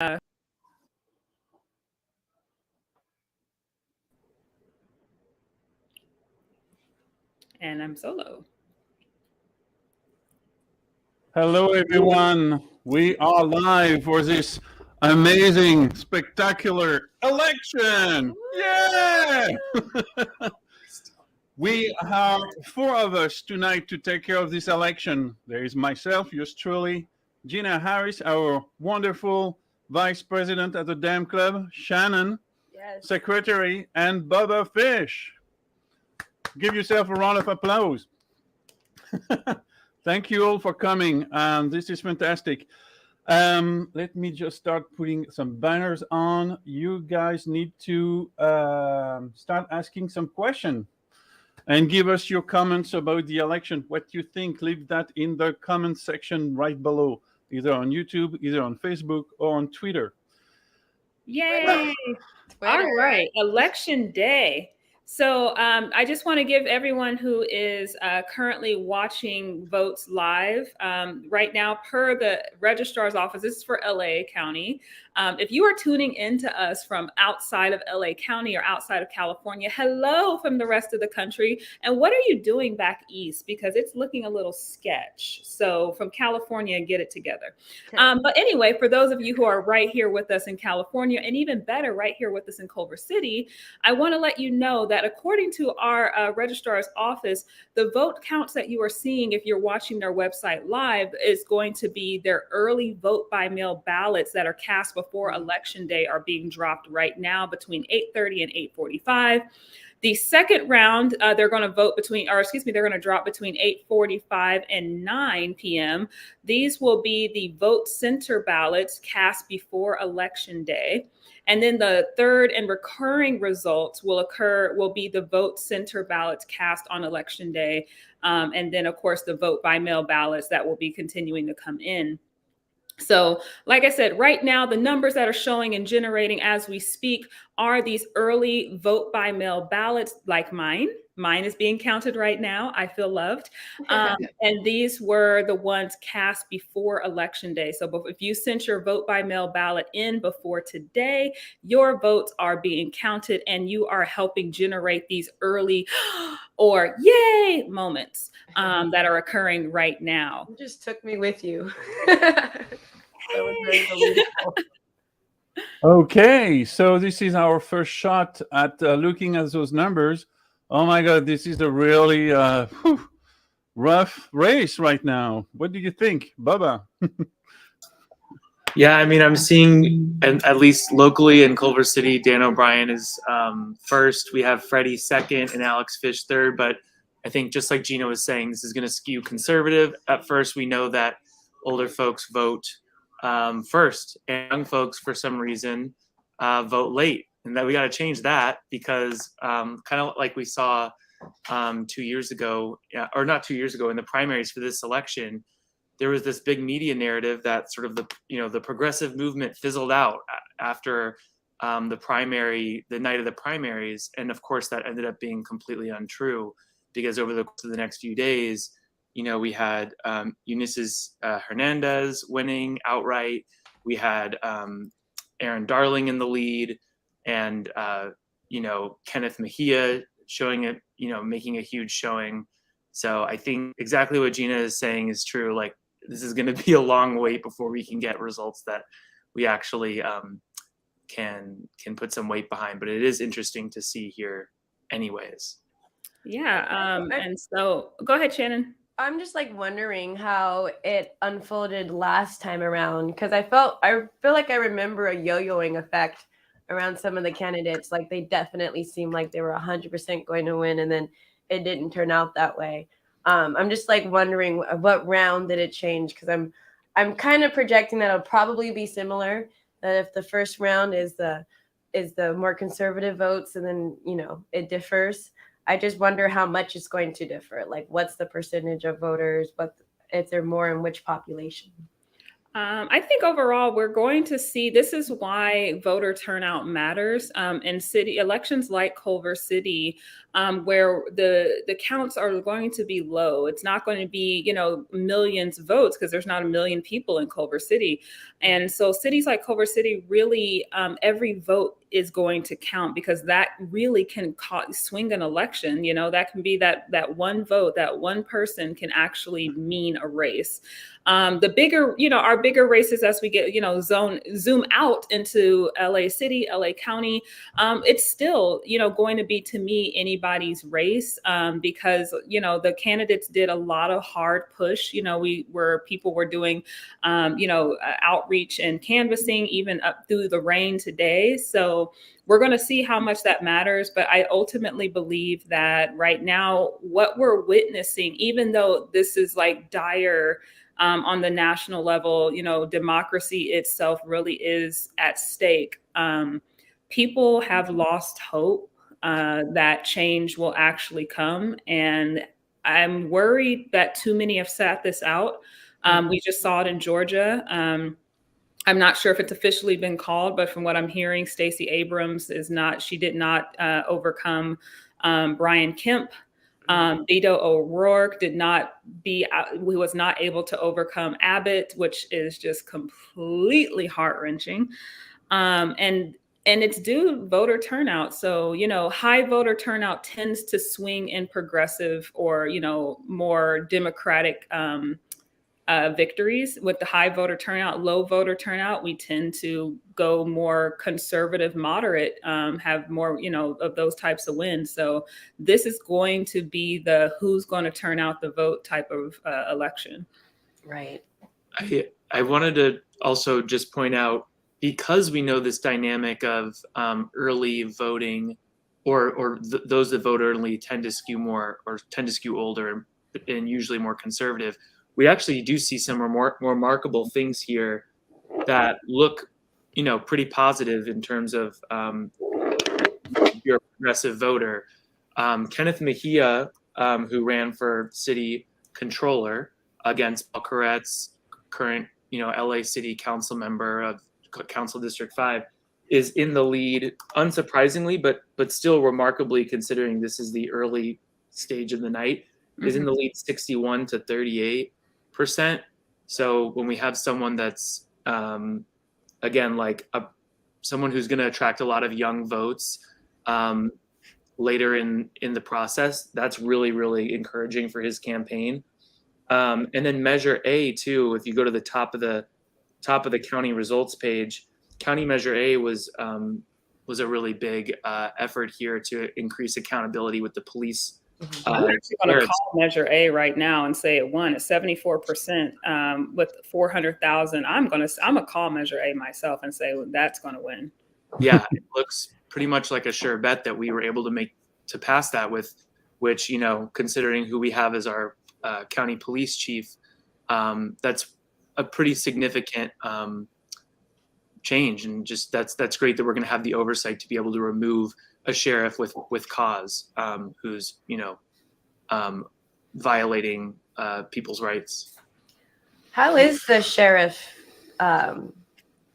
And I'm solo. Hello, everyone. We are live for this amazing, spectacular election. Yeah! We are four of us tonight to take care of this election. There is myself, yours truly, Gina Harris, our wonderful vice president at the Dam Club, Shannon, Yes. secretary, and Bubba Fish. Give yourself a round of applause. Thank you all for coming. This is fantastic. Let me just start putting some banners on. You guys need to start asking some questions and give us your comments about the election. What you think, leave that in the comment section right below, either on YouTube, either on Facebook, or on Twitter. Yay! All right, election day. So I just want to give everyone who is currently watching votes live right now, per the registrar's office, this is for LA County. If you are tuning into us from outside of LA County or outside of California, hello from the rest of the country. And what are you doing back east? Because it's looking a little sketch. So from California, get it together. But anyway, for those of you who are right here with us in California, and even better, right here with us in Culver City, I want to let you know that according to our registrar's office, the vote counts that you are seeing if you're watching their website live is going to be their early vote by mail ballots that are cast before election day are being dropped right now between 8:30 and 8:45. The second round, they're going to they're going to drop between 8:45 and 9 p.m. These will be the vote center ballots cast before election day. And then the third and recurring results will be the vote center ballots cast on election day. And then, of course, the vote by mail ballots that will be continuing to come in. So, like I said, right now, the numbers that are showing and generating as we speak are these early vote by mail ballots like mine. Mine is being counted right now. I feel loved. And these were the ones cast before election day. So if you sent your vote by mail ballot in before today, your votes are being counted and you are helping generate these early or yay moments that are occurring right now. You just took me with you. That was very believable. Okay, so this is our first shot at looking at those numbers. Oh my God, this is a really rough race right now. What do you think, Bubba? Yeah, I mean, I'm seeing, at least locally in Culver City, Dan O'Brien is first. We have Freddie second and Alex Fish third. But I think just like Gina was saying, this is going to skew conservative. At first, we know that older folks vote first, and young folks, for some reason, vote late. And that we got to change that because kind of like we saw 2 years ago, or not 2 years ago in the primaries for this election, there was this big media narrative that sort of the progressive movement fizzled out after the night of the primaries. And of course, that ended up being completely untrue because over the course of the next few days, we had Eunice Hernandez winning outright. We had Aaron Darling in the lead, and Kenneth Mejia showing it, making a huge showing. So I think exactly what Gina is saying is true. Like, this is going to be a long wait before we can get results that we actually can put some weight behind. But it is interesting to see here, anyways. Yeah. And so, go ahead, Shannon. I'm just wondering how it unfolded last time around, because I feel like I remember a yo-yoing effect around some of the candidates. Like, they definitely seemed like they were 100% going to win, and then it didn't turn out that way. I'm just wondering what round did it change, because I'm kind of projecting that it'll probably be similar. That if the first round is the more conservative votes, and then it differs. I just wonder how much it's going to differ. Like, what's the percentage of voters? But if they're more in which population? I think overall we're going to see, this is why voter turnout matters in city elections like Culver City, where the counts are going to be low. It's not going to be, millions of votes because there's not a million people in Culver City. And so cities like Culver City really, every vote is going to count because that really can swing an election. That can be that one vote, that one person can actually mean a race. The bigger, our bigger races as we get, zoom out into LA City, LA County, it's still, going to be, to me, anybody's race because, the candidates did a lot of hard push. People were doing, outreach and canvassing even up through the rain today. So we're going to see how much that matters. But I ultimately believe that right now, what we're witnessing, even though this is like dire, on the national level, democracy itself really is at stake. People have lost hope that change will actually come. And I'm worried that too many have sat this out. We just saw it in Georgia. I'm not sure if it's officially been called, but from what I'm hearing, Stacey Abrams did not overcome Brian Kemp. Beto O'Rourke was not able to overcome Abbott, which is just completely heart-wrenching. And it's due to voter turnout. So, high voter turnout tends to swing in progressive or, more democratic victories. With the high voter turnout, low voter turnout, we tend to go more conservative, moderate, have more, of those types of wins. So this is going to be the who's going to turn out the vote type of election. Right. I wanted to also just point out, because we know this dynamic of early voting or those that vote early tend to skew older and usually more conservative. We actually do see some remarkable things here that look, pretty positive in terms of your progressive voter. Kenneth Mejia, who ran for city controller against Paul Koretz, current, LA City Council member of Council District 5, is in the lead, unsurprisingly, but still remarkably, considering this is the early stage of the night, is in the lead 61 to 38%. So when we have someone that's again, like someone who's going to attract a lot of young votes later in the process, that's really, really encouraging for his campaign. And then Measure A too, if you go to the top of the county results page, County Measure A was a really big effort here to increase accountability with the police. I'm actually going to call Measure A right now and say it won at 74% with 400,000. I'm gonna call Measure A myself and say, well, that's going to win. Yeah, it looks pretty much like a sure bet that we were able to pass that with, which, considering who we have as our county police chief, that's a pretty significant change, and just that's great that we're going to have the oversight to be able to remove a sheriff with cause, who's violating people's rights. How is the sheriff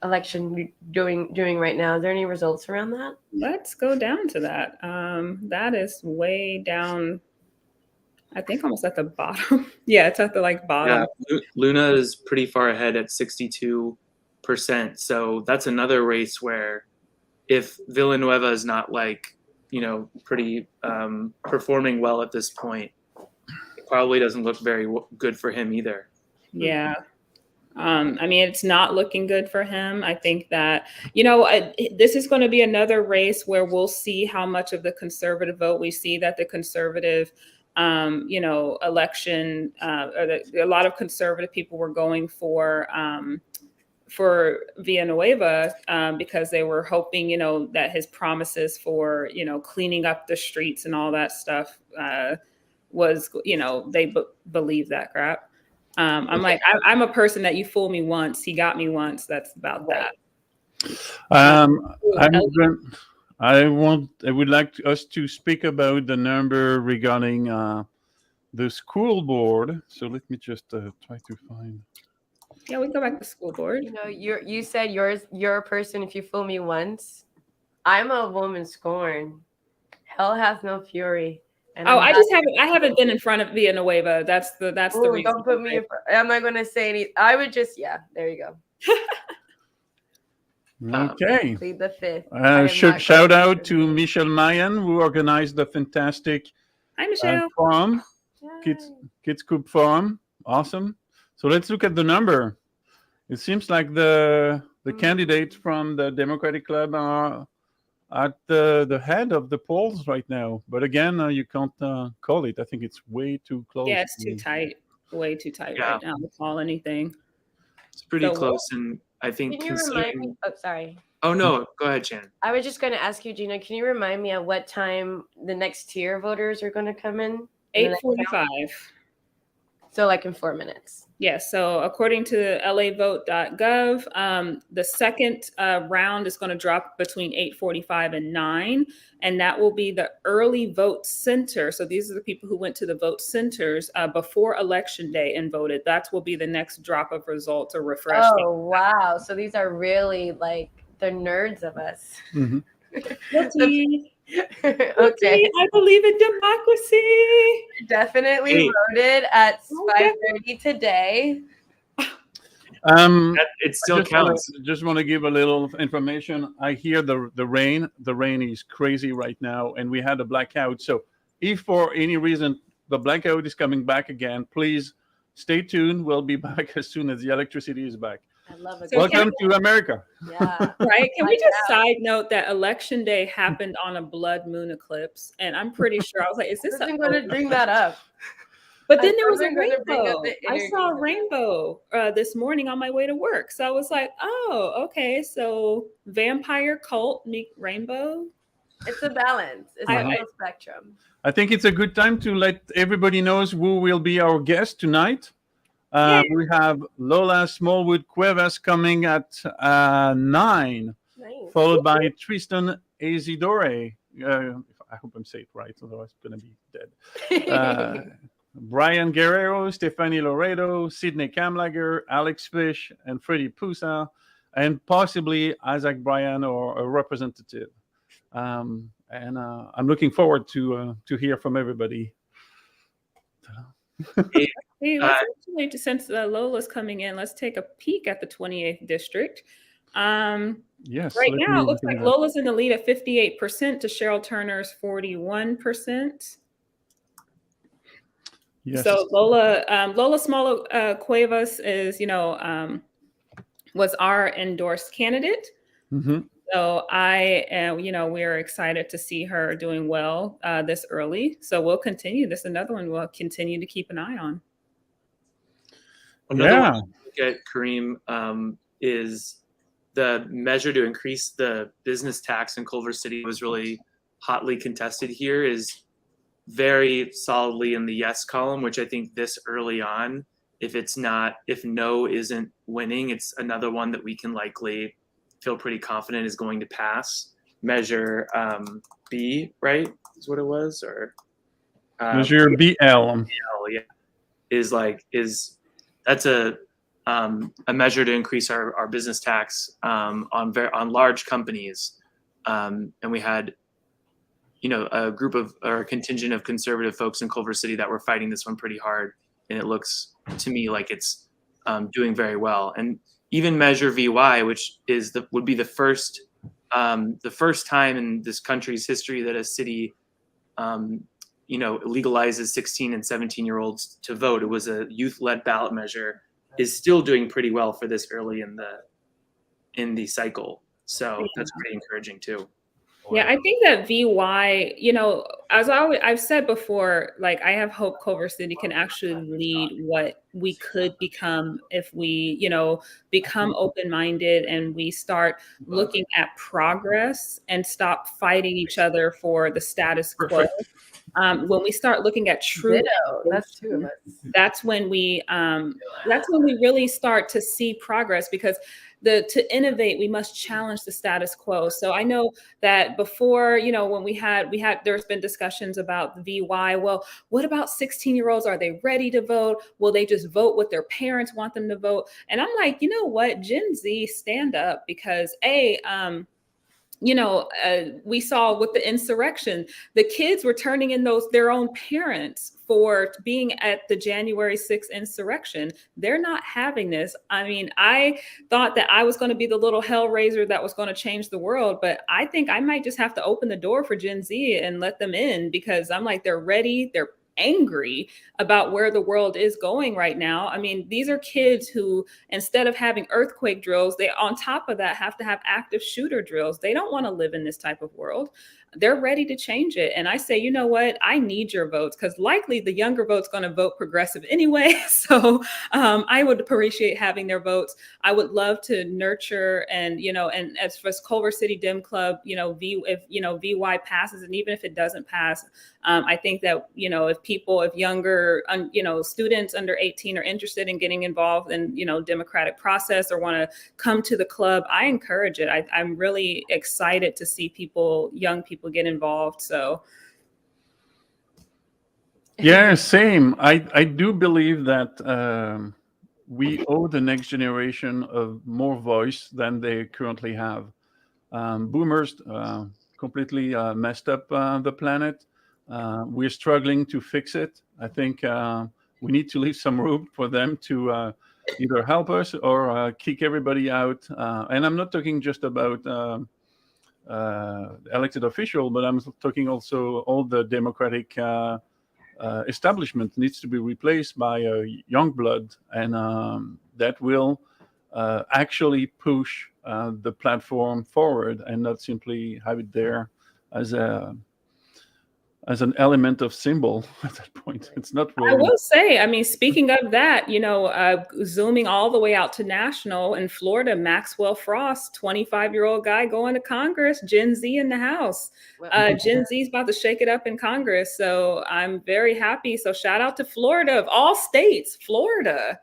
election doing right now? Is there any results around that? Let's go down to that. That is way down, I think almost at the bottom. Yeah, it's at the bottom. Yeah, Luna is pretty far ahead at 62%. So that's another race where if Villanueva is not pretty performing well at this point, it probably doesn't look very good for him either. Yeah. It's not looking good for him. I think that, this is going to be another race where we'll see how much of the conservative vote. We see that the conservative, election, a lot of conservative people were going for Villanueva because they were hoping, that his promises for, cleaning up the streets and all that stuff was, they believe that crap. I'm a person that you fool me once, he got me once. That's about that. I would like us to speak about the number regarding the school board. So let me just try to find. Yeah, we go back to school board. You know, you said you're a person if you fool me once. I'm a woman scorned. Hell hath no fury. And Oh, I'm I haven't been in front of Villanueva. That's the reason. don't put me in front. I'm not gonna say any. I would just there you go. Okay. Plead the fifth. Shout out to Michelle Mayan, who organized the fantastic Hi, Michelle. forum, Kids Coop Forum. Awesome. So let's look at the number. It seems like the candidates from the Democratic Club are at the head of the polls right now. But again, you can't call it. I think it's way too close. Yeah, it's too tight. Way too tight right now to call anything. It's pretty close, and I think. Can you remind me? Oh, sorry. Oh no, go ahead, Shannon. I was just going to ask you, Gina. Can you remind me at what time the next tier voters are going to come in? 8:45. So like in 4 minutes. Yes. So according to lavote.gov, the second round is going to drop between 8:45 and 9, and that will be the early vote center. So these are the people who went to the vote centers before election day and voted. That will be the next drop of results or refresh. Oh, wow. So these are really like the nerds of us. Mm-hmm. Okay. I believe in democracy. Definitely voted at 5:30 today. It still counts. Just want to give a little information. I hear the rain. The rain is crazy right now, and we had a blackout. So if for any reason the blackout is coming back again, please stay tuned. We'll be back as soon as the electricity is back. I love it. Welcome to America. Yeah. Right. Can we just side note that election day happened on a blood moon eclipse? And I'm pretty sure I was like, is this I'm going to bring that up? But then there was a rainbow. I saw a rainbow this morning on my way to work. So I was like, oh, okay. So vampire cult meet rainbow. It's a balance. It's a whole spectrum. I think it's a good time to let everybody knows who will be our guest tonight. We have Lola Smallwood Cuevas coming at 9, followed by Tristan Azidore. I hope I'm saying it right, otherwise I'm going to be dead. Brian Guerrero, Stephanie Loredo, Sidney Kamlager, Alex Fish, and Freddie Pusa, and possibly Isaac Bryan or a representative. And I'm looking forward to hear from everybody. Hey, let's actually, since Lola's coming in, let's take a peek at the 28th district. Yes. Right now, it looks like Lola's in the lead at 58% to Cheryl Turner's 41%. Yes. So Lola Small Cuevas is, was our endorsed candidate. Mm-hmm. So I am, we're excited to see her doing well this early. So we'll continue. This is another one we'll continue to keep an eye on. Another one to look at, Kareem, is the measure to increase the business tax in Culver City was really hotly contested here, is very solidly in the yes column, which I think this early on, if no isn't winning, it's another one that we can likely feel pretty confident is going to pass. Measure B, right, is what it was, or Measure BL. Yeah, that's a measure to increase our business tax on large companies, and we had a contingent of conservative folks in Culver City that were fighting this one pretty hard, and it looks to me like it's doing very well. And even Measure VY, which would be the first time in this country's history that a city legalizes 16 and 17-year-olds to vote. It was a youth-led ballot measure, is still doing pretty well for this early in the cycle. So that's pretty encouraging too. Yeah, I think that VY, as I've said before, like I have hope Culver City can actually lead what we could become if we, become open-minded and we start looking at progress and stop fighting each other for the status quo. When we start looking at true, that's two of us. That's when we really start to see progress, because to innovate, we must challenge the status quo. So I know that before, when there's been discussions about the VY. Well, what about 16-year-olds? Are they ready to vote? Will they just vote what their parents want them to vote? And I'm like, you know what, Gen Z, stand up, because we saw with the insurrection, the kids were turning in their own parents for being at the January 6th insurrection. They're not having this. I mean, I thought that I was going to be the little hellraiser that was going to change the world, but I think I might just have to open the door for Gen Z and let them in, because I'm like, they're ready. They're angry about where the world is going right now. I mean, these are kids who, instead of having earthquake drills, they on top of that have to have active shooter drills. They don't want to live in this type of world. They're ready to change it. And I say, you know what? I need your votes, because likely the younger vote's going to vote progressive anyway. So I would appreciate having their votes. I would love to nurture and as for Culver City Dem Club, if VY passes, and even if it doesn't pass, I think that, if younger, students under 18 are interested in getting involved in, democratic process or want to come to the club, I encourage it. I'm really excited to see young people get involved. So. Yeah, same. I do believe that we owe the next generation of more voice than they currently have. Boomers completely messed up the planet. We're struggling to fix it. I think we need to leave some room for them to either help us or kick everybody out. And I'm not talking just about elected official, but I'm talking also all the democratic establishment needs to be replaced by young blood, and that will actually push the platform forward and not simply have it there as an element of symbol at that point. It's not really. I will say, I mean, speaking of that, zooming all the way out to national in Florida, Maxwell Frost, 25-year-old guy going to Congress, Gen Z in the House. Gen Z is about to shake it up in Congress. So I'm very happy. So shout out to Florida, of all states, Florida.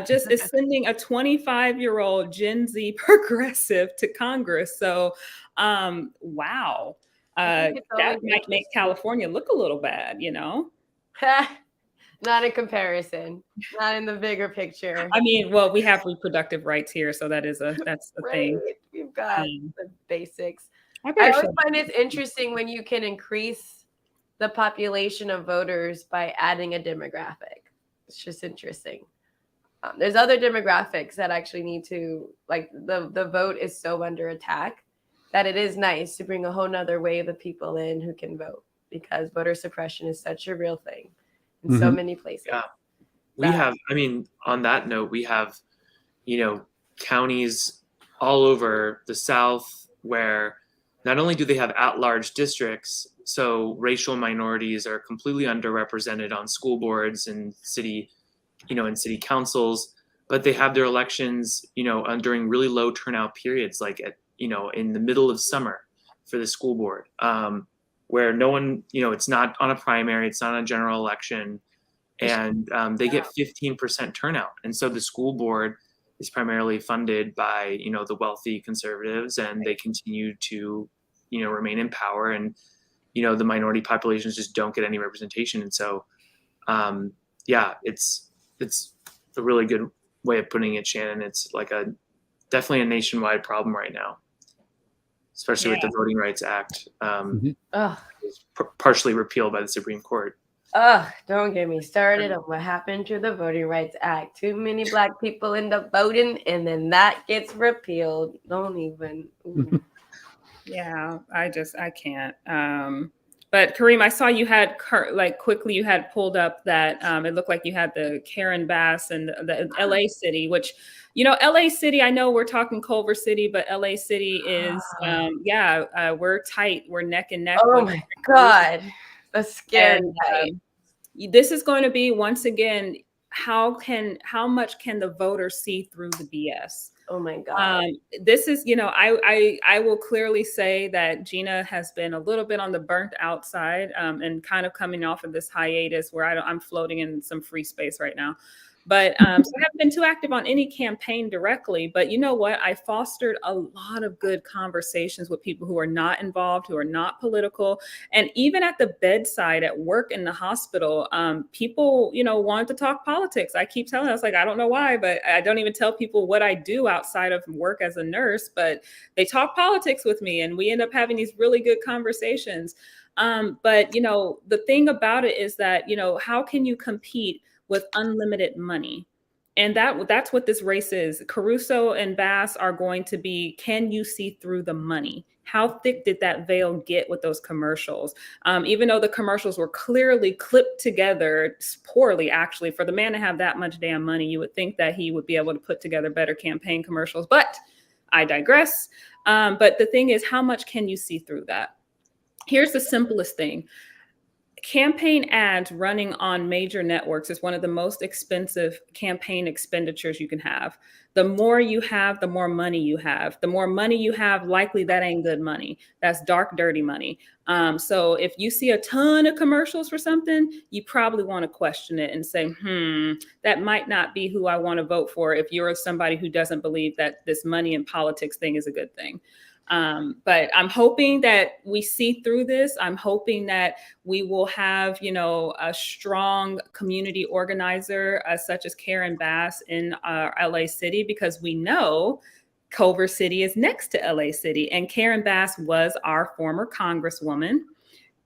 Just is sending a 25-year-old Gen Z progressive to Congress. So, wow. That might make California look a little bad, Not in comparison, not in the bigger picture. I mean, well, we have reproductive rights here, so that's the right. thing. We've got the basics. I always find it interesting when you can increase the population of voters by adding a demographic. It's just interesting. There's other demographics that actually need to, like, the vote is so under attack that it is nice to bring a whole nother wave of people in who can vote, because voter suppression is such a real thing in so many places. Yeah. We have, I mean, on that note, we have, counties all over the South where not only do they have at-large districts, so racial minorities are completely underrepresented on school boards and city councils, but they have their elections, during really low turnout periods, like in the middle of summer for the school board, where no one, it's not on a primary, it's not on a general election, and they get 15% turnout. And so the school board is primarily funded by, the wealthy conservatives, and they continue to, remain in power, and, the minority populations just don't get any representation. And so, it's a really good way of putting it, Shannon. It's like definitely a nationwide problem right now, especially with the Voting Rights Act. It's partially repealed by the Supreme Court. Don't get me started on what happened to the Voting Rights Act. Too many Black people end up voting, and then that gets repealed. Don't even. Yeah, I can't. But Kareem, I saw you had quickly you had pulled up that it looked like you had the Karen Bass and the LA City, which, LA City, I know we're talking Culver City, but LA City is, we're tight. We're neck and neck. Oh my God. That's scary. This is going to be, once again, how much can the voter see through the BS? Oh my God. This is, I will clearly say that Gina has been a little bit on the burnt out side, and kind of coming off of this hiatus where I'm floating in some free space right now. But so I haven't been too active on any campaign directly. But you know what? I fostered a lot of good conversations with people who are not involved, who are not political. And even at the bedside at work in the hospital, people, wanted to talk politics. I keep telling us, like, I don't know why, but I don't even tell people what I do outside of work as a nurse, but they talk politics with me and we end up having these really good conversations. But the thing about it is that, how can you compete with unlimited money? And that's what this race is. Caruso and Bass are going to be, can you see through the money? How thick did that veil get with those commercials? Even though the commercials were clearly clipped together poorly, actually, for the man to have that much damn money, you would think that he would be able to put together better campaign commercials. But I digress. But the thing is, how much can you see through that? Here's the simplest thing. Campaign ads running on major networks is one of the most expensive campaign expenditures you can have. The more you have, the more money you have. The more money you have, likely that ain't good money. That's dark, dirty money. So if you see a ton of commercials for something, you probably want to question it and say, that might not be who I want to vote for if you're somebody who doesn't believe that this money and politics thing is a good thing. But I'm hoping that we see through this. I'm hoping that we will have, a strong community organizer such as Karen Bass in LA City, because we know Culver City is next to LA City. And Karen Bass was our former congresswoman.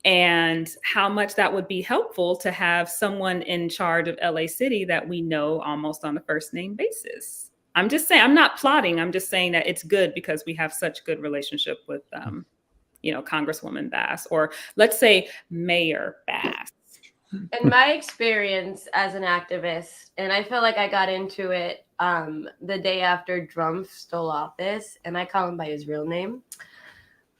And how much that would be helpful to have someone in charge of LA City that we know almost on a first name basis. I'm just saying, I'm not plotting. I'm just saying that it's good because we have such good relationship with, Congresswoman Bass, or let's say Mayor Bass. In my experience as an activist, and I feel like I got into it the day after Trump stole office, and I call him by his real name.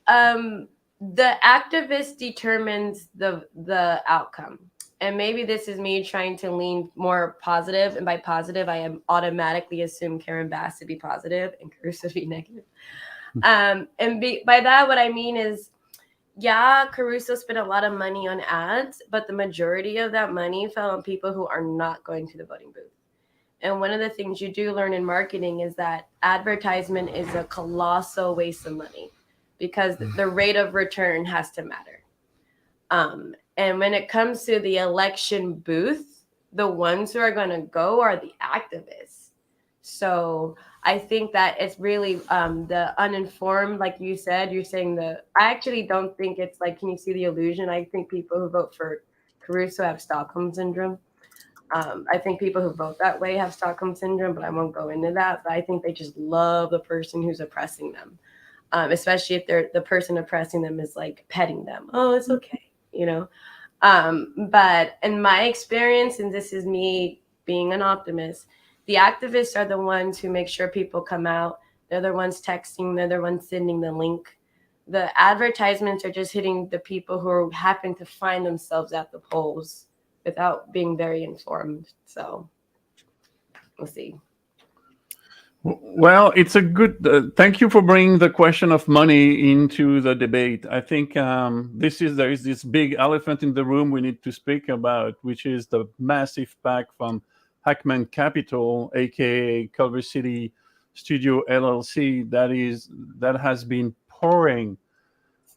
The activist determines the outcome. And maybe this is me trying to lean more positive. And by positive, I am automatically assume Karen Bass to be positive and Caruso to be negative. By that, what I mean is, yeah, Caruso spent a lot of money on ads, but the majority of that money fell on people who are not going to the voting booth. And one of the things you do learn in marketing is that advertisement is a colossal waste of money because the rate of return has to matter. And when it comes to the election booth, the ones who are going to go are the activists. So I think that it's really the uninformed, like you said, you're saying I actually don't think it's like, can you see the illusion? I think people who vote for Caruso have Stockholm syndrome. I think people who vote that way have Stockholm syndrome, but I won't go into that. But I think they just love the person who's oppressing them, especially if the person oppressing them is like petting them. Oh, it's okay. But in my experience, and this is me being an optimist, the activists are the ones who make sure people come out. They're the ones texting. They're the ones sending the link. The advertisements are just hitting the people who happen to find themselves at the polls without being very informed. So we'll see. Well, it's a good. Thank you for bringing the question of money into the debate. I think there is this big elephant in the room we need to speak about, which is the massive PAC from Hackman Capital, aka Culver City Studio LLC, that has been pouring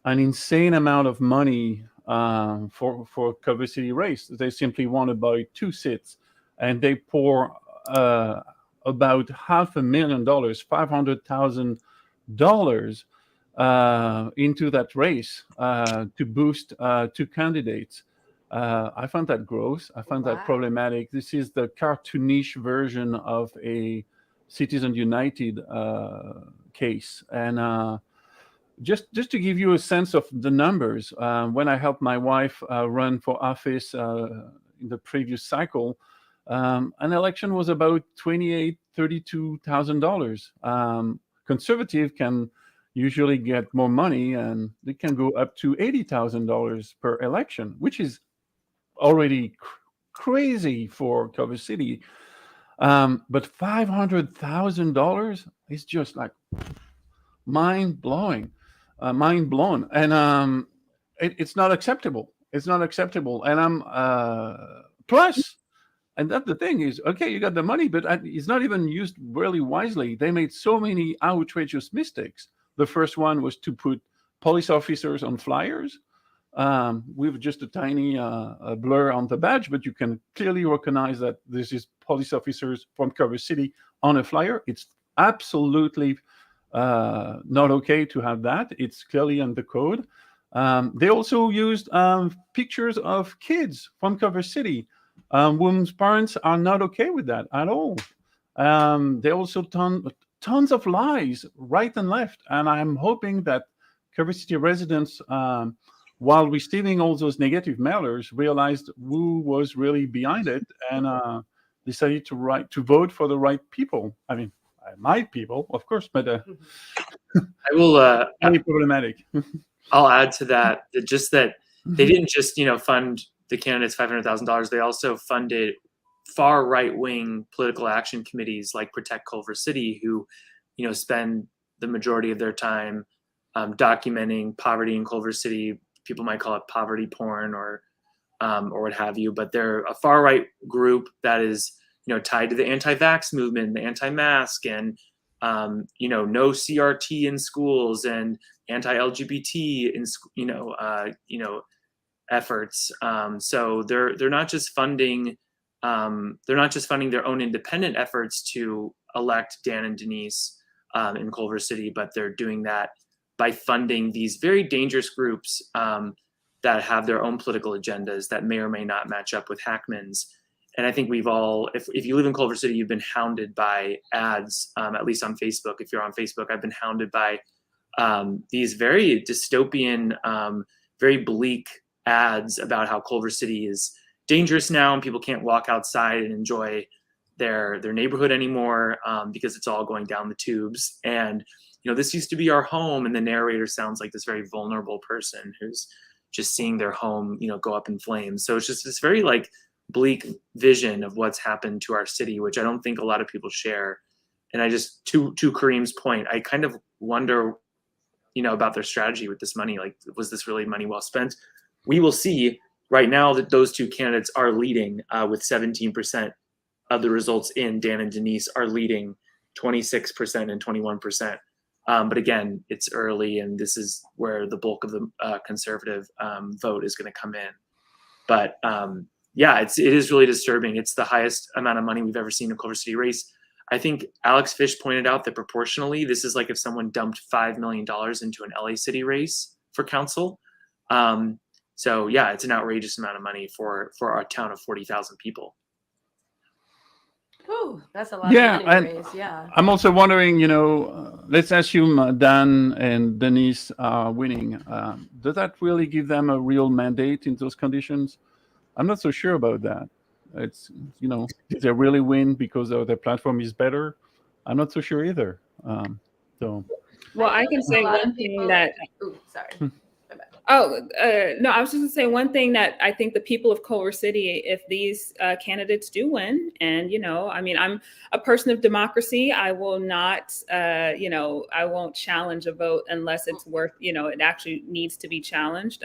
an insane amount of money for Culver City race. They simply want to buy 2 seats, and they pour about $500,000, $500,000 into that race to boost 2 candidates. I found that gross. I found that problematic. This is the cartoonish version of a Citizens United case. And just to give you a sense of the numbers, when I helped my wife run for office in the previous cycle, an election was about $28,000-$32,000. Conservative can usually get more money, and they can go up to $80,000 per election, which is already crazy for Culver City. But $500,000 is just like mind blown, and it's not acceptable. It's not acceptable, and plus And that the thing is, okay, you got the money, but it's not even used really wisely. They made so many outrageous mistakes. The first one was to put police officers on flyers with just a tiny blur on the badge, but you can clearly recognize that this is police officers from Culver City on a flyer. It's absolutely not okay to have that. It's clearly in the code. They also used pictures of kids from Culver City, whose parents are not okay with that at all. They also tons of lies right and left, and I'm hoping that Culver City residents, while receiving all those negative mailers, realized who was really behind it and decided to vote for the right people. I mean, my people, of course, but I will. very problematic. I'll add to that just that they didn't just fund the candidates $500,000. They also funded far right wing political action committees like Protect Culver City, who spend the majority of their time documenting poverty in Culver City. People might call it poverty porn or what have you, but they're a far right group that is tied to the anti-vax movement, the anti-mask, and no CRT in schools and anti-LGBT in efforts. So they're not just funding their own independent efforts to elect Dan and Denise in Culver City, but they're doing that by funding these very dangerous groups that have their own political agendas that may or may not match up with Hackman's. And I think we've all, if you live in Culver City, you've been hounded by ads, at least on Facebook. If you're on Facebook, I've been hounded by these very dystopian, very bleak ads about how Culver City is dangerous now and people can't walk outside and enjoy their neighborhood anymore because it's all going down the tubes. And this used to be our home, and the narrator sounds like this very vulnerable person who's just seeing their home go up in flames. So it's just this very bleak vision of what's happened to our city, which I don't think a lot of people share. And I just to Kareem's point, I kind of wonder about their strategy with this money. Was this really money well spent? We will see. Right now that those two candidates are leading with 17% of the results in. Dan and Denise are leading 26% and 21%. But again, it's early, and this is where the bulk of the conservative vote is going to come in. But yeah, it is really disturbing. It's the highest amount of money we've ever seen in a Culver City race. I think Alex Fish pointed out that proportionally, this is like if someone dumped $5 million into an LA City race for council. So yeah, it's an outrageous amount of money for our town of 40,000 people. Ooh, that's a lot of money to raise. Yeah. I'm also wondering, let's assume Dan and Denise are winning. Does that really give them a real mandate in those conditions? I'm not so sure about that. It's, did they really win because their platform is better? I'm not so sure either. Well, I can say one thing that. Ooh, sorry. No, I was just going to say one thing that I think the people of Culver City, if these candidates do win, and, I'm a person of democracy. I will not, I won't challenge a vote unless it's worth, it actually needs to be challenged.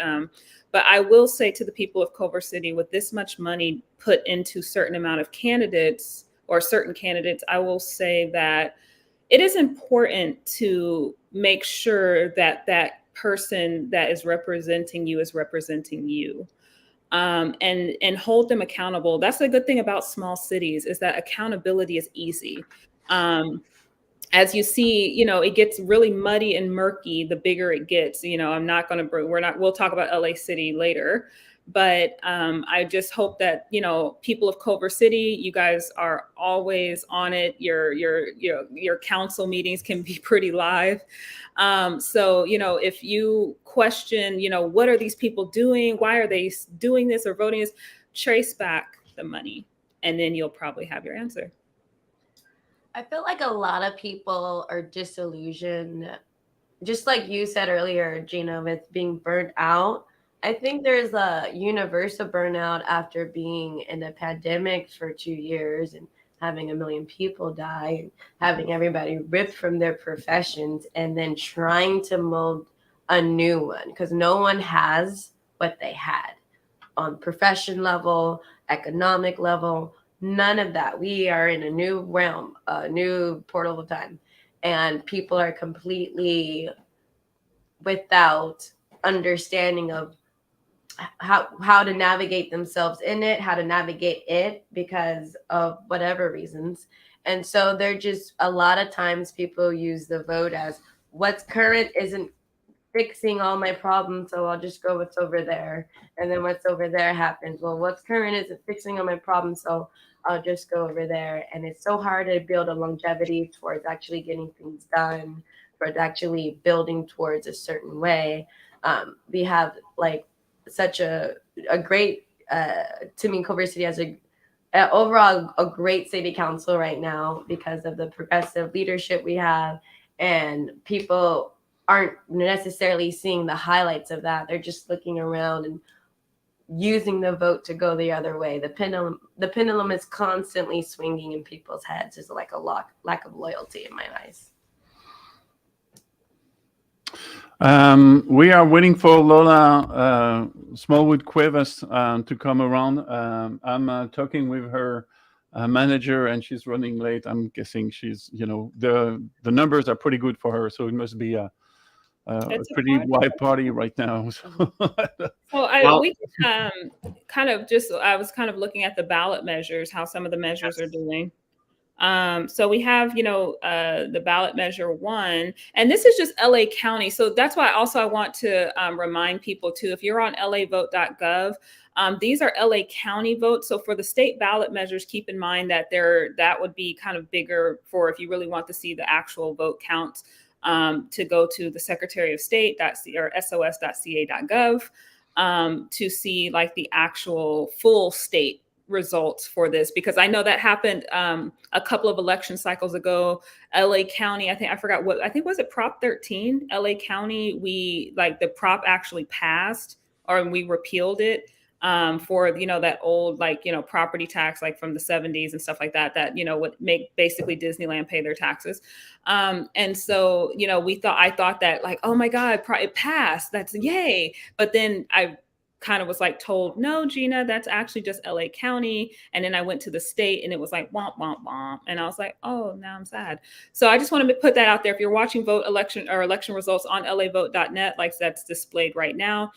But I will say to the people of Culver City, with this much money put into certain amount of candidates or certain candidates, I will say that it is important to make sure that that person that is representing you is representing you, and hold them accountable. That's the good thing about small cities, is that accountability is easy. As you see, it gets really muddy and murky the bigger it gets. We'll talk about LA City later, but I just hope that people of Culver City, you guys are always on it. Your council meetings can be pretty live. So if you question, what are these people doing? Why are they doing this or voting this? Trace back the money, and then you'll probably have your answer. I feel like a lot of people are disillusioned, just like you said earlier, Gina, with being burnt out. I think there's a universal burnout after being in a pandemic for 2 years and having 1 million people die and having everybody ripped from their professions, and then trying to mold a new one, because no one has what they had on profession level, economic level, None of that. We are in a new realm, a new portal of time, and people are completely without understanding of how to navigate themselves in it, how to navigate it because of whatever reasons. And so they're just, a lot of times people use the vote as what's current isn't fixing all my problems, so I'll just go what's over there. And then what's over there happens. Well, what's current isn't fixing all my problems, so I'll just go over there. And it's so hard to build a longevity towards actually getting things done, towards actually building towards a certain way. We have like such a great, to me, Culver City has overall a great city council right now because of the progressive leadership we have, and people aren't necessarily seeing the highlights of that. They're just looking around and using the vote to go the other way. The pendulum is constantly swinging in people's heads. There's like a lack of loyalty in my eyes. We are waiting for Lola Smallwood Cuevas to come around. I'm talking with her manager, and she's running late. I'm guessing she's, the numbers are pretty good for her, so it must be a pretty wide party right now. We kind of just, I was kind of looking at the ballot measures, how some of the measures are doing. So we have, the ballot measure 1, and this is just LA County. So that's why also I want to remind people too, if you're on lavote.gov, these are LA County votes. So for the state ballot measures, keep in mind that that would be kind of bigger for if you really want to see the actual vote counts, to go to the Secretary of State or sos.ca.gov to see like the actual full state results for this, because I know that happened a couple of election cycles ago. LA County, I think was it Prop 13? LA County, the prop actually passed, or we repealed it for that old property tax from the 70s and stuff like that would make basically Disneyland pay their taxes. And so I thought that oh my God, it passed, that's yay. But then I kind of was told, no, Gina, that's actually just LA County. And then I went to the state and it was womp, womp, womp. And I was like, oh, now I'm sad. So I just want to put that out there. If you're watching election results on lavote.net, that's displayed right now,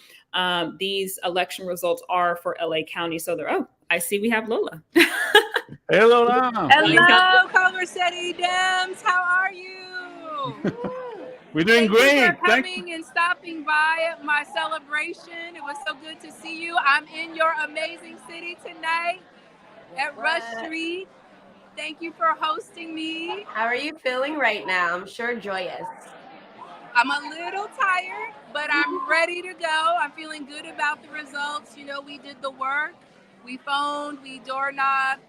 these election results are for LA County. So I see we have Lola. Hey, Lola. Hello, Culver City Dems. How are you? We're doing great. Thank you for coming and stopping by my celebration. It was so good to see you. I'm in your amazing city tonight at Rush Street. Thank you for hosting me. How are you feeling right now? I'm sure joyous. I'm a little tired, but I'm ready to go. I'm feeling good about the results. We did the work. We phoned, we door knocked,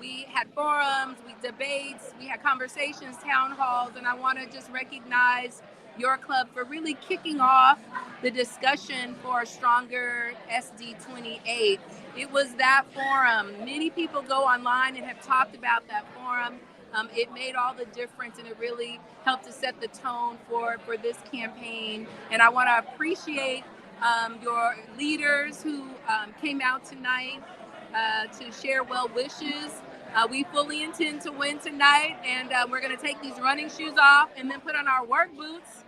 we had forums, we debates, we had conversations, town halls, and I want to just recognize your club for really kicking off the discussion for a stronger SD 28. It was that forum. Many people go online and have talked about that forum. It made all the difference, and it really helped to set the tone for this campaign. And I want to appreciate your leaders who came out tonight to share well wishes. We fully intend to win tonight, and we're going to take these running shoes off and then put on our work boots,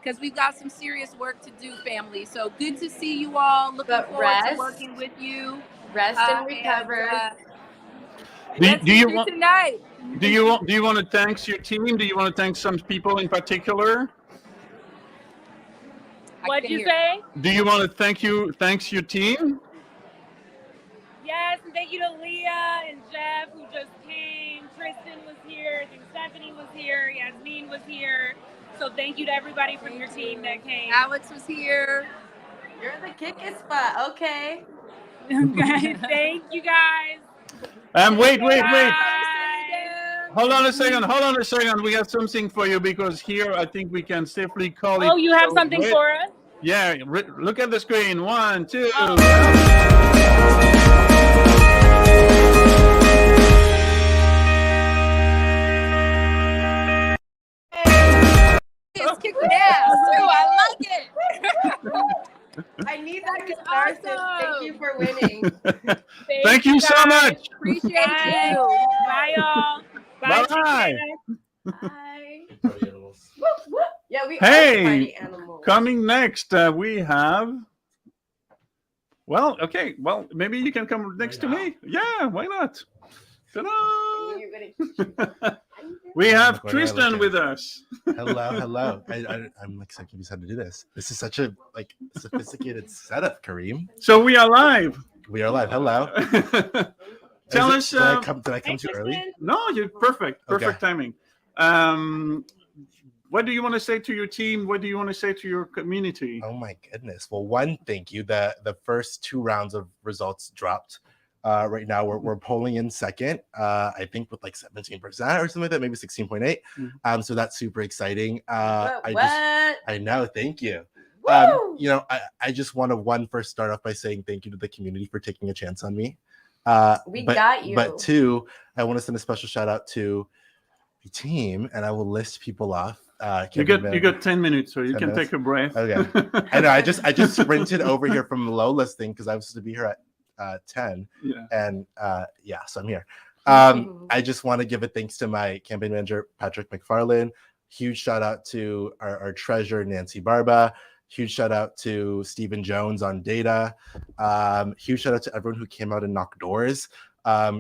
because we've got some serious work to do, family. So good to see you all. Looking forward to working with you. Rest and recover. Do you want tonight? Do you want to thank your team? Do you want to thank some people in particular? What'd you say? Do you want to thank your team? Yes, and thank you to Leah and Jeff who just came. Tristan was here. I think Stephanie was here. Yasmin was here. So thank you to everybody from your team that came. Alex was here. You're the kick-it spot. Okay. Okay. Thank you guys. Wait. Bye. Hold on a second. We have something for you, because here I think we can safely call it. Oh, you have something for us? Yeah. Look at the screen. 1, 2. It's kicking ass too. I like it. I need that catharsis. Thank you for winning. Thank you so much. Appreciate Bye. you. Bye, y'all. Bye. Bye. Bye. Whoop, whoop. Yeah, we are Hey, party animals. coming next, we have. Well, okay. Well, maybe you can come next to me. Yeah, why not? Ta-da! You're gonna- We have What am I Tristan looking? with us. Hello. I'm like so confused how to do this. This is such a like sophisticated setup, Kareem. So we are live. We are live. Hello. Tell Is us. it- did I come too early? No, you're perfect. Perfect timing. What do you want to say to your team? What do you want to say to your community? Oh my goodness. Well, one, thank you. The first 2 rounds of results dropped. Right now we're polling in second. I think with like 17% or something like that, maybe 16.8. So that's super exciting. I know. Thank you. You know, I just want to first start off by saying thank you to the community for taking a chance on me. We got you. But 2, I want to send a special shout out to the team, and I will list people off. You got 10 minutes, so you 10 can minutes? take a breath. Okay. I know. I just sprinted over here from the low listing because I was supposed to be here at 10. Yeah. And so I'm here. I just want to give a thanks to my campaign manager, Patrick McFarlane. Huge shout out to our treasurer, Nancy Barba. Huge shout out to Stephen Jones on data. Huge shout out to everyone who came out and knocked doors.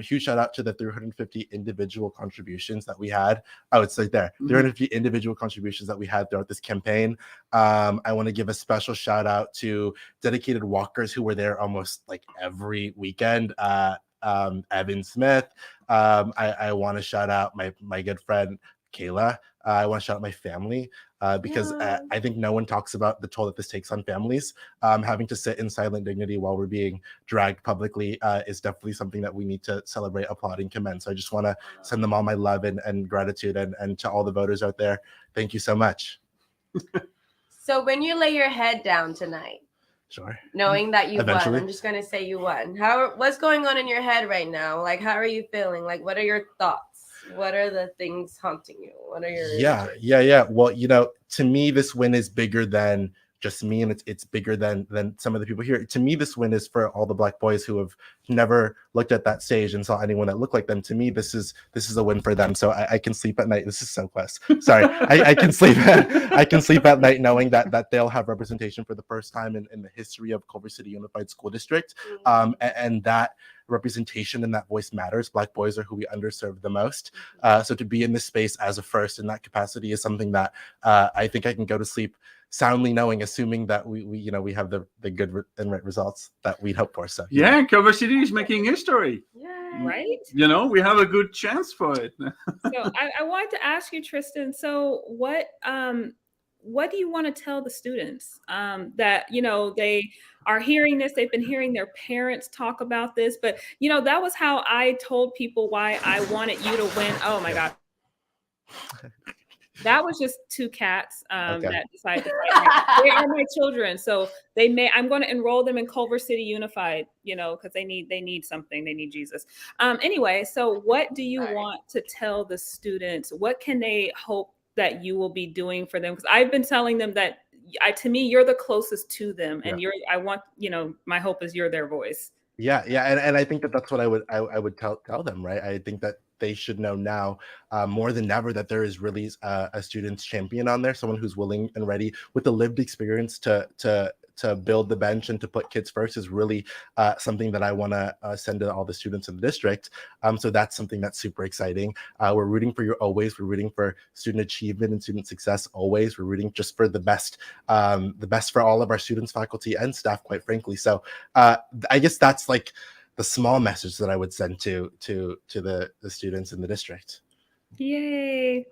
Huge shout out to the 350 individual contributions that we had. Oh, it's right there. 350 individual contributions that we had throughout this campaign. I want to give a special shout out to dedicated walkers who were there almost like every weekend. Evan Smith. I want to shout out my good friend Kayla. I want to shout out my family because I think no one talks about the toll that this takes on families. Having to sit in silent dignity while we're being dragged publicly is definitely something that we need to celebrate, applaud, and commend. So I just want to send them all my love and gratitude, and to all the voters out there, thank you so much. So when you lay your head down tonight, Sure. knowing that you Eventually. won, I'm just gonna say you won. What's going on in your head right now? Like, how are you feeling? Like, what are your thoughts? What are the things haunting you? What are your yeah. Well, you know, to me, this win is bigger than just me, and it's bigger than some of the people here. To me, this win is for all the Black boys who have never looked at that stage and saw anyone that looked like them. To me, this is a win for them. So I can sleep at night. This is so close. Sorry, I can sleep. I can sleep at night knowing that they'll have representation for the first time in the history of Culver City Unified School District, and that representation and that voice matters. Black boys are who we underserve the most. So to be in this space as a first in that capacity is something that I think I can go to sleep soundly knowing, assuming that we have the good and right results that we'd hope for. So yeah, Culver City is making history. Right? You know, we have a good chance for it. So I wanted to ask you, Tristan, so what do you want to tell the students that, you know, they are hearing this, they've been hearing their parents talk about this, but, you know, that was how I told people why I wanted you to win. Oh my God. That was just 2 cats that decided to fight. They are my children, so I'm going to enroll them in Culver City Unified, you know, because they need something. They need Jesus. Anyway, so what do you want to tell the students? What can they hope that you will be doing for them? Because I've been telling them that to me, you're the closest to them, and I want, you know, my hope is you're their voice. Yeah, and I think that's what I would tell them, right? I think that they should know now more than ever that there is really a student's champion on there, someone who's willing and ready with the lived experience to build the bench and to put kids first is really something that I want to send to all the students in the district. So that's something that's super exciting. We're rooting for you always. We're rooting for student achievement and student success always. We're rooting just for the best for all of our students, faculty, and staff, quite frankly. So I guess that's like the small message that I would send to the students in the district. Yay.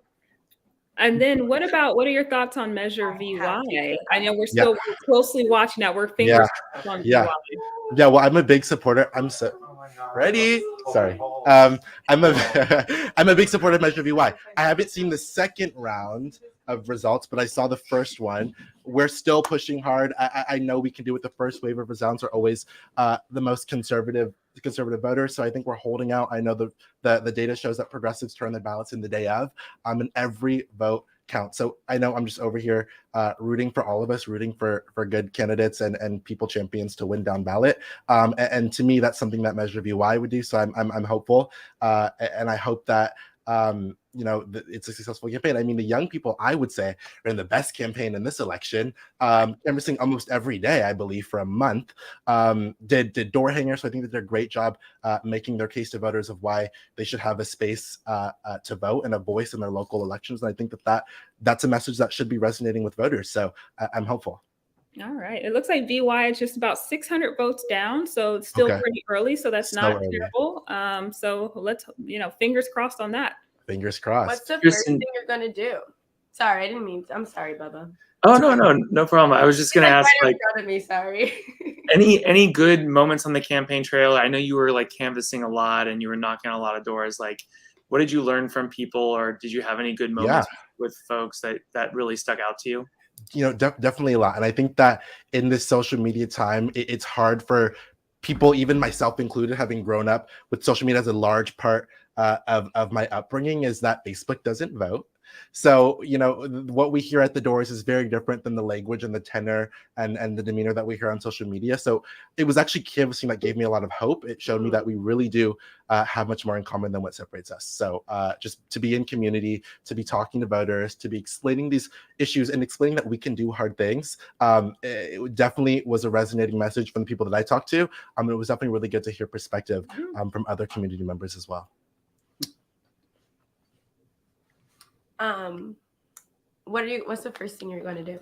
And then what are your thoughts on Measure VY? I know we're still closely watching that. We're fingers crossed on VY. Yeah, well, I'm a big supporter. I'm so ready. Sorry. I'm a big supporter of Measure VY. I haven't seen the second round of results, but I saw the first one. We're still pushing hard. I know we can do it. The first wave of results are always the most conservative voters. So I think we're holding out. I know the data shows that progressives turn their ballots in the day of. And every vote count. So I know I'm just over here rooting for all of us, rooting for good candidates and people champions to win down ballot. And to me, that's something that Measure VY would do. So I'm hopeful, and I hope that it's a successful campaign. I mean, the young people, I would say, are in the best campaign in this election, canvassing almost every day, I believe, for a month. Did door hangers. So I think they did a great job making their case to voters of why they should have a space to vote and a voice in their local elections. And I think that's a message that should be resonating with voters. So I'm hopeful. All right. It looks like VY is just about 600 votes down, so it's still pretty early. So that's not terrible. So let's, fingers crossed on that. Fingers crossed. What's the first thing you're gonna do? Sorry, I didn't mean. I'm sorry, Bubba. Oh no problem. I was just gonna ask, right in front of me, sorry. any good moments on the campaign trail? I know you were like canvassing a lot and you were knocking on a lot of doors. Like, what did you learn from people, or did you have any good moments with folks that really stuck out to you? Definitely a lot. And I think that in this social media time, it's hard for people, even myself included, having grown up with social media as a large part of my upbringing, is that Facebook doesn't vote. So, what we hear at the doors is very different than the language and the tenor and the demeanor that we hear on social media. So it was actually canvassing that gave me a lot of hope. It showed me that we really do have much more in common than what separates us. So just to be in community, to be talking to voters, to be explaining these issues and explaining that we can do hard things. It definitely was a resonating message from the people that I talked to. It was definitely really good to hear perspective from other community members as well. What's the first thing you're going to do?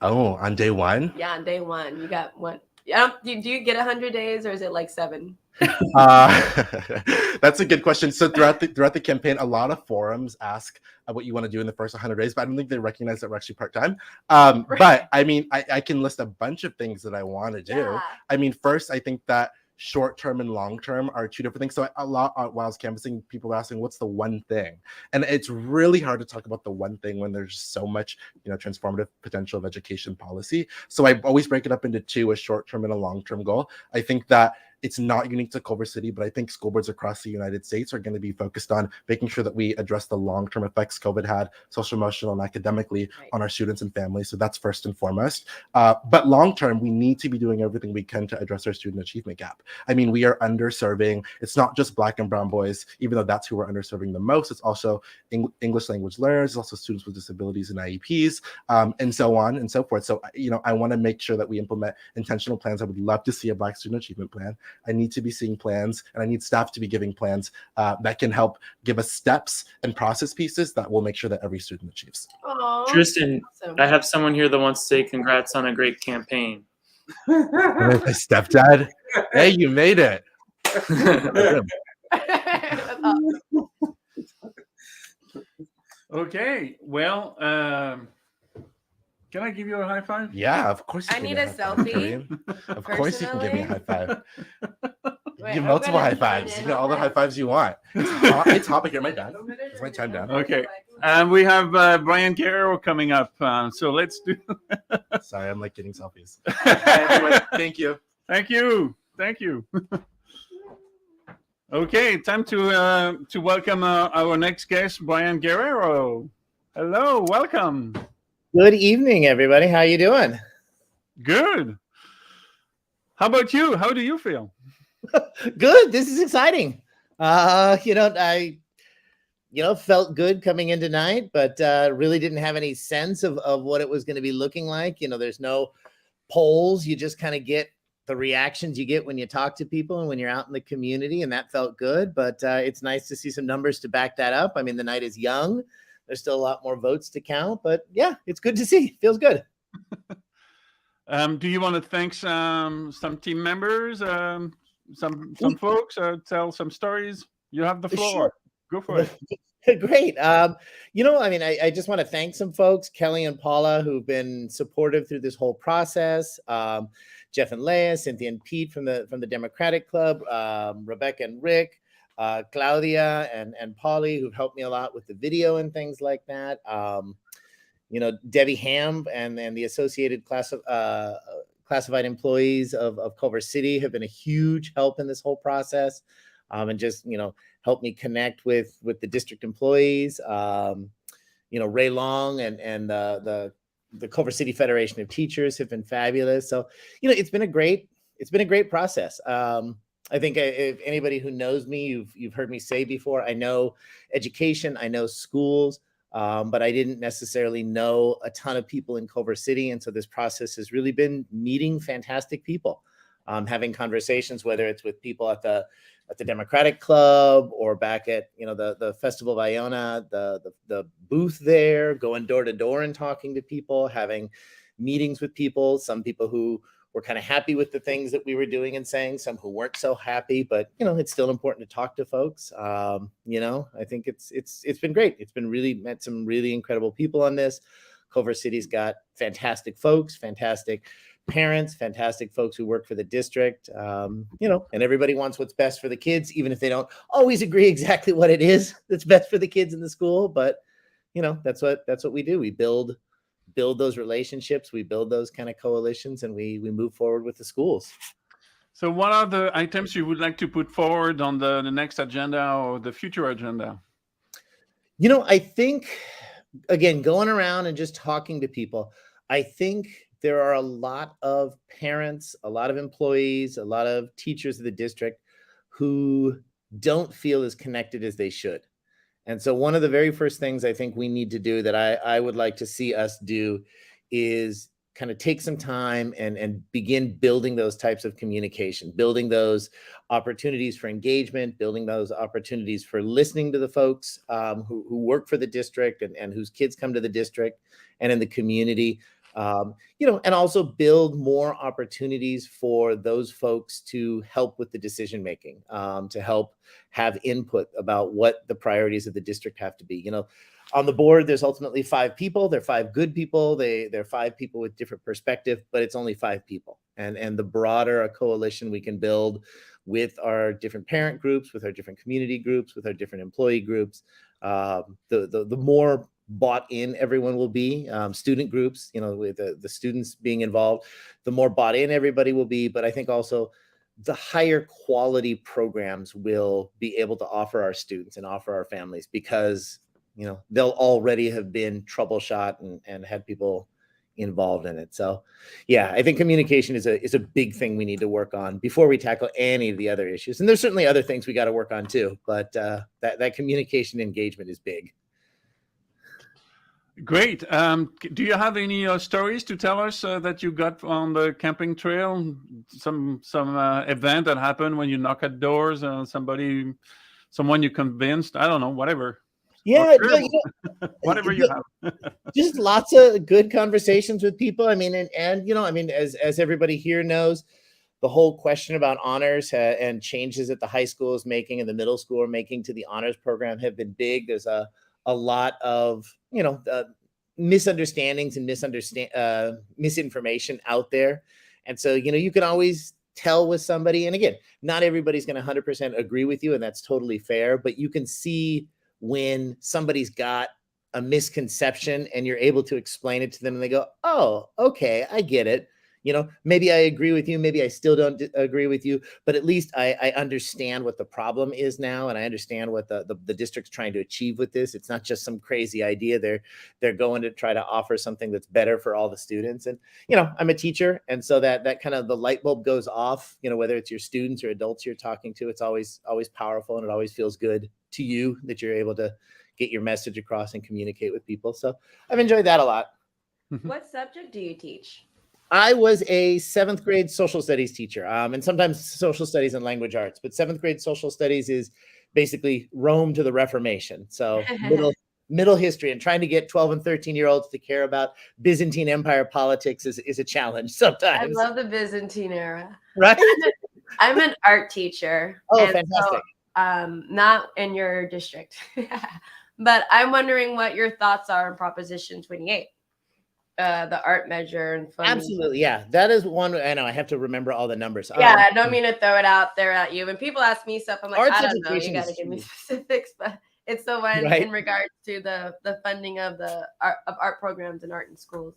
Oh, on day one? Yeah, on day one. You got one. Do you get 100 days, or is it like 7? That's a good question. So throughout the campaign, a lot of forums ask what you want to do in the first 100 days, but I don't think they recognize that we're actually part-time. But I mean, I can list a bunch of things that I want to do. Yeah. I mean, first, I think that short-term and long-term are two different things. So a lot while I was canvassing, people were asking, what's the one thing? And it's really hard to talk about the one thing when there's so much, transformative potential of education policy. So I always break it up into two, a short-term and a long-term goal. I think that it's not unique to Culver City, but I think school boards across the United States are going to be focused on making sure that we address the long-term effects COVID had, social, emotional, and academically on our students and families. So that's first and foremost. But long-term, we need to be doing everything we can to address our student achievement gap. I mean, we are underserving. It's not just Black and brown boys, even though that's who we're underserving the most. It's also English language learners. It's also students with disabilities and IEPs, and so on and so forth. So, I want to make sure that we implement intentional plans. I would love to see a Black student achievement plan. I need to be seeing plans, and I need staff to be giving plans that can help give us steps and process pieces that will make sure that every student achieves. Aww, Tristan, awesome. I have someone here that wants to say congrats on a great campaign. My stepdad, hey, you made it. Okay, well, can I give you a high five? Yeah, of course. I need a selfie. Of course, you can give me a high five. Wait, Give multiple high fives. You know, all the high fives you want. It's hot. Here, my dad. It's my time down. Okay, and we have Brian Guerrero coming up. So let's do. Sorry, I'm like getting selfies. Anyway, thank you. Thank you. Okay, time to welcome our next guest, Brian Guerrero. Hello, welcome. Good evening, everybody. How you doing? Good. How about you? How do you feel? Good. This is exciting. I felt good coming in tonight, but really didn't have any sense of what it was going to be looking like. There's no polls. You just kind of get the reactions you get when you talk to people and when you're out in the community, and that felt good. But it's nice to see some numbers to back that up. I mean, the night is young. There's still a lot more votes to count, but yeah, it's good to see. Feels good. Do you want to thank some team members, some folks, tell some stories? You have the floor. Sure. Go for it. Great. I just want to thank some folks, Kelly and Paula, who've been supportive through this whole process. Jeff and Leah, Cynthia and Pete from the Democratic Club, Rebecca and Rick, Claudia and Polly, who've helped me a lot with the video and things like that. Debbie Ham and the associated classified employees of Culver City have been a huge help in this whole process, and just help me connect with the district employees. Ray Long and the Culver City Federation of Teachers have been fabulous. So, it's been a great process. I think if anybody who knows me, you've heard me say before, I know education, I know schools, but I didn't necessarily know a ton of people in Culver City. And so this process has really been meeting fantastic people, having conversations, whether it's with people at the Democratic Club or back at, the Festival of Iona, the booth there, going door to door and talking to people, having meetings with people, some people who were kind of happy with the things that we were doing and saying, some who weren't so happy, but it's still important to talk to folks. I think it's been great. It's been really met some really incredible people on this. Culver City's got fantastic folks, fantastic parents, fantastic folks who work for the district, and everybody wants what's best for the kids, even if they don't always agree exactly what it is that's best for the kids in the school. But that's what we do. We build those relationships, we build those kind of coalitions, and we move forward with the schools. So what are the items you would like to put forward on the next agenda or the future agenda? I think, again, going around and just talking to people, I think there are a lot of parents, a lot of employees, a lot of teachers of the district who don't feel as connected as they should. And so one of the very first things I think we need to do, that I would like to see us do, is kind of take some time and begin building those types of communication, building those opportunities for engagement, building those opportunities for listening to the folks who work for the district and whose kids come to the district and in the community. And also build more opportunities for those folks to help with the decision making, to help have input about what the priorities of the district have to be. On the board, there's ultimately 5 people. They're 5 good people. They're 5 people with different perspective, but it's only 5 people. And the broader a coalition we can build with our different parent groups, with our different community groups, with our different employee groups, the more bought in everyone will be. Student groups, with the students being involved, the more bought in everybody will be. But I think also the higher quality programs will be able to offer our students and offer our families, because they'll already have been troubleshot and had people involved in it. So yeah, I think communication is a big thing we need to work on before we tackle any of the other issues. And there's certainly other things we got to work on too, but that communication engagement is big. Great. Do you have any stories to tell us that you got on the camping trail? Some event that happened when you knock at doors, someone you convinced? I don't know, whatever. Yeah, whatever you have. Just lots of good conversations with people. I mean, as everybody here knows, the whole question about honors and changes that the high school is making and the middle school are making to the honors program have been big. There's a lot of misunderstandings and misinformation out there, and so you can always tell with somebody. And again, not everybody's going to 100% agree with you, and that's totally fair. But you can see when somebody's got a misconception and you're able to explain it to them, and they go, "Oh, okay, I get it. Maybe I agree with you. Maybe I still don't agree with you, but at least I understand what the problem is now. And I understand what the district's trying to achieve with this. It's not just some crazy idea. They're going to try to offer something that's better for all the students." And, I'm a teacher. And so that kind of the light bulb goes off, whether it's your students or adults you're talking to, it's always powerful. And it always feels good to you that you're able to get your message across and communicate with people. So I've enjoyed that a lot. What subject do you teach? I was a 7th grade social studies teacher, and sometimes social studies and language arts, but 7th grade social studies is basically Rome to the Reformation. So middle history, and trying to get 12 and 13-year-olds to care about Byzantine Empire politics is a challenge sometimes. I love the Byzantine era. Right? I'm an art teacher. Oh, fantastic. So, not in your district. But I'm wondering what your thoughts are on Proposition 28. The art measure and funding. Absolutely, yeah. That is one. I know I have to remember all the numbers. Yeah, I don't mean to throw it out there at you. When people ask me stuff, I'm like, Arts I don't know. You education got to is give me huge. specifics, but it's the one Right. in regards to the funding of the art programs and art in schools.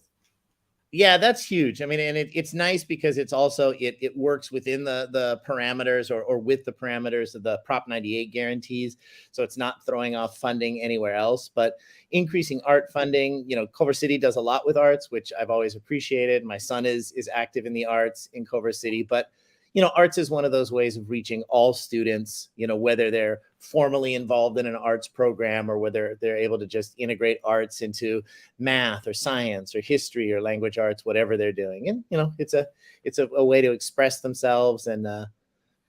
Yeah, that's huge. I mean, and it's nice because it's also it works within the parameters or with the parameters of the Prop 98 guarantees. So it's not throwing off funding anywhere else, but increasing art funding. You know, Culver City does a lot with arts, which I've always appreciated. My son is active in the arts in Culver City, but you know, arts is one of those ways of reaching all students, you know, whether they're formally involved in an arts program or whether they're able to just integrate arts into math or science or history or language arts, whatever they're doing. And, you know, it's a way to express themselves and,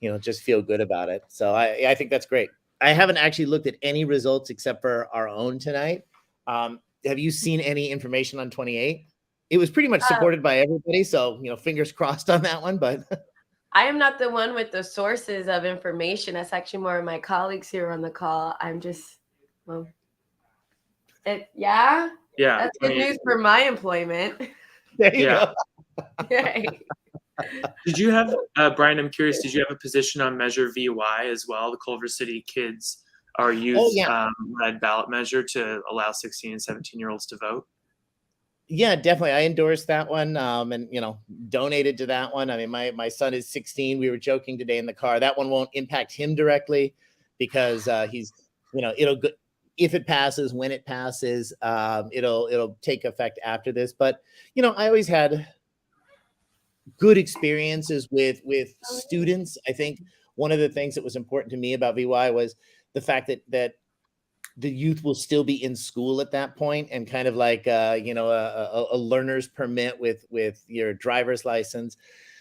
you know, just feel good about it. So I think that's great. I haven't actually looked at any results except for our own tonight. Have you seen any information on 28? It was pretty much supported by everybody. So, you know, fingers crossed on that one, but I am not the one with the sources of information. That's actually more of my colleagues here on the call. I'm just, well, Yeah. That's good news for my employment. There you go. Right. Did you have, Brian, I'm curious, did you have a position on Measure VY as well, the Culver City Kids, our youth led ballot measure to allow 16 and 17-year-olds to vote? Yeah, definitely. I endorsed that one, and you know, donated to that one. I mean, my son is 16. We were joking today in the car. That one won't impact him directly because he's, you know, it'll go, if it passes, when it passes, it'll take effect after this. But you know, I always had good experiences with students. I think one of the things that was important to me about VY was the fact that the youth will still be in school at that point, and kind of like you know, a learner's permit with your driver's license.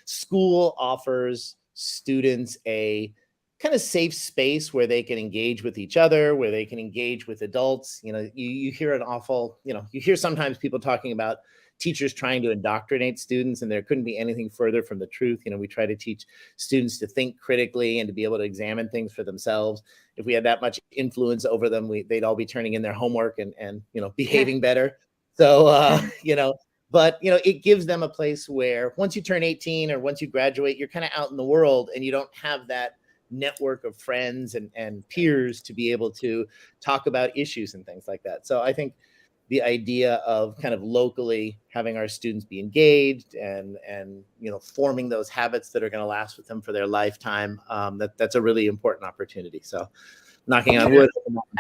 School offers students a kind of safe space where they can engage with each other, where they can engage with adults. You know, you hear an awful, you know, you hear sometimes people talking about teachers trying to indoctrinate students, and there couldn't be anything further from the truth. You know, we try to teach students to think critically and to be able to examine things for themselves. If we had that much influence over them, they'd all be turning in their homework and you know, behaving better. So you know, but you know, it gives them a place where once you turn 18 or once you graduate, you're kind of out in the world and you don't have that network of friends and peers to be able to talk about issues and things like that. So I think the idea of kind of locally having our students be engaged and you know, forming those habits that are going to last with them for their lifetime, that's a really important opportunity. So knocking on wood.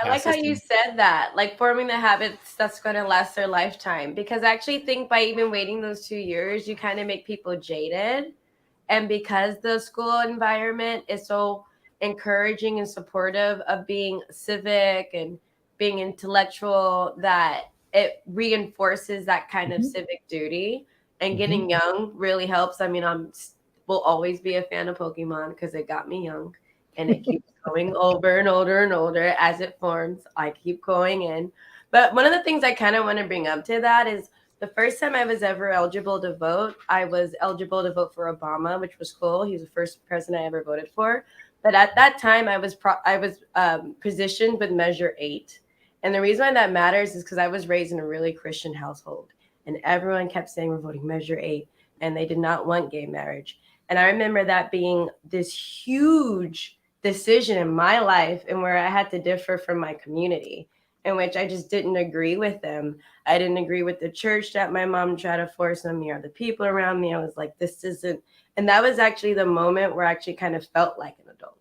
I like how you said that, like forming the habits that's going to last their lifetime, because I actually think by even waiting those 2 years, you kind of make people jaded. And because the school environment is so encouraging and supportive of being civic and being intellectual, that it reinforces that kind of civic duty. And getting young really helps. I mean, will always be a fan of Pokemon because it got me young, and it keeps going over and older and older as it forms. I keep going in. But one of the things I kind of want to bring up to that is the first time I was ever eligible to vote, I was eligible to vote for Obama, which was cool. He was the first president I ever voted for. But at that time, I was positioned with Measure 8. And the reason why that matters is because I was raised in a really Christian household, and everyone kept saying we're voting Measure 8, and they did not want gay marriage. And I remember that being this huge decision in my life, and where I had to differ from my community, in which I just didn't agree with them. I didn't agree with the church that my mom tried to force on me or the people around me. I was like, this isn't. And that was actually the moment where I actually kind of felt like an adult.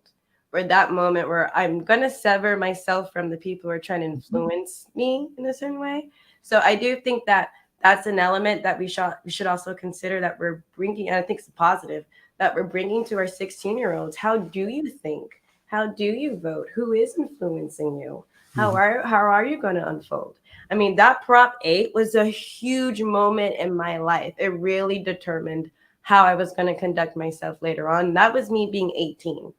Where that moment where I'm going to sever myself from the people who are trying to influence me in a certain way. So I do think that that's an element that we should also consider, that we're bringing, and I think it's positive, that we're bringing to our 16-year-olds. How do you think? How do you vote? Who is influencing you? How are you going to unfold? I mean, that Prop 8 was a huge moment in my life. It really determined how I was going to conduct myself later on. That was me being 18.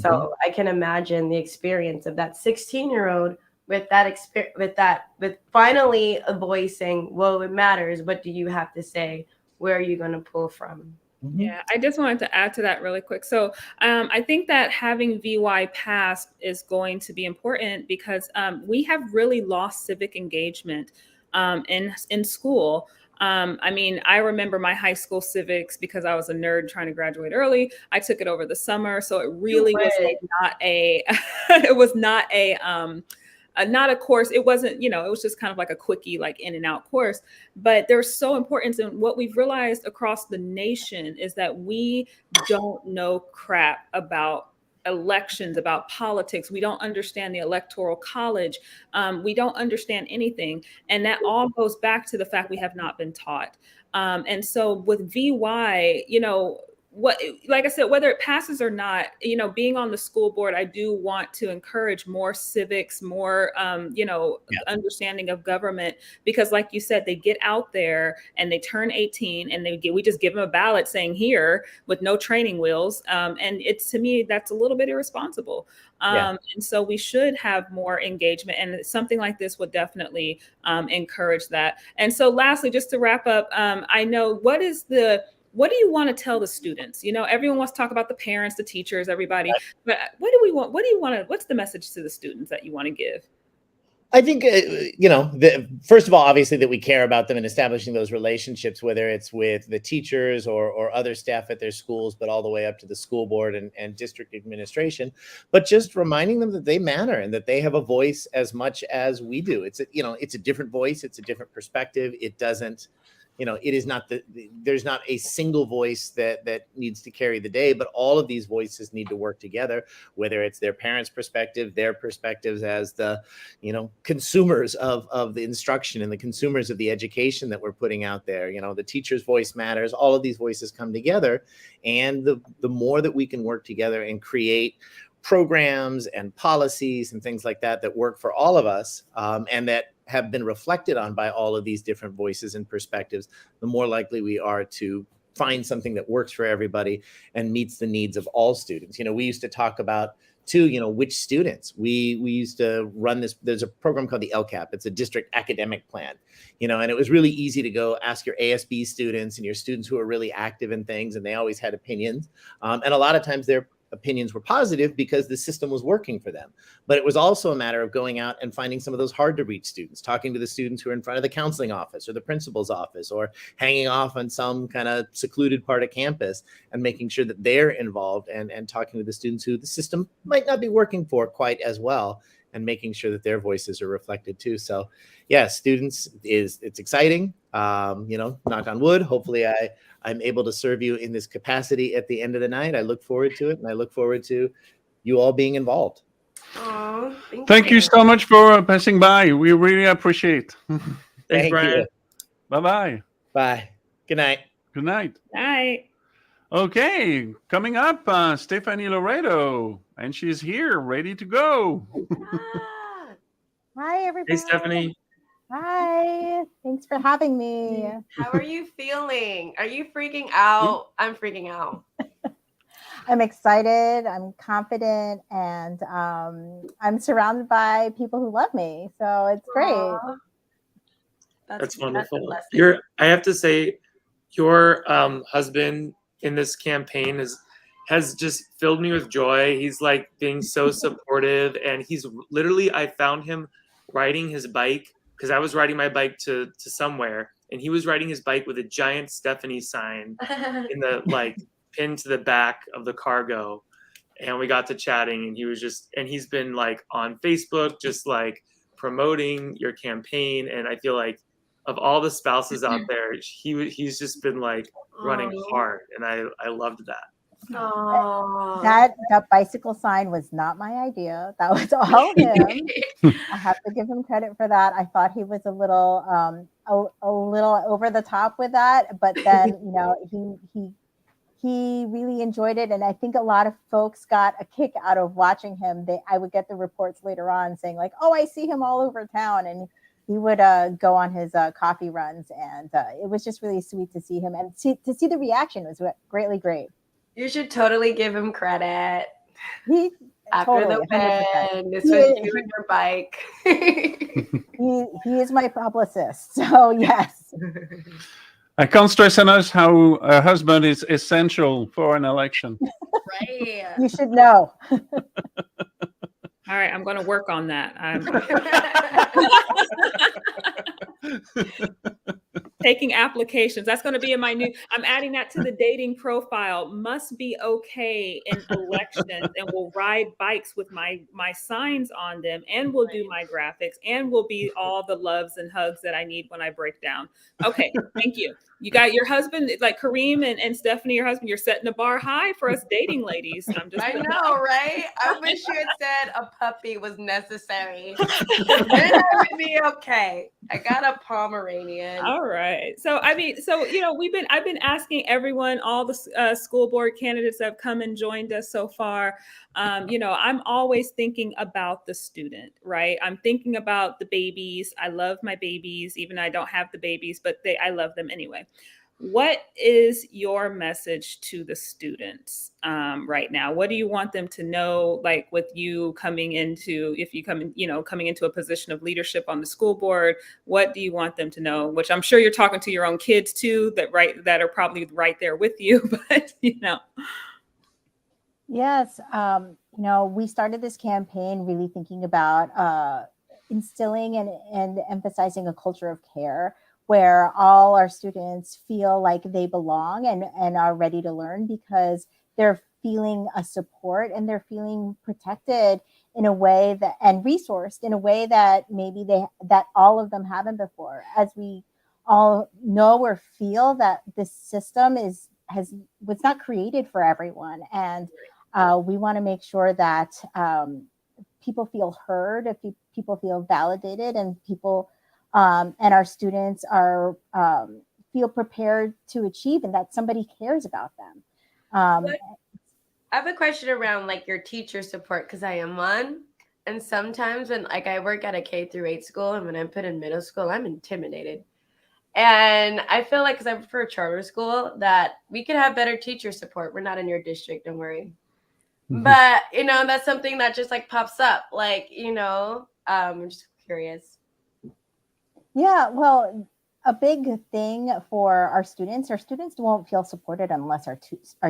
So I can imagine the experience of that 16-year-old with that experience, with finally a voice saying, well, it matters. What do you have to say? Where are you going to pull from? Yeah, I just wanted to add to that really quick. So I think that having VY passed is going to be important because we have really lost civic engagement in school. I mean, I remember my high school civics because I was a nerd trying to graduate early. I took it over the summer, so it really was like not a it was not not a course. It wasn't, it was just kind of like a quickie, like in and out course, but they're so important. And what we've realized across the nation is that we don't know crap about elections, about politics. We don't understand the electoral college. We don't understand anything. And that all goes back to the fact we have not been taught. And so with VY, like I said, whether it passes or not, being on the school board, I do want to encourage more civics, more, understanding of government, because like you said, they get out there and they turn 18 and we just give them a ballot saying here with no training wheels. And it's, to me, that's a little bit irresponsible. And so we should have more engagement, and something like this would definitely encourage that. And so lastly, just to wrap up, I know what do you want to tell the students? Everyone wants to talk about the parents, the teachers, everybody, but what's the message to the students that you want to give? I think, first of all, obviously that we care about them and establishing those relationships, whether it's with the teachers or other staff at their schools, but all the way up to the school board and district administration, but just reminding them that they matter and that they have a voice as much as we do. It's a different voice. It's a different perspective. It doesn't, it is not there's not a single voice that needs to carry the day, but all of these voices need to work together, whether it's their parents' perspective, their perspectives as the, consumers of the instruction and the consumers of the education that we're putting out there. The teacher's voice matters. All of these voices come together. And the more that we can work together and create programs and policies and things like that work for all of us, and that have been reflected on by all of these different voices and perspectives, the more likely we are to find something that works for everybody and meets the needs of all students. We used to talk about too, which students. We used to run this, there's a program called the LCAP. It's a district academic plan, and it was really easy to go ask your ASB students and your students who are really active in things, and they always had opinions. And a lot of times their opinions were positive because the system was working for them. But it was also a matter of going out and finding some of those hard to reach students, talking to the students who are in front of the counseling office or the principal's office, or hanging off on some kind of secluded part of campus, and making sure that they're involved and talking to the students who the system might not be working for quite as well, and making sure that their voices are reflected too. So yeah, students, it's exciting. Knock on wood. Hopefully I'm able to serve you in this capacity at the end of the night. I look forward to it, and I look forward to you all being involved. Aww, thank you so much for passing by. We really appreciate. Thanks, Brian. Bye-bye. Bye. Good night. Good night. Night. Okay, coming up, Stephanie Loreto, and she's here, ready to go. Hi, everybody. Hey, Stephanie. Hi. Thanks for having me. How are you feeling? Are you freaking out? I'm freaking out. I'm excited. I'm confident, and I'm surrounded by people who love me. So it's great. Aww. That's wonderful. I have to say, your husband in this campaign has just filled me with joy. He's like being so supportive, and he's literally, I found him riding his bike, because I was riding my bike to somewhere, and he was riding his bike with a giant Stephanie sign in the pinned to the back of the cargo. And we got to chatting, and he's been like on Facebook, just like promoting your campaign. And I feel like of all the spouses out there, he's just been like running hard, and I loved that. Aww. That bicycle sign was not my idea. That was all him. I have to give him credit for that. I thought he was a little over the top with that, but then he really enjoyed it, and I think a lot of folks got a kick out of watching him. I would get the reports later on saying like, "Oh, I see him all over town," and he would go on his coffee runs, and it was just really sweet to see him, and to see the reaction was great. You should totally give him credit. After Totally, the win, this was you and your bike. he is my publicist, so yes. I can't stress enough how a husband is essential for an election. Right. You should know. All right, I'm going to work on that. taking applications. That's going to be in my new, I'm adding that to the dating profile. Must be okay in elections, and will ride bikes with my signs on them, and will do my graphics, and will be all the loves and hugs that I need when I break down. Okay, thank you. You got your husband, like Kareem and Stephanie, your husband, you're setting the bar high for us dating ladies. I know, right? I wish you had said a puppy was necessary. Then I would be okay. I got a Pomeranian. All right. So, I mean, so, you know, I've been asking everyone, all the school board candidates that have come and joined us so far. You know, I'm always thinking about the student, right? I'm thinking about the babies. I love my babies, even though I don't have the babies, but I love them anyway. What is your message to the students right now? What do you want them to know, like with you coming into, if you come in, you know, coming into a position of leadership on the school board, what do you want them to know? Which I'm sure you're talking to your own kids too, that are probably right there with you, but you know. Yes, you know, we started this campaign really thinking about instilling and emphasizing a culture of care where all our students feel like they belong and are ready to learn because they're feeling a support and they're feeling protected in a way that and resourced in a way that maybe that all of them haven't before. As we all know or feel that this system was not created for everyone, and we want to make sure that people feel heard, if people feel validated, and people and our students are feel prepared to achieve, and that somebody cares about them. I have a question around like your teacher support, because I am one. And sometimes when like I work at a K-8 school, and when I'm put in middle school, I'm intimidated. And I feel like, because I prefer charter school, that we could have better teacher support. We're not in your district, don't worry. But, you know, that's something that just like pops up. Like, you know, I'm just curious. Yeah, well, a big thing for our students won't feel supported unless our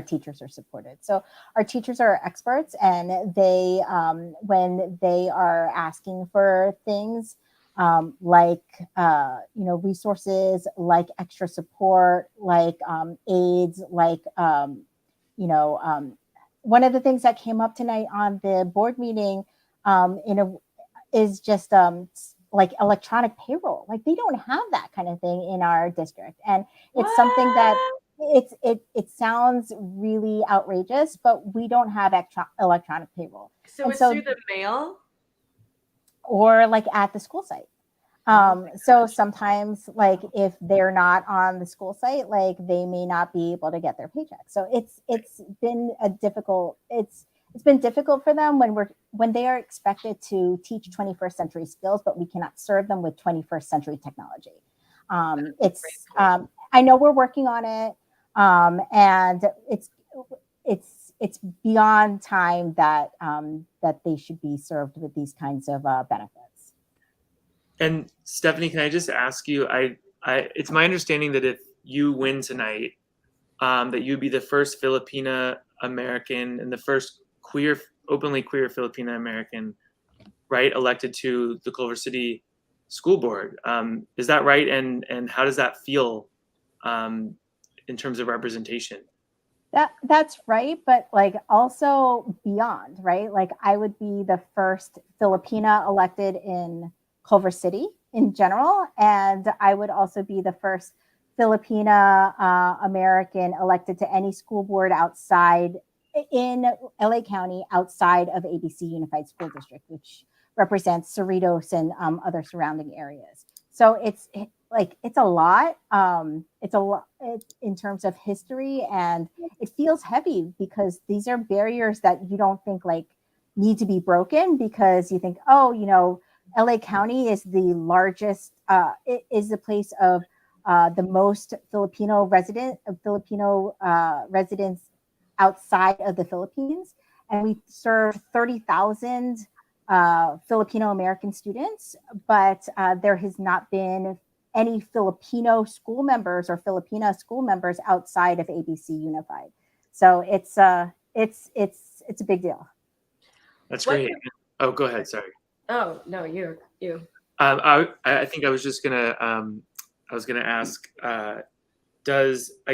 teachers are supported. So our teachers are experts, and they, when they are asking for things like, you know, resources, like extra support, like aids, like, you know, one of the things that came up tonight on the board meeting is just like electronic payroll. Like they don't have that kind of thing in our district, and it's something that it sounds really outrageous, but we don't have electronic payroll. So it's through the mail, or like at the school site. So sometimes, like if they're not on the school site, like they may not be able to get their paycheck. So it's been it's been difficult for them when they are expected to teach 21st century skills, but we cannot serve them with 21st century technology. I know we're working on it, and it's beyond time that that they should be served with these kinds of benefits. And Stephanie, can I just ask you? It's my understanding that if you win tonight, that you'd be the first Filipina American and the first openly queer Filipina American, right, elected to the Culver City School Board. Is that right? And how does that feel in terms of representation? That's right, but like also beyond, right? Like I would be the first Filipina elected in Culver City in general, and I would also be the first Filipina American elected to any school board outside in LA County outside of ABC Unified School District, which represents Cerritos and other surrounding areas. So it's a lot. It's a lot in terms of history, and it feels heavy because these are barriers that you don't think like need to be broken, because you think, oh, you know, LA County is the largest, it is the place of the most Filipino residents outside of the Philippines. And we serve 30,000 Filipino American students, but there has not been any Filipino school members or Filipina school members outside of ABC Unified. So it's a big deal. That's great. Oh, go ahead. Sorry. Oh, no, you. I think I was just gonna I was going to ask, I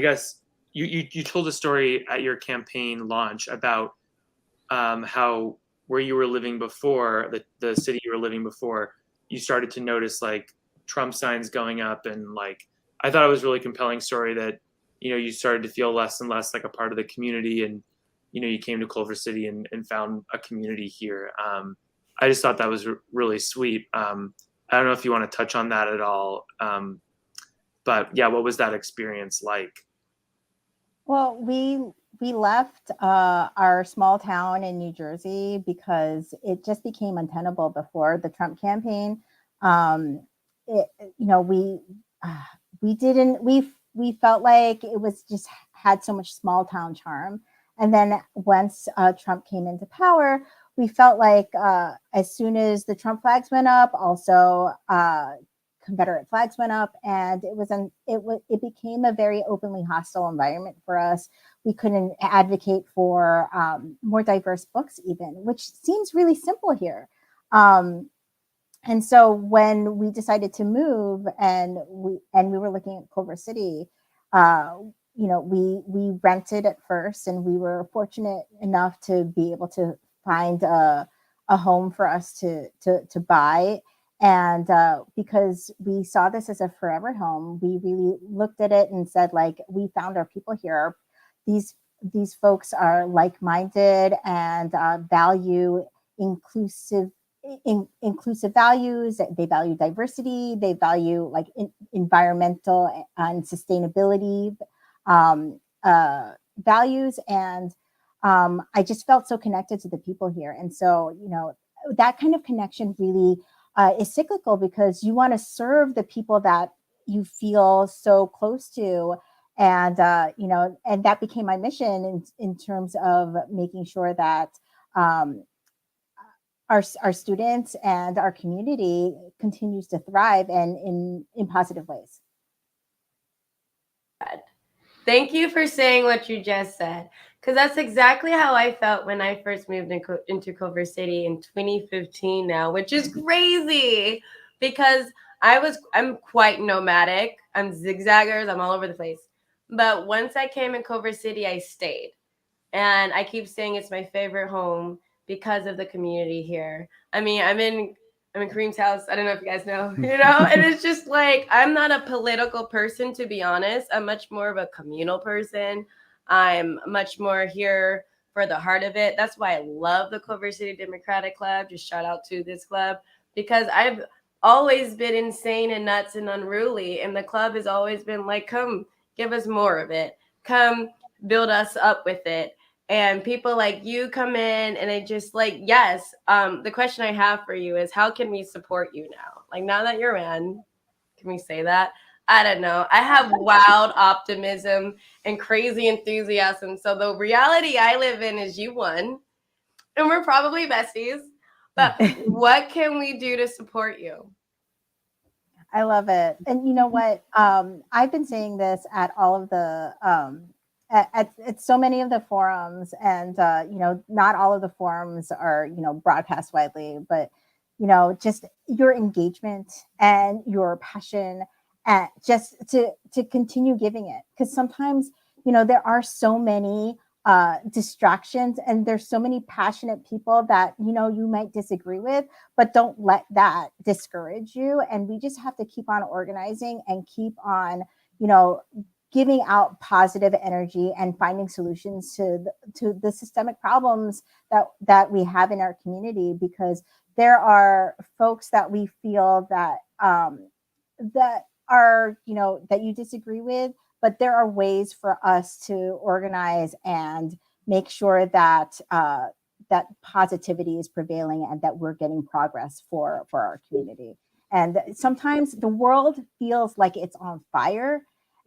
guess you told a story at your campaign launch about how where you were living before, the city you were living before, you started to notice like Trump signs going up, and like I thought it was a really compelling story that you started to feel less and less like a part of the community, and you came to Culver City and found a community here. I just thought that was really sweet. I don't know if you want to touch on that at all, but yeah, what was that experience like? Well, we left our small town in New Jersey because it just became untenable before the Trump campaign. It, you know, we didn't we felt like it was just had so much small town charm, and then once Trump came into power, we felt like as soon as the Trump flags went up, also Confederate flags went up, and it became a very openly hostile environment for us. We couldn't advocate for more diverse books, even, which seems really simple here. And so when we decided to move, and we were looking at Culver City, we rented at first, and we were fortunate enough to be able to find a home for us to buy. And because we saw this as a forever home, we really looked at it and said, like, we found our people here. These folks are like-minded and value inclusive values. They value diversity. They value like environmental and sustainability values. And I just felt so connected to the people here. And so, that kind of connection really is cyclical, because you want to serve the people that you feel so close to. And, and that became my mission in terms of making sure that our students and our community continues to thrive, and in positive ways. Thank you for saying what you just said, because that's exactly how I felt when I first moved into Culver City in 2015 now, which is crazy because I'm quite nomadic. I'm zigzaggers. I'm all over the place. But once I came in Culver City, I stayed. And I keep saying it's my favorite home because of the community here. I mean, I'm in Kareem's house. I don't know if you guys know, and it's just like, I'm not a political person, to be honest. I'm much more of a communal person. I'm much more here for the heart of it. That's why I love the Culver City Democratic Club. Just shout out to this club, because I've always been insane and nuts and unruly. And the club has always been like, come give us more of it. Come build us up with it. And people like you come in, and it just like, yes. The question I have for you is, how can we support you now? Like, now that you're in, can we say that? I don't know. I have wild optimism and crazy enthusiasm. So the reality I live in is you won, and we're probably besties. But what can we do to support you? I love it. And you know what? I've been saying this at all of the at so many of the forums, and not all of the forums are broadcast widely, but just your engagement and your passion, and just to continue giving it, because sometimes there are so many distractions, and there's so many passionate people that you might disagree with, but don't let that discourage you. And we just have to keep on organizing and keep on giving out positive energy and finding solutions to the systemic problems that we have in our community, because there are folks that we feel that that are that you disagree with, but there are ways for us to organize and make sure that that positivity is prevailing, and that we're getting progress for our community. And sometimes the world feels like it's on fire,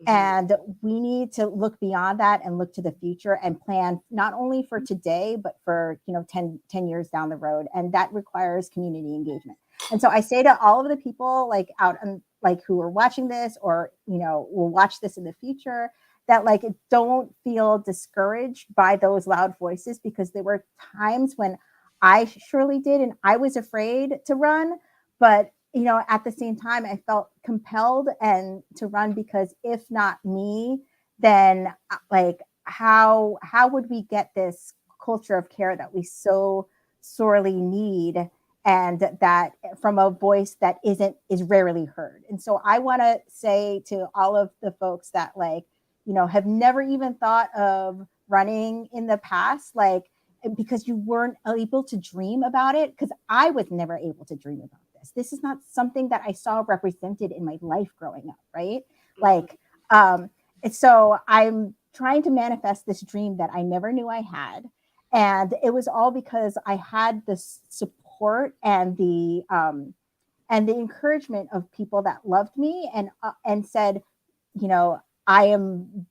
and we need to look beyond that and look to the future and plan not only for today, but for 10 years down the road. And that requires community engagement. And so I say to all of the people like out and like who are watching this, or will watch this in the future, that like don't feel discouraged by those loud voices, because there were times when I surely did, and I was afraid to run. But you know, at the same time, I felt compelled and to run because if not me, then like how would we get this culture of care that we so sorely need, and that from a voice that is rarely heard. And so I want to say to all of the folks that, like, you know, have never even thought of running in the past, like, because you weren't able to dream about it, because I was never able to dream about this. This is not something that I saw represented in my life growing up, right? Like, and so I'm trying to manifest this dream that I never knew I had. And it was all because I had this support and the encouragement of people that loved me and said, you know, I am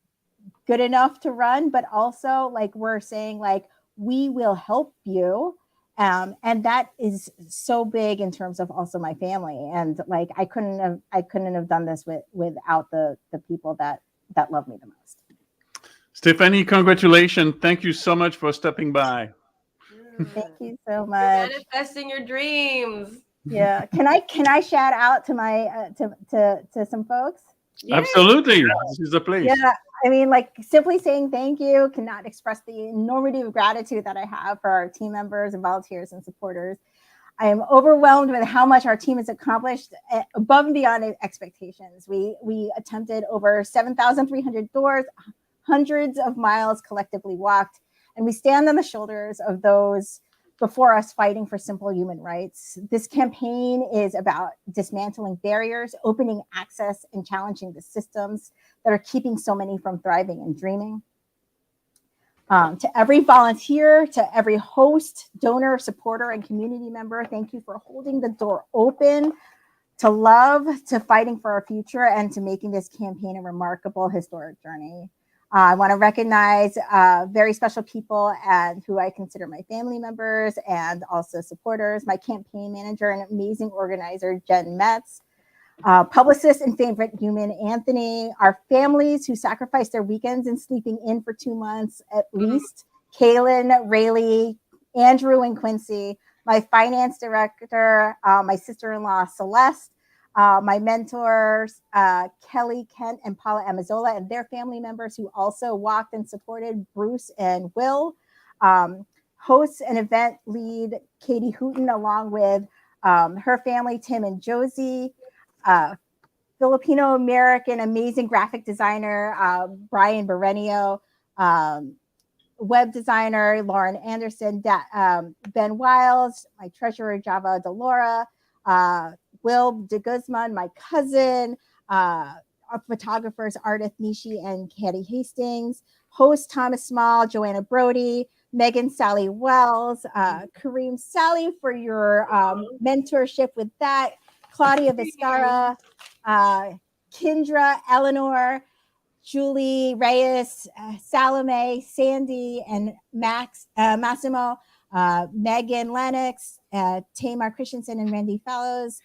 good enough to run, but also like we're saying, like, we will help you. And that is so big in terms of also my family. And like, I couldn't have done this without the people that love me the most. Stephanie, congratulations. Thank you so much for stopping by. Thank you so much. Manifesting your dreams. Yeah. Can I shout out to my to some folks? Yeah. Absolutely. This is the place. Yeah. I mean, like, simply saying thank you cannot express the enormity of gratitude that I have for our team members and volunteers and supporters. I am overwhelmed with how much our team has accomplished above and beyond expectations. We attempted over 7,300 doors, hundreds of miles collectively walked, and we stand on the shoulders of those before us fighting for simple human rights. This campaign is about dismantling barriers, opening access, and challenging the systems that are keeping so many from thriving and dreaming. To every volunteer, to every host, donor, supporter, and community member, thank you for holding the door open to love, to fighting for our future, and to making this campaign a remarkable historic journey. I want to recognize very special people and who I consider my family members and also supporters, my campaign manager and amazing organizer, Jen Metz, publicist and favorite human, Anthony, our families who sacrificed their weekends and sleeping in for 2 months at least, Kaylin, Rayleigh, Andrew, and Quincy, my finance director, my sister-in-law, Celeste, my mentors, Kelly, Kent, and Paula Amazola, and their family members who also walked and supported, Bruce and Will, hosts and event lead, Katie Hooten, along with her family, Tim and Josie, Filipino-American amazing graphic designer, Brian Berenio, web designer, Lauren Anderson, Ben Wiles, my treasurer, Java Delora, Will de Guzman, my cousin, our photographers, Ardith Nishi and Katie Hastings, host Thomas Small, Joanna Brody, Megan Sally Wells, Kareem Sally for your mentorship with that, Claudia Vizcarra, Kendra, Eleanor, Julie Reyes, Salome, Sandy, and Massimo, Megan Lennox, Tamar Christensen and Randy Fallows,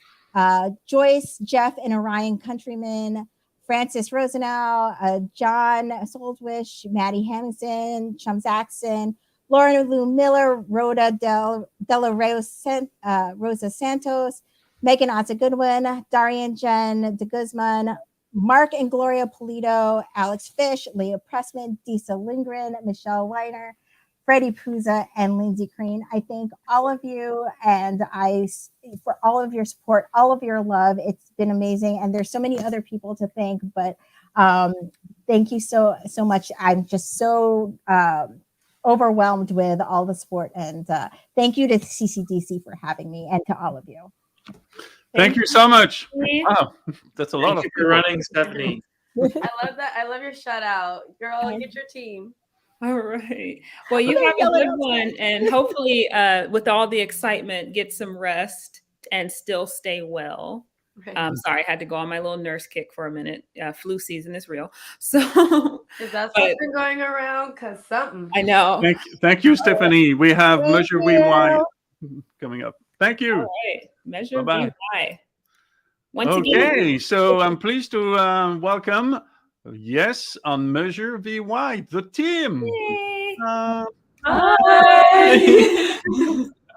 Joyce, Jeff, and Orion Countryman, Francis Rosenau, John Soldwish, Maddie Hamilton, Chum Zaxon, Lauren Lou Miller, Rhoda Della Rosa Santos, Megan Otza Goodwin, Darian Jen de Guzman, Mark and Gloria Polito, Alex Fish, Leah Pressman, Disa Lindgren, Michelle Weiner, Freddie Puza, and Lindsay Crane. I thank all of you and for all of your support, all of your love. It's been amazing. And there's so many other people to thank, but thank you so much. I'm just so overwhelmed with all the support. And thank you to CCDC for having me and to all of you. Thank you so much. Wow, that's a lot of people. Running, Stephanie. I love that. I love your shout out. Girl, get your team. All right. Well, you have a good one. And hopefully with all the excitement, get some rest and still stay well. Sorry, I had to go on my little nurse kick for a minute. Flu season is real. So is that something going around? Because something. I know. Thank you, Stephanie. We have Measure VY coming up. Thank you. All right. Measure VY. Okay, so I'm pleased to welcome, yes, on Measure VY, the team. Hi.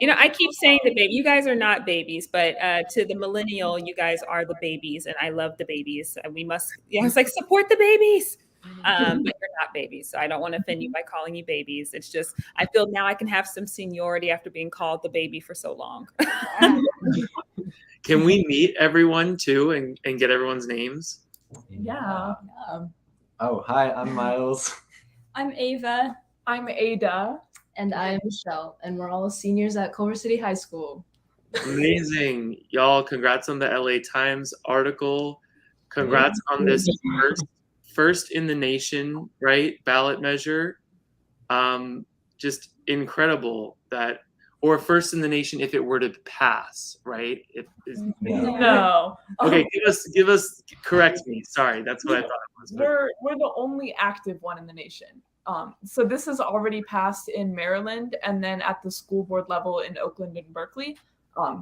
You know, I keep saying the baby. You guys are not babies, but to the millennial, you guys are the babies, and I love the babies. We must, it's like support the babies. But you're not babies, so I don't want to offend you by calling you babies. It's just I feel now I can have some seniority after being called the baby for so long. Can we meet everyone too and get everyone's names? Yeah. Oh, hi, I'm Miles. I'm Ava. I'm Ada. And I'm Michelle, and we're all seniors at Culver City High School. Amazing. Y'all, congrats on the LA Times article. Congrats on this first in the nation, right, ballot measure. Just incredible that, or first in the nation if it were to pass, right? No. Okay, give us, correct me. Sorry, that's what I thought it was. We're the only active one in the nation. So this has already passed in Maryland and then at the school board level in Oakland and Berkeley.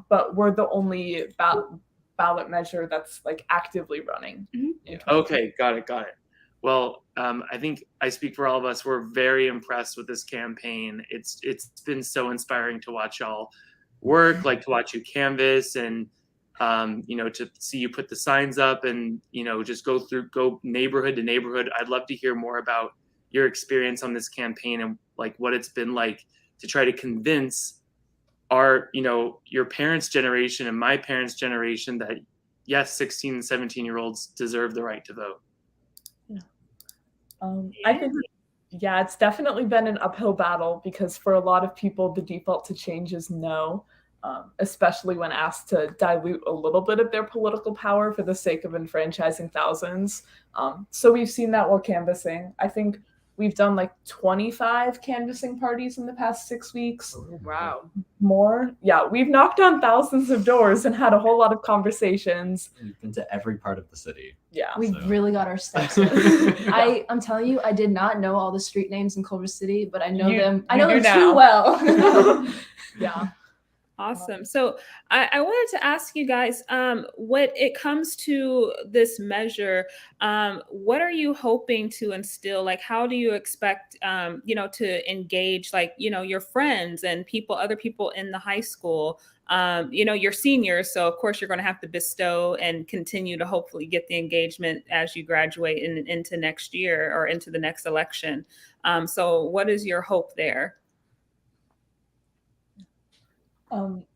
But we're the only ballot measure that's like actively running. Okay, got it. Well, I think I speak for all of us. We're very impressed with this campaign. It's been so inspiring to watch y'all work, like to watch you canvass and to see you put the signs up and just go neighborhood to neighborhood. I'd love to hear more about your experience on this campaign and like what it's been like to try to convince our, your parents' generation and my parents' generation that yes, 16 and 17-year-olds deserve the right to vote. I think, it's definitely been an uphill battle because for a lot of people, the default to change is no, especially when asked to dilute a little bit of their political power for the sake of enfranchising thousands. So we've seen that while canvassing. I think we've done like 25 canvassing parties in the past 6 weeks. Oh, wow. More? Yeah, we've knocked on thousands of doors and had a whole lot of conversations. We've been to every part of the city. Yeah. We've really got our steps in. I'm telling you, I did not know all the street names in Culver City, but I know them. I know them too well. Yeah. Awesome. So I wanted to ask you guys, when it comes to this measure, what are you hoping to instill? Like, how do you expect, to engage, like, your friends and other people in the high school? You're seniors, so of course you're going to have to bestow and continue to hopefully get the engagement as you graduate into next year or into the next election. So what is your hope there?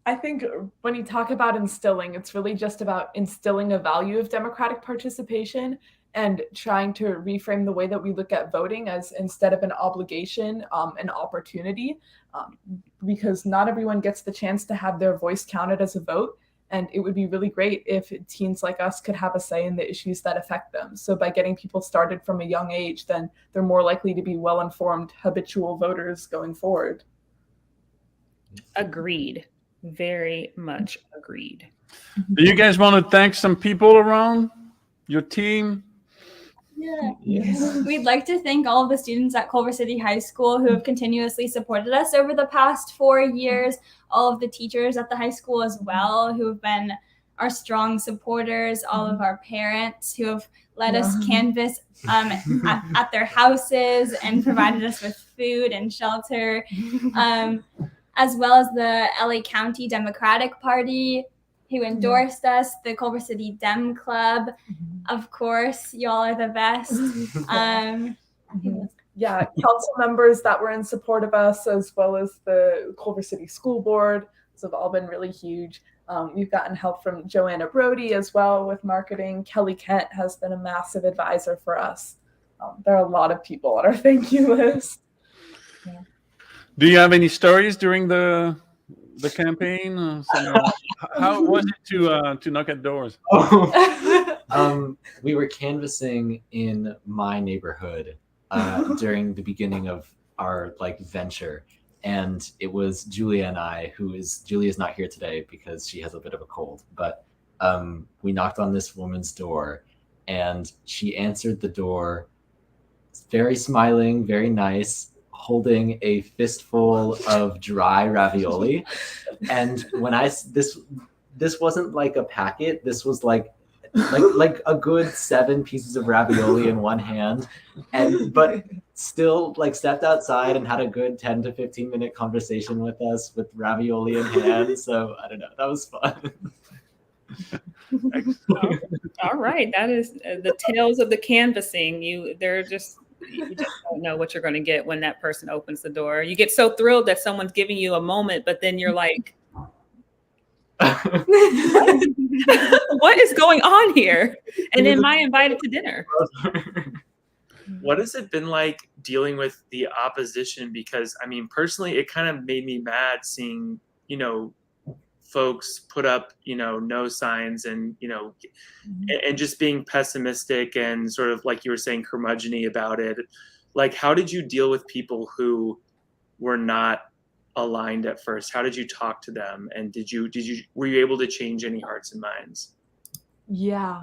I think when you talk about instilling, it's really just about instilling a value of democratic participation and trying to reframe the way that we look at voting as instead of an obligation, an opportunity, because not everyone gets the chance to have their voice counted as a vote. And it would be really great if teens like us could have a say in the issues that affect them. So by getting people started from a young age, then they're more likely to be well-informed, habitual voters going forward. Agreed. Very much agreed. Do you guys want to thank some people around your team? Yeah. Yes. We'd like to thank all of the students at Culver City High School who have continuously supported us over the past 4 years, all of the teachers at the high school as well who have been our strong supporters, all of our parents who have let us canvass at their houses and provided us with food and shelter, as well as the LA County Democratic Party who endorsed us, the Culver City Dem Club. Of course, y'all are the best. Yeah, council members that were in support of us, as well as the Culver City School Board. So they've all been really huge. We've gotten help from Joanna Brody as well with marketing. Kelly Kent has been a massive advisor for us. There are a lot of people on our thank you list. Yeah. Do you have any stories during the campaign? How was it to knock at doors? We were canvassing in my neighborhood during the beginning of our venture, and it was Julia and I, Julia's not here today because she has a bit of a cold, but we knocked on this woman's door and she answered the door, very smiling, very nice, holding a fistful of dry ravioli. And when this wasn't like a packet, this was like a good 7 pieces of ravioli in one hand. But still like stepped outside and had a good 10 to 15 minute conversation with us with ravioli in hand. So I don't know, that was fun. All right, that is the tales of the canvassing. You just don't know what you're going to get when that person opens the door. You get so thrilled that someone's giving you a moment, but then you're like, what is going on here? And am I invited to dinner? What has it been like dealing with the opposition? Because I mean, personally, it kind of made me mad seeing, folks put up, no signs and, and just being pessimistic and sort of like you were saying, curmudgeon-y about it. Like, how did you deal with people who were not aligned at first? How did you talk to them? And were you able to change any hearts and minds? Yeah.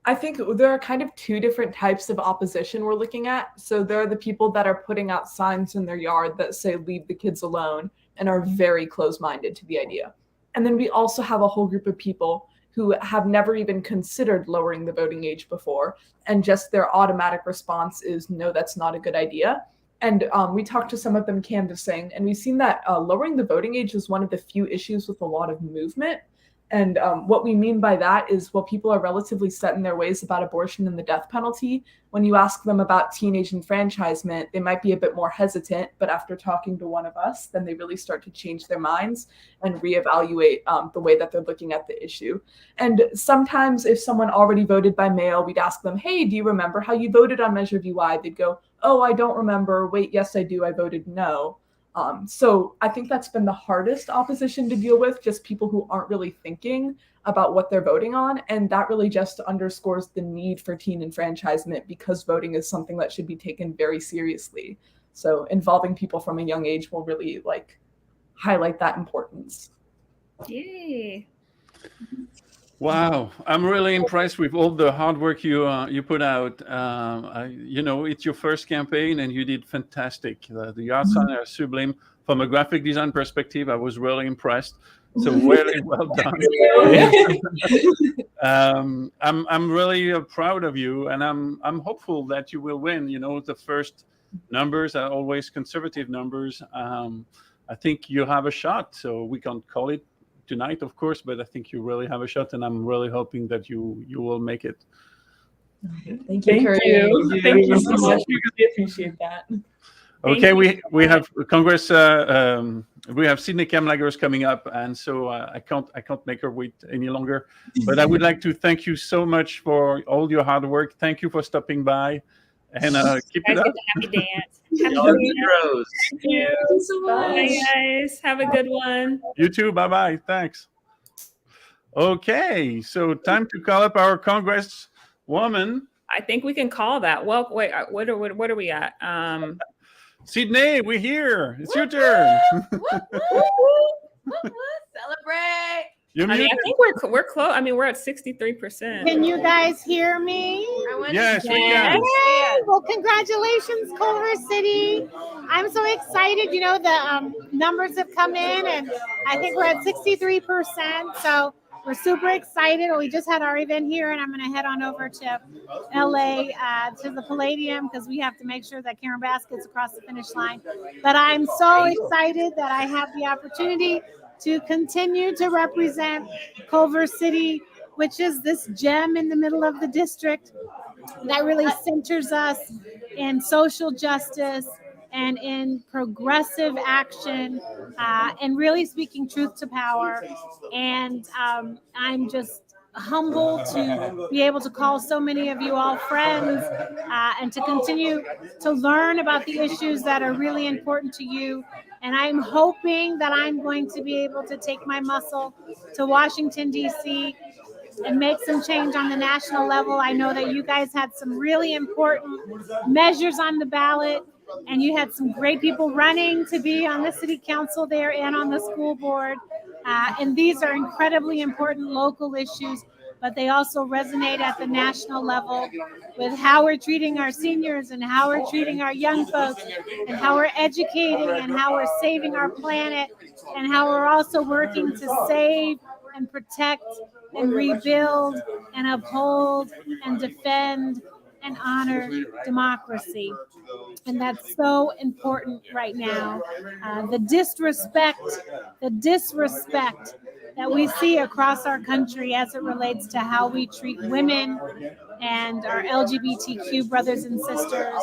I think there are kind of two different types of opposition we're looking at. So there are the people that are putting out signs in their yard that say, leave the kids alone, and are very close-minded to the idea. And then we also have a whole group of people who have never even considered lowering the voting age before, and just their automatic response is, no, that's not a good idea. And we talked to some of them canvassing, and we've seen that lowering the voting age is one of the few issues with a lot of movement. And what we mean by that is, while people are relatively set in their ways about abortion and the death penalty, when you ask them about teenage enfranchisement, they might be a bit more hesitant, but after talking to one of us, then they really start to change their minds and reevaluate the way that they're looking at the issue. And sometimes if someone already voted by mail, we'd ask them, hey, do you remember how you voted on Measure VY? They'd go, oh, I don't remember. Wait, yes, I do. I voted no. So I think that's been the hardest opposition to deal with, just people who aren't really thinking about what they're voting on. And that really just underscores the need for teen enfranchisement, because voting is something that should be taken very seriously. So involving people from a young age will really highlight that importance. Yay. Wow, I'm really impressed with all the hard work you put out. It's your first campaign and you did fantastic. The art sign are sublime. From a graphic design perspective, I was really impressed. So really well done. I'm really proud of you, and I'm hopeful that you will win. The first numbers are always conservative numbers. I think you have a shot, so we can't call it tonight, of course, but I think you really have a shot, and I'm really hoping that you will make it. Thank you. Thank you so much. We really appreciate that. Okay, we have Congress. We have Sydney Kamlagers coming up, and so I can't make her wait any longer. But I would like to thank you so much for all your hard work. Thank you for stopping by, and keep it up. Happy dance. Heroes. Thank you so much. Bye, guys. Have a good one. You too. Bye-bye. Thanks. Okay, so time to call up our Congresswoman. I think we can call that. Well, wait, what are we at? Sydney, we're here. It's your turn. Celebrate. I think we're close. I mean, we're at 63%. Can you guys hear me? Yes, we can. Hey, well, congratulations, Culver City. I'm so excited. The numbers have come in, and I think we're at 63%. So we're super excited. We just had our event here, and I'm going to head on over to LA to the Palladium, because we have to make sure that Karen Bass gets across the finish line. But I'm so excited that I have the opportunity to continue to represent Culver City, which is this gem in the middle of the district that really centers us in social justice and in progressive action, and really speaking truth to power. And I'm just humbled to be able to call so many of you all friends, and to continue to learn about the issues that are really important to you. And I'm hoping that I'm going to be able to take my muscle to Washington, D.C., and make some change on the national level. I know that you guys had some really important measures on the ballot, and you had some great people running to be on the city council there and on the school board. And these are incredibly important local issues, but they also resonate at the national level with how we're treating our seniors and how we're treating our young folks and how we're educating and how we're saving our planet and how we're also working to save and protect and rebuild and uphold and defend and honor democracy. And that's so important right now. The disrespect that we see across our country as it relates to how we treat women and our LGBTQ brothers and sisters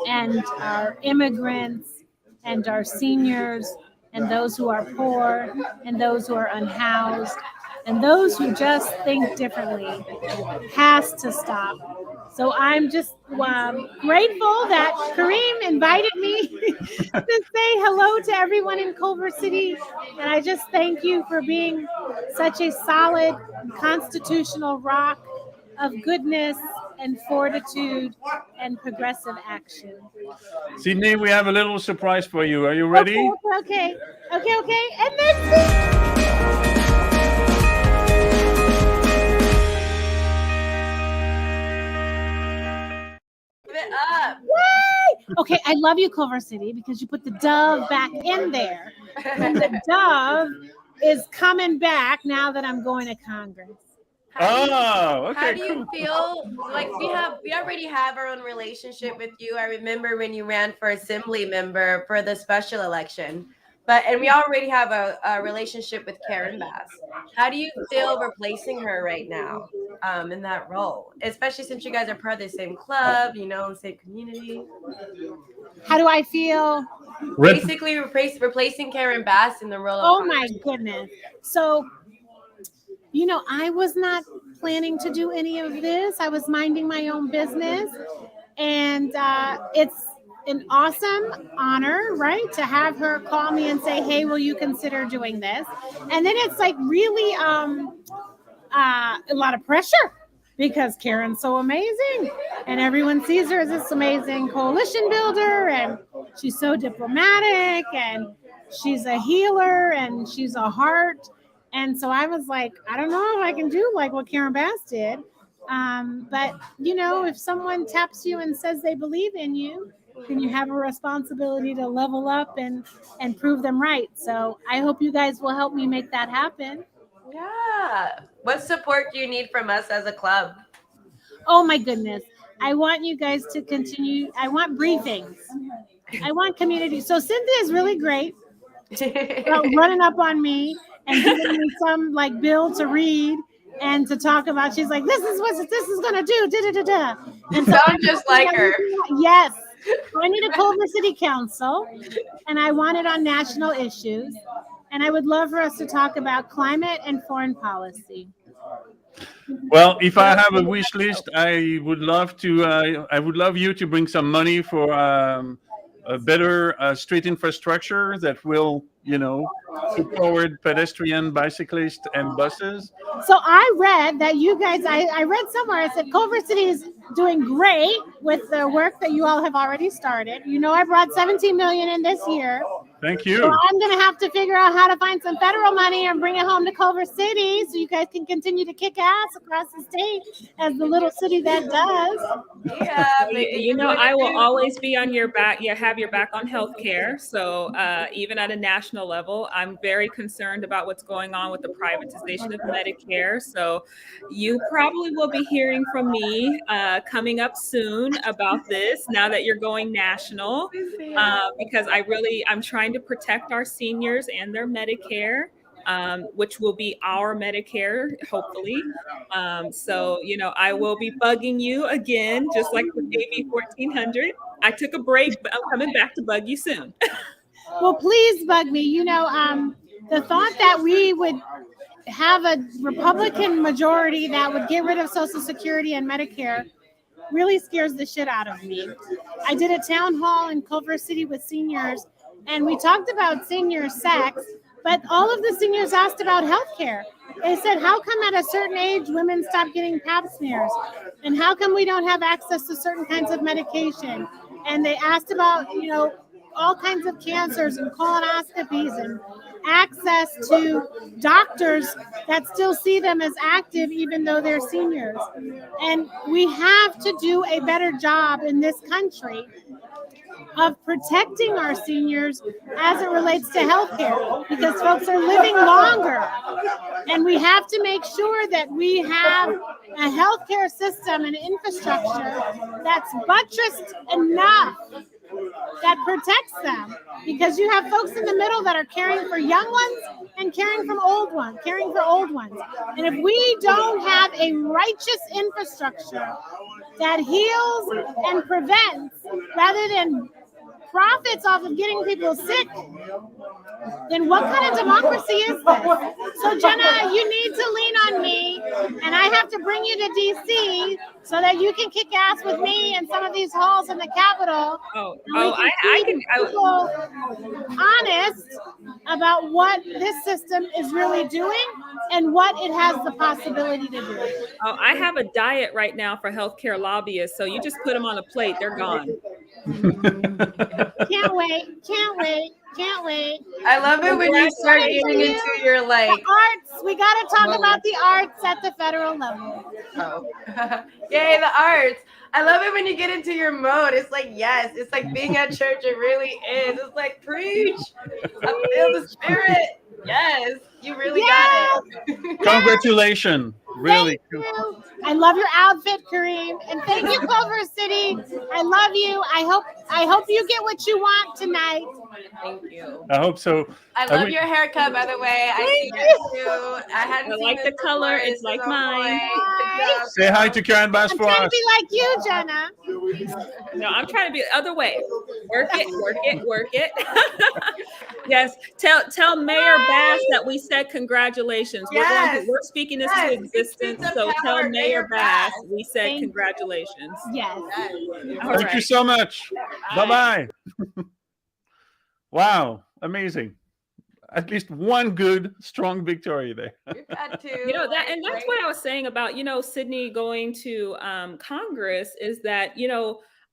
and our immigrants and our seniors and those who are poor and those who are unhoused and those who just think differently has to stop. So I'm just grateful that Kareem invited me to say hello to everyone in Culver City. And I just thank you for being such a solid constitutional rock of goodness and fortitude and progressive action. Sydney, we have a little surprise for you. Are you ready? Okay. And then it up. Yay! Okay, I love you, Culver City, because you put the dove back in there. And the dove is coming back now that I'm going to Congress. How do you feel? Like we already have our own relationship with you. I remember when you ran for assembly member for the special election. And we already have a relationship with Karen Bass. How do you feel replacing her right now in that role? Especially since you guys are part of the same club, same community. How do I feel? Basically replacing Karen Bass in the role of Oh my goodness. So, I was not planning to do any of this. I was minding my own business. And it's an awesome honor, right? To have her call me and say, hey, will you consider doing this? And then it's like really a lot of pressure because Karen's so amazing and everyone sees her as this amazing coalition builder and she's so diplomatic and she's a healer and she's a heart. And so I was like, I don't know if I can do like what Karen Bass did. But if someone taps you and says they believe in you, then you have a responsibility to level up and prove them right. So I hope you guys will help me make that happen. Yeah. What support do you need from us as a club? Oh my goodness. I want you guys to continue. I want briefings. I want community. So Cynthia is really great about running up on me and giving me some like bill to read and to talk about. She's like, this is what this is gonna do. Da, da, da, da. And so sound just like her. Yes. I need a Culver City Council and I want it on national issues. And I would love for us to talk about climate and foreign policy. Well, if I have a wish list, I would love you to bring some money for a better street infrastructure that will, support pedestrian, bicyclists, and buses. So I read that you guys, I read somewhere, it said Culver City is doing great with the work that you all have already started. I brought 17 million in this year. Thank you. So I'm going to have to figure out how to find some federal money and bring it home to Culver City so you guys can continue to kick ass across the state as the little city that does. Yeah, I will always be on your back. Have your back on healthcare. So even at a national level, I'm very concerned about what's going on with the privatization of Medicare. So you probably will be hearing from me coming up soon about this now that you're going national, because I'm trying to protect our seniors and their Medicare, which will be our Medicare, hopefully. So, I will be bugging you again, just like with AB 1400. I took a break, but I'm coming back to bug you soon. Well, please bug me. The thought that we would have a Republican majority that would get rid of Social Security and Medicare really scares the shit out of me. I did a town hall in Culver City with seniors, and we talked about senior sex, but all of the seniors asked about healthcare. They said, how come at a certain age women stop getting pap smears? And how come we don't have access to certain kinds of medication? And they asked about, all kinds of cancers and colonoscopies and access to doctors that still see them as active even though they're seniors. And we have to do a better job in this country of protecting our seniors as it relates to healthcare, because folks are living longer. And we have to make sure that we have a healthcare system and infrastructure that's buttressed enough that protects them, because you have folks in the middle that are caring for young ones and caring for old ones. And if we don't have a righteous infrastructure that heals and prevents rather than profits off of getting people sick, then what kind of democracy is this? So Jenna, you need to lean on me, and I have to bring you to DC so that you can kick ass with me in some of these halls in the Capitol. I can people honest about what this system is really doing and what it has the possibility to do. Oh, I have a diet right now for healthcare lobbyists, so you just put them on a plate, they're gone. Can't wait. I love it when you start getting into your like the arts. We got to talk about the arts at the federal level. Oh, yay, the arts. I love it when you get into your mode. It's like, yes, it's like being at church. It really is. It's like, preach. I feel the spirit. Yes, you really got it. Congratulations. Really. Thank you. I love your outfit, Kareem. And thank you, Culver City. I love you. I hope you get what you want tonight. Thank you. I hope so. I love your haircut, by the way. Thank you. I like the color. It's like mine. Say hi to Karen Bass for I'm trying us. to be like you, Jenna. No, I'm trying to be the other way. Work it. Yes. Tell Mayor Bass that we said congratulations. Yes. We're speaking this to existence. So tell Mayor Bass we said congratulations. Yes. Thank you so much. Bye-bye. Wow. Amazing. At least one good, strong victory there. That's what I was saying about, Sydney going to Congress is that,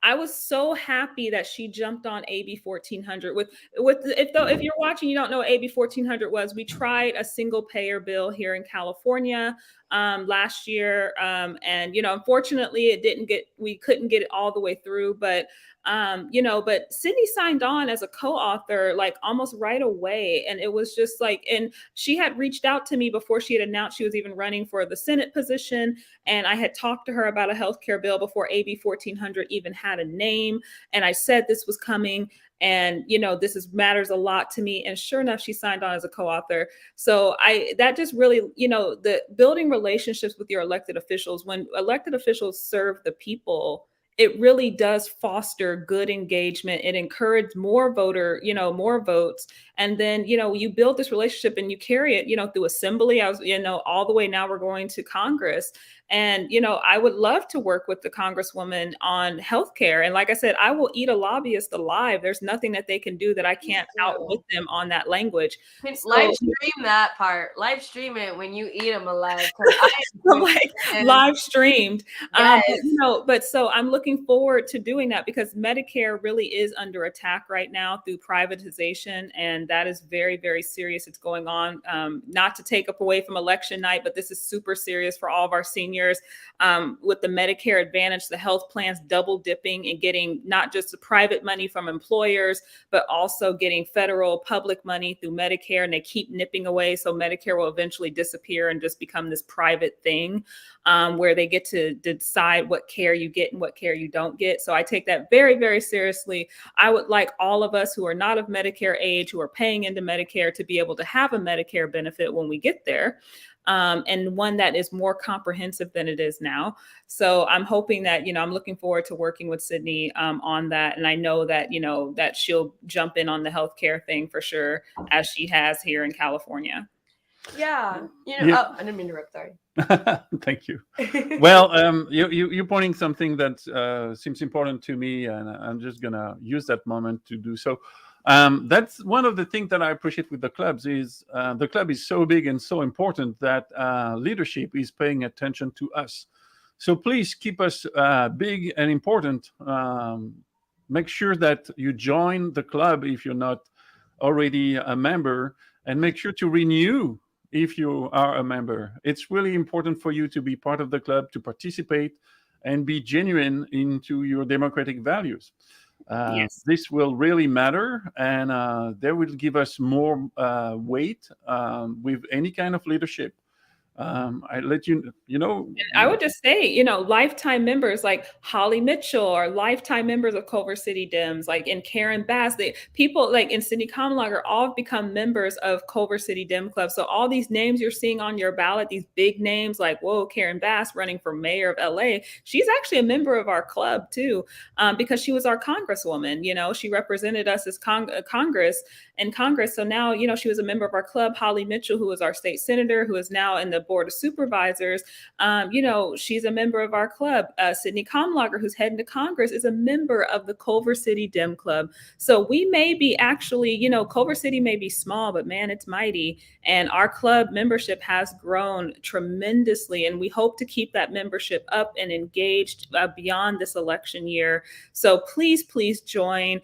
I was so happy that she jumped on AB 1400 if you're watching, you don't know what AB 1400 was. We tried a single payer bill here in California last year. And, unfortunately we couldn't get it all the way through, but Sydney signed on as a co-author like almost right away. And it was just like, and she had reached out to me before she had announced she was even running for the Senate position. And I had talked to her about a healthcare bill before AB 1400 even had a name. And I said this was coming. And, this matters a lot to me. And sure enough, she signed on as a co-author. So that just really, the building relationships with your elected officials, when elected officials serve the people, it really does foster good engagement. It encourages more votes. And then, you build this relationship and you carry it, through assembly. I was, all the way now we're going to Congress. And, I would love to work with the Congresswoman on healthcare. And like I said, I will eat a lobbyist alive. There's nothing that they can do that I can't outwit them on that language. Live stream that part. Live stream it when you eat them alive. Live streamed. Yes. But so I'm looking forward to doing that because Medicare really is under attack right now through privatization. And that is very, very serious. It's going on, not to take up away from election night, but this is super serious for all of our seniors. With the Medicare Advantage, the health plans double dipping and getting not just the private money from employers, but also getting federal public money through Medicare. And they keep nipping away. So Medicare will eventually disappear and just become this private thing where they get to decide what care you get and what care you don't get. So I take that very, very seriously. I would like all of us who are not of Medicare age, who are paying into Medicare, to be able to have a Medicare benefit when we get there. And one that is more comprehensive than it is now. So I'm hoping that, I'm looking forward to working with Sydney on that. And I know that, that she'll jump in on the healthcare thing for sure, as she has here in California. Yeah. I didn't mean to interrupt, sorry. Thank you. Well, you're pointing something that seems important to me, and I'm just going to use that moment to do so. That's one of the things that I appreciate with the clubs is the club is so big and so important that leadership is paying attention to us. So please keep us big and important. Make sure that you join the club if you're not already a member, and make sure to renew if you are a member. It's really important for you to be part of the club, to participate and be genuine into your democratic values. Yes. This will really matter, and they will give us more weight with any kind of leadership. I let you know. And I would just say, lifetime members like Holly Mitchell are lifetime members of Culver City Dems, like and Karen Bass, people like in Cindy Kamlager all have become members of Culver City Dem Club. So all these names you're seeing on your ballot, these big names like, whoa, Karen Bass running for mayor of LA, she's actually a member of our club too, because she was our congresswoman. She represented us as Congress. So now, she was a member of our club. Holly Mitchell, who was our state senator, who is now in the board of supervisors, she's a member of our club. Sydney Kamlager, who's heading to Congress, is a member of the Culver City Dem Club. So we may be actually, Culver City may be small, but man, it's mighty. And our club membership has grown tremendously. And we hope to keep that membership up and engaged beyond this election year. So please join.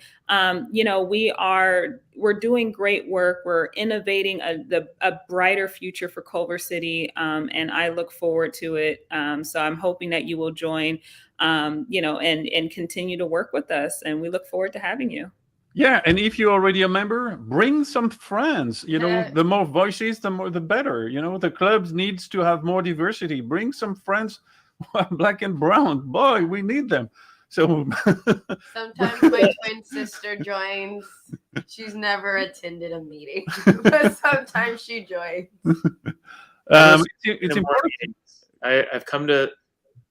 We're doing great work. We're innovating a brighter future for Culver City, and I look forward to it. So I'm hoping that you will join, and continue to work with us. And we look forward to having you. Yeah, and if you're already a member, bring some friends. The more voices, the better. The clubs needs to have more diversity. Bring some friends, black and brown. Boy, we need them. So sometimes my twin sister joins. She's never attended a meeting, but sometimes she joins. It's important. I've come to,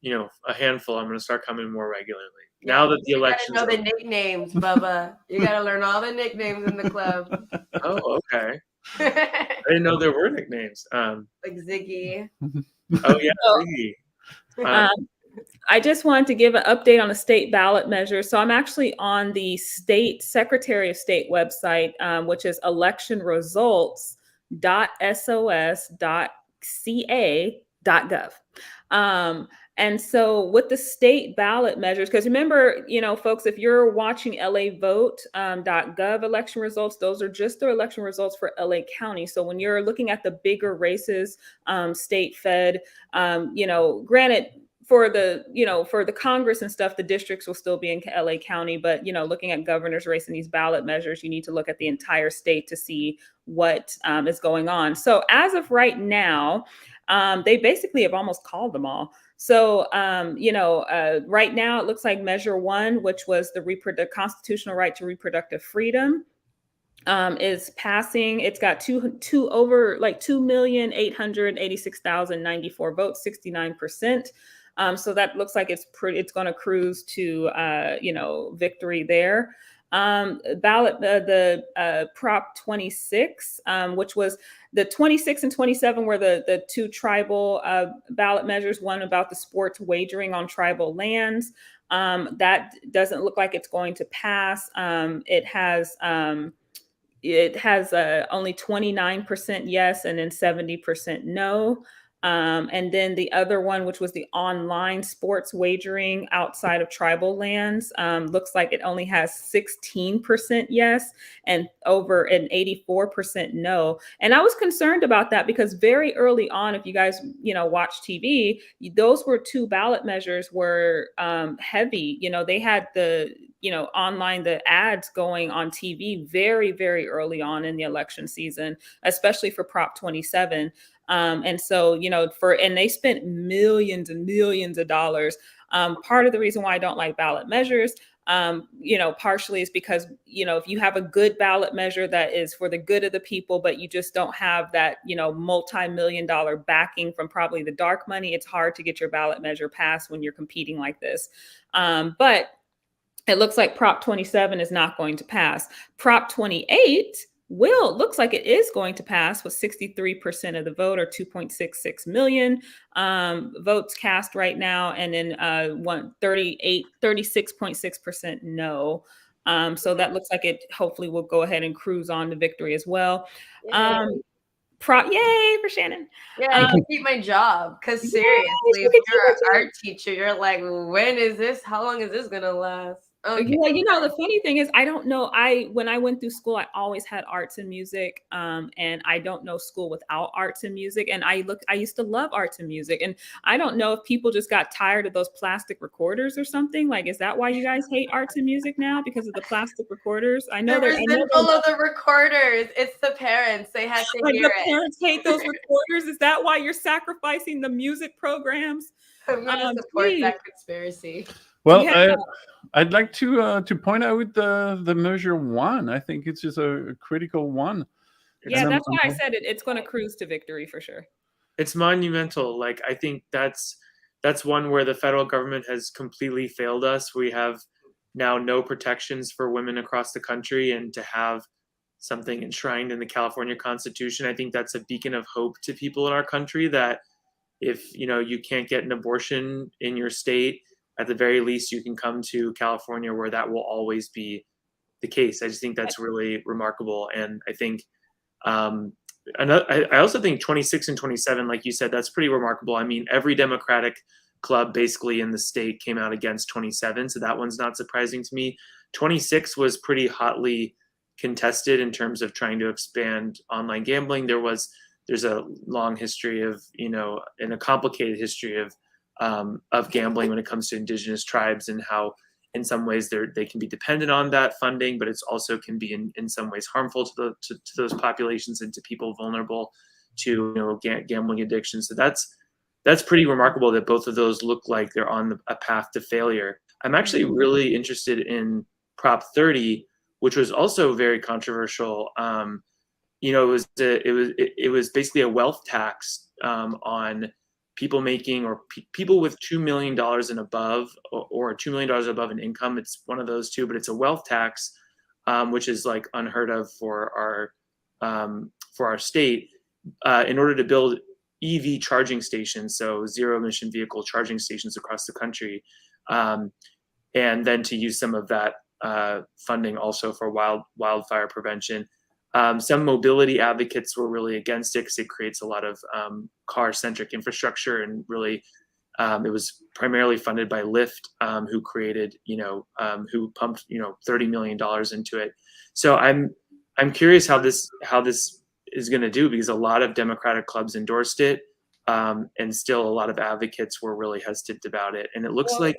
a handful. I'm going to start coming more regularly now that the elections. You gotta know the nicknames, Bubba. You got to learn all the nicknames in the club. Oh, okay. I didn't know there were nicknames. Like Ziggy. Oh yeah, Ziggy. I just wanted to give an update on the state ballot measure. So I'm actually on the state Secretary of State website, which is electionresults.sos.ca.gov. And so with the state ballot measures, because remember, folks, if you're watching LAvote.gov election results, those are just the election results for LA County. So when you're looking at the bigger races, state, fed, granted, for the Congress and stuff, the districts will still be in LA County. But, looking at governor's race and these ballot measures, you need to look at the entire state to see what is going on. So as of right now, they basically have almost called them all. So, right now it looks like Measure 1, which was the constitutional right to reproductive freedom, is passing. It's got 2,886,094 votes, 69%. So that looks like it's going to cruise to, victory there. The Prop 26, which was the 26 and 27 were the two tribal ballot measures, one about the sports wagering on tribal lands. That doesn't look like it's going to pass. It has only 29% yes and then 70% no. And then the other one, which was the online sports wagering outside of tribal lands, looks like it only has 16% yes and over an 84% no. And I was concerned about that because very early on, if you guys, watch TV, those were two ballot measures were heavy. They had the online, the ads going on TV very, very early on in the election season, especially for Prop 27. And so, and they spent millions and millions of dollars. Part of the reason why I don't like ballot measures, partially is because, if you have a good ballot measure that is for the good of the people, but you just don't have that, multi-million-dollar backing from probably the dark money, it's hard to get your ballot measure passed when you're competing like this. But it looks like Prop 27 is not going to pass. Prop 28 looks like it is going to pass with 63% of the vote, or 2.66 million votes cast right now, and then 36.6% no. So that looks like it hopefully will go ahead and cruise on to victory as well. Yay for Shannon. Yeah, I can keep my job, because seriously, if you're an art teacher, you're like, when is this? How long is this gonna last? Okay. Well, the funny thing is, I don't know. When I went through school, I always had arts and music, and I don't know school without arts and music. And I used to love arts and music, and I don't know if people just got tired of those plastic recorders or something. Like, is that why you guys hate arts and music now, because of the plastic recorders? They're resentful of the recorders. It's the parents. They have to hear the parents hate those recorders. Is that why you're sacrificing the music programs? I'm gonna support that conspiracy. Well, yeah. I'd like to point out the measure 1. I think it's just a critical one. Yeah, that's why I said it's going to cruise to victory for sure. It's monumental. Like, I think that's one where the federal government has completely failed us. We have now no protections for women across the country, and to have something enshrined in the California Constitution, I think that's a beacon of hope to people in our country, that if you can't get an abortion in your state, at the very least you can come to California, where that will always be the case. I just think that's really remarkable. And I think I also think 26 and 27, like you said, that's pretty remarkable. I mean, every Democratic club basically in the state came out against 27, so that one's not surprising to me. 26 was pretty hotly contested in terms of trying to expand online gambling. There's a long history of, and a complicated history of gambling when it comes to indigenous tribes, and how in some ways they can be dependent on that funding, but it's also can be in some ways harmful to those populations and to people vulnerable to gambling addiction. So that's pretty remarkable that both of those look like they're on a path to failure. I'm actually really interested in Prop 30, which was also very controversial. It was basically a wealth tax on people making, or people with $2 million and above, or $2 million above in income. It's one of those two, but it's a wealth tax, which is like unheard of for our state, in order to build EV charging stations, so zero emission vehicle charging stations across the country, and then to use some of that funding also for wildfire prevention. Some mobility advocates were really against it because it creates a lot of car-centric infrastructure, and really it was primarily funded by Lyft, who created, who pumped, $30 million into it. So I'm curious how this is going to do, because a lot of Democratic clubs endorsed it, and still a lot of advocates were really hesitant about it. And it looks like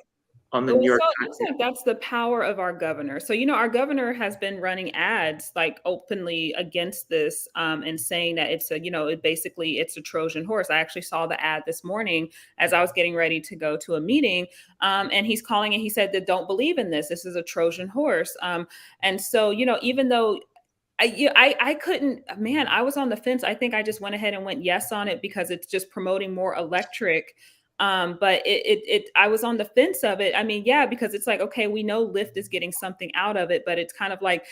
on the New York Times, it looks like that's the power of our governor. So, our governor has been running ads like openly against this, and saying that it's it's a Trojan horse. I actually saw the ad this morning as I was getting ready to go to a meeting, and he's calling it. He said that don't believe in this. This is a Trojan horse. And so, even though I couldn't, man, I was on the fence. I think I just went ahead and went yes on it because it's just promoting more electric. But I was on the fence of it. I mean, yeah, because it's like, okay, we know Lyft is getting something out of it, but it's kind of like,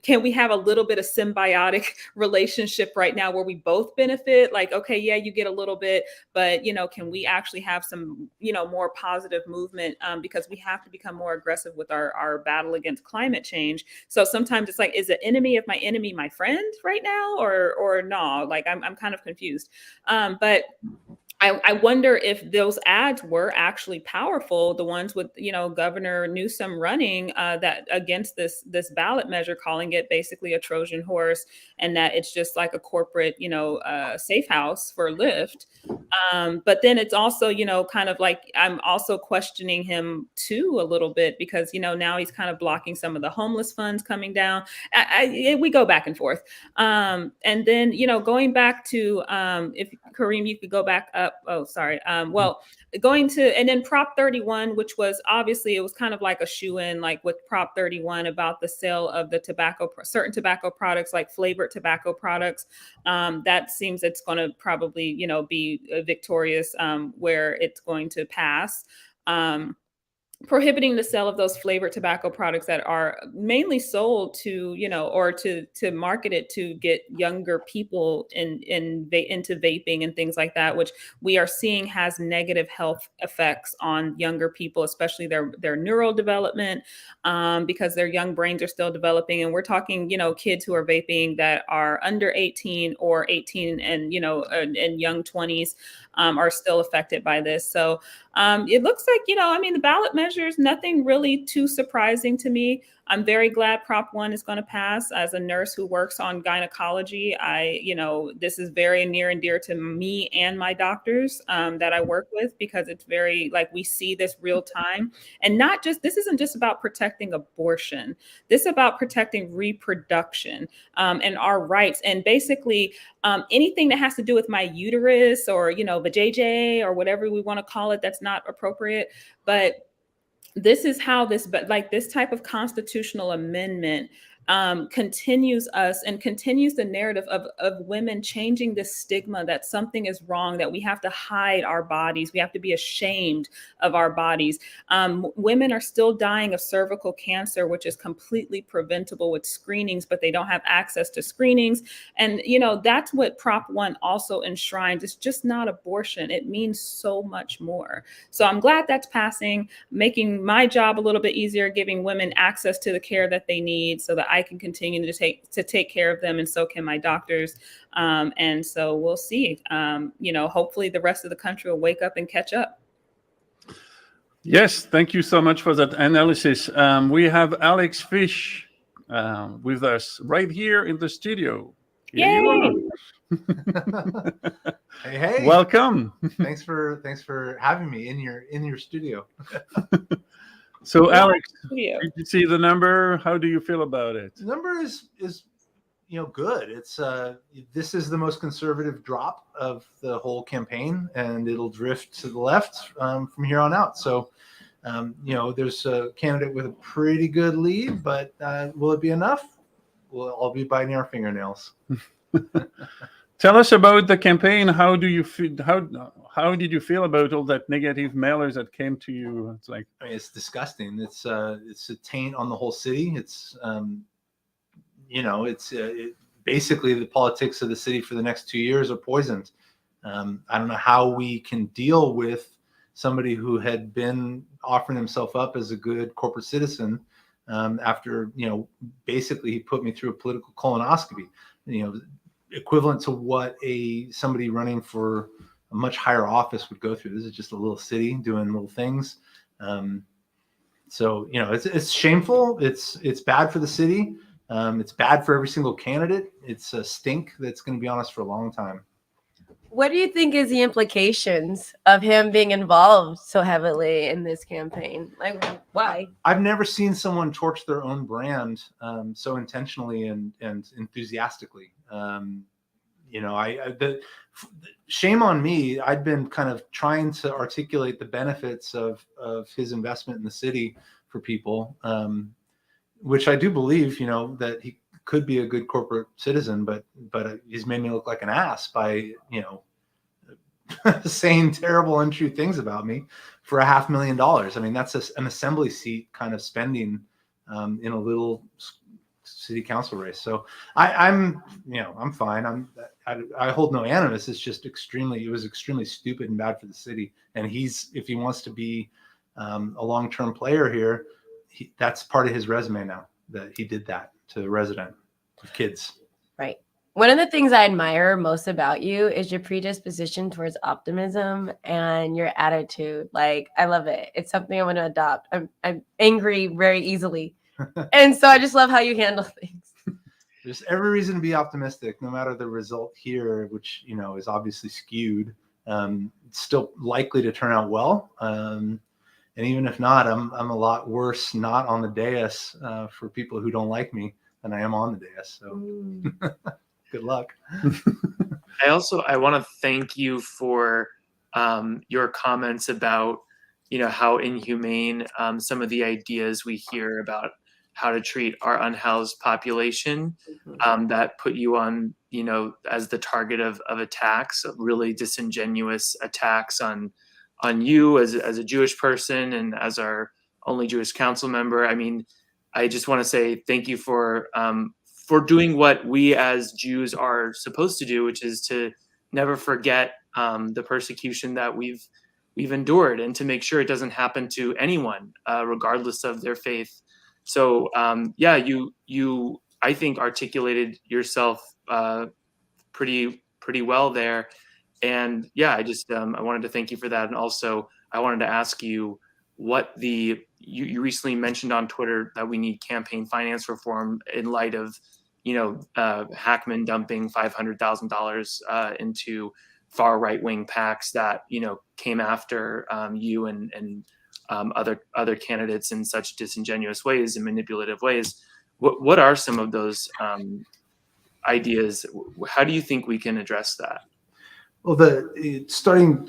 can we have a little bit of symbiotic relationship right now where we both benefit? Like, okay, yeah, you get a little bit, but can we actually have some, more positive movement? Because we have to become more aggressive with our battle against climate change. So sometimes it's like, is the enemy of my enemy my friend right now, or no? Like, I'm kind of confused. But I wonder if those ads were actually powerful, the ones with, Governor Newsom running that against this ballot measure, calling it basically a Trojan horse, and that it's just like a corporate, safe house for Lyft. But then it's also, kind of like, I'm also questioning him too a little bit, because, now he's kind of blocking some of the homeless funds coming down. We go back and forth. And then, going back to, if Kareem, you could go back up. Oh, sorry. Well, and then Prop 31, which was obviously, it was kind of like a shoe-in, like with Prop 31 about the sale of the certain tobacco products, like flavored tobacco products. That seems it's going to probably, be victorious where it's going to pass. Prohibiting the sale of those flavored tobacco products that are mainly sold to, or to market it to get younger people into vaping and things like that, which we are seeing has negative health effects on younger people, especially their neural development, because their young brains are still developing. And we're talking, kids who are vaping that are under 18 or 18 and, and young 20s are still affected by this. So it looks like, the ballot measure measures, nothing really too surprising to me. I'm very glad Prop 1 is going to pass. As a nurse who works on gynecology, this is very near and dear to me and my doctors that I work with, because it's very, like, we see this real time. And this isn't just about protecting abortion. This is about protecting reproduction and our rights. And basically anything that has to do with my uterus or, vajayjay or whatever we want to call it, that's not appropriate. But this is how this type of constitutional amendment continues the narrative of women, changing this stigma that something is wrong, that we have to hide our bodies, we have to be ashamed of our bodies. Women are still dying of cervical cancer, which is completely preventable with screenings, but they don't have access to screenings. And that's what Prop 1 also enshrines. It's just not abortion. It means so much more. So I'm glad that's passing, making my job a little bit easier, giving women access to the care that they need so that I can continue to take care of them, and so can my doctors. And so we'll see. Hopefully the rest of the country will wake up and catch up. Yes, thank you so much for that analysis. We have Alex Fish with us right here in the studio. Here you are. Hey. Welcome. Thanks for having me in your studio. So Alex, did you see the number? How do you feel about it? The number is good. It's this is the most conservative drop of the whole campaign, and it'll drift to the left from here on out. So there's a candidate with a pretty good lead, but will it be enough? We'll all be biting our fingernails. Tell us about the campaign. How do you feel? How did you feel about all that negative mailers that came to you? It's like, it's disgusting. It's a taint on the whole city. It's basically the politics of the city for the next 2 years are poisoned. I don't know how we can deal with somebody who had been offering himself up as a good corporate citizen after basically he put me through a political colonoscopy. Equivalent to what somebody running for a much higher office would go through. This is just a little city doing little things. So it's shameful. It's bad for the city. It's bad for every single candidate. It's a stink that's going to be on us for a long time. What do you think is the implications of him being involved so heavily in this campaign? Like, why? I've never seen someone torch their own brand so intentionally and enthusiastically. Shame on me. I'd been kind of trying to articulate the benefits of his investment in the city for people, which I do believe, that he could be a good corporate citizen, but he's made me look like an ass by, saying terrible, untrue things about me for $500,000. I mean, that's an assembly seat kind of spending in a little city council race. So I'm fine. I hold no animus. It's just it was extremely stupid and bad for the city. And if he wants to be a long-term player here, that's part of his resume now, that he did that to a resident with kids. Right. One of the things I admire most about you is your predisposition towards optimism and your attitude. Like, I love it. It's something I want to adopt. I'm angry very easily. And so I just love how you handle things. There's every reason to be optimistic, no matter the result here, which, is obviously skewed. It's still likely to turn out well. And even if not, I'm a lot worse not on the dais for people who don't like me than I am on the dais. So good luck. I want to thank you for your comments about, how inhumane some of the ideas we hear about how to treat our unhoused population that put you on, as the target of attacks, really disingenuous attacks on you as a Jewish person and as our only Jewish council member. I mean, I just want to say thank you for doing what we as Jews are supposed to do, which is to never forget the persecution that we've endured, and to make sure it doesn't happen to anyone, regardless of their faith. So you I think articulated yourself pretty well there, and I wanted to thank you for that. And also I wanted to ask you, what you recently mentioned on Twitter that we need campaign finance reform in light of, Hackman dumping $500,000 into far right wing PACs that came after you and other candidates in such disingenuous ways and manipulative ways. What are some of those ideas? How do you think we can address that? Well,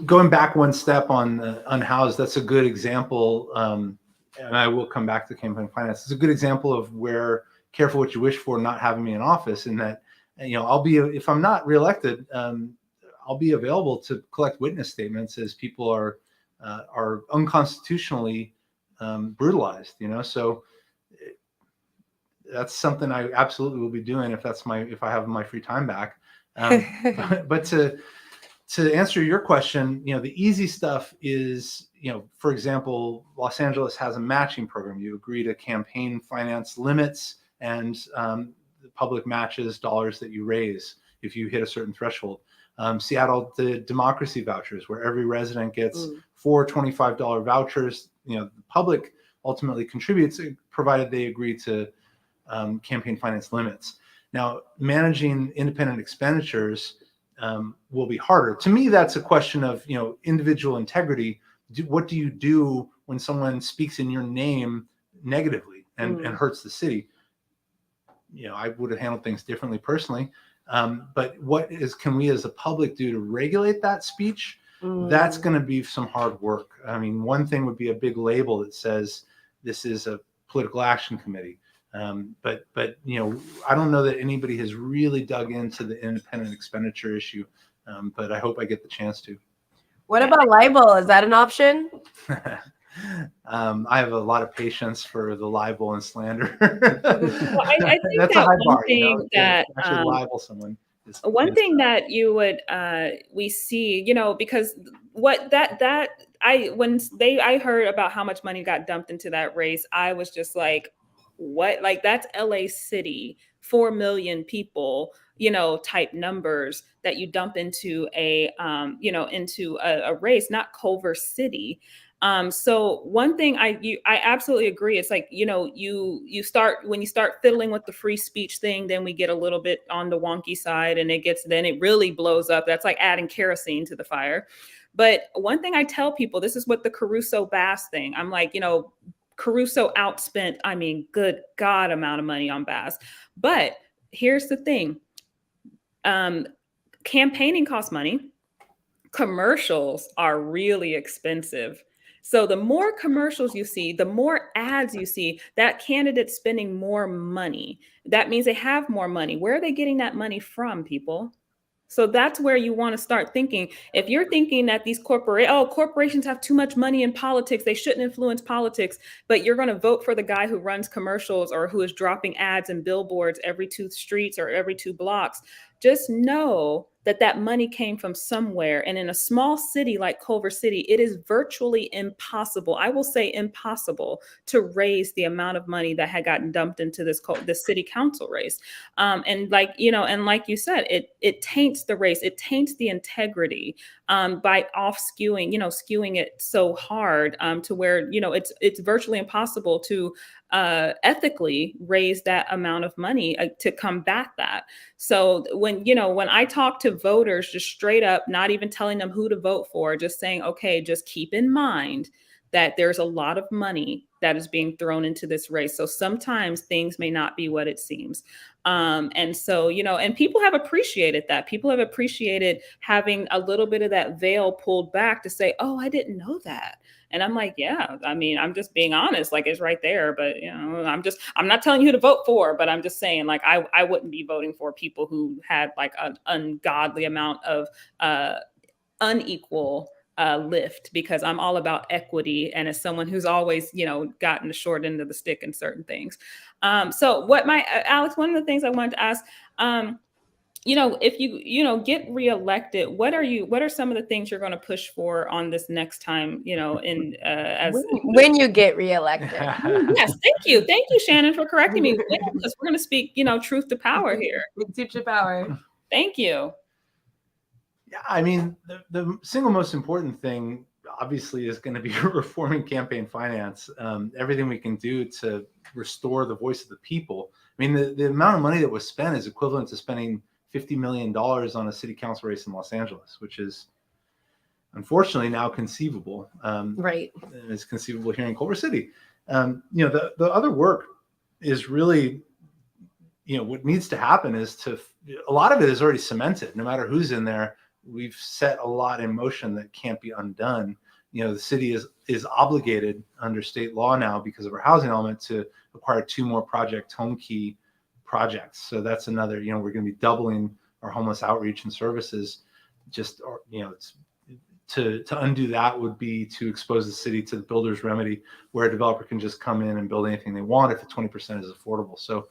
going back one step on unhoused, that's a good example. And I will come back to campaign finance. It's a good example of where careful what you wish for not having me in office, in that, I'll be, if I'm not reelected, I'll be available to collect witness statements as people are unconstitutionally brutalized, So that's something I absolutely will be doing if I have my free time back. But to answer your question, the easy stuff is, for example, Los Angeles has a matching program. You agree to campaign finance limits, and the public matches dollars that you raise if you hit a certain threshold. Seattle, the democracy vouchers, where every resident gets 4 $25 vouchers. The public ultimately contributes, provided they agree to campaign finance limits. Now, managing independent expenditures will be harder. To me, that's a question of individual integrity. What do you do when someone speaks in your name negatively and hurts the city? I would have handled things differently personally. But what can we as a public do to regulate that speech? That's going to be some hard work. I mean, one thing would be a big label that says this is a political action committee. But I don't know that anybody has really dug into the independent expenditure issue. But I hope I get the chance to. What about libel? Is that an option? I have a lot of patience for the libel and slander. Well, I think that's that a high one bar. thing that actually libel someone. One thing that you would we see, because what I heard about how much money got dumped into that race, I was just like, what? Like, that's LA City, 4 million people, type numbers that you dump into a race, not Culver City. So one thing I absolutely agree. It's like, you start, when you start fiddling with the free speech thing, then we get a little bit on the wonky side, and then it really blows up. That's like adding kerosene to the fire. But one thing I tell people, this is what the Caruso Bass thing, I'm like, Caruso outspent, good God amount of money on Bass. But here's the thing. Campaigning costs money. Commercials are really expensive. So the more commercials you see, the more ads you see, that candidate's spending more money. That means they have more money. Where are they getting that money from, people? So that's where you want to start thinking. If you're thinking that these corporations have too much money in politics, they shouldn't influence politics, but you're going to vote for the guy who runs commercials or who is dropping ads and billboards every 2 streets or every 2 blocks, just know that money came from somewhere. And in a small city like Culver City, it is virtually impossible, I will say impossible, to raise the amount of money that had gotten dumped into this city council race. And like you said, it taints the race, it taints the integrity by skewing it so hard to where, it's virtually impossible to ethically raise that amount of money to combat that. So when I talk to voters, just straight up, not even telling them who to vote for, just saying, okay, just keep in mind that there's a lot of money that is being thrown into this race. So sometimes things may not be what it seems. And so, and people have appreciated that. People have appreciated having a little bit of that veil pulled back to say, oh, I didn't know that. And I'm like, yeah, I'm just being honest, like it's right there. But, I'm not telling you who to vote for, but I'm just saying, like, I wouldn't be voting for people who had like an ungodly amount of unequal lift, because I'm all about equity. And as someone who's always, gotten the short end of the stick in certain things. So Alex, one of the things I wanted to ask, if you get reelected, what are some of the things you're going to push for on this next time, when you get reelected? Yes, thank you, Shannon, for correcting me, because we're going to speak, truth to power here. Truth to power. Thank you. Yeah, the single most important thing obviously is going to be reforming campaign finance. Everything we can do to restore the voice of the people. I mean, the amount of money that was spent is equivalent to spending $50 million on a city council race in Los Angeles, which is unfortunately now conceivable. Right. And it's conceivable here in Culver City. You know, the other work is really, you know, what needs to happen is a lot of it is already cemented. No matter who's in there, we've set a lot in motion that can't be undone. You know, the city is obligated under state law now because of our housing element to acquire 2 more Project Home Key projects. So that's another, you know, we're going to be doubling our homeless outreach and services. Just, you know, it's to undo that would be to expose the city to the builder's remedy, where a developer can just come in and build anything they want if the 20% is affordable. So,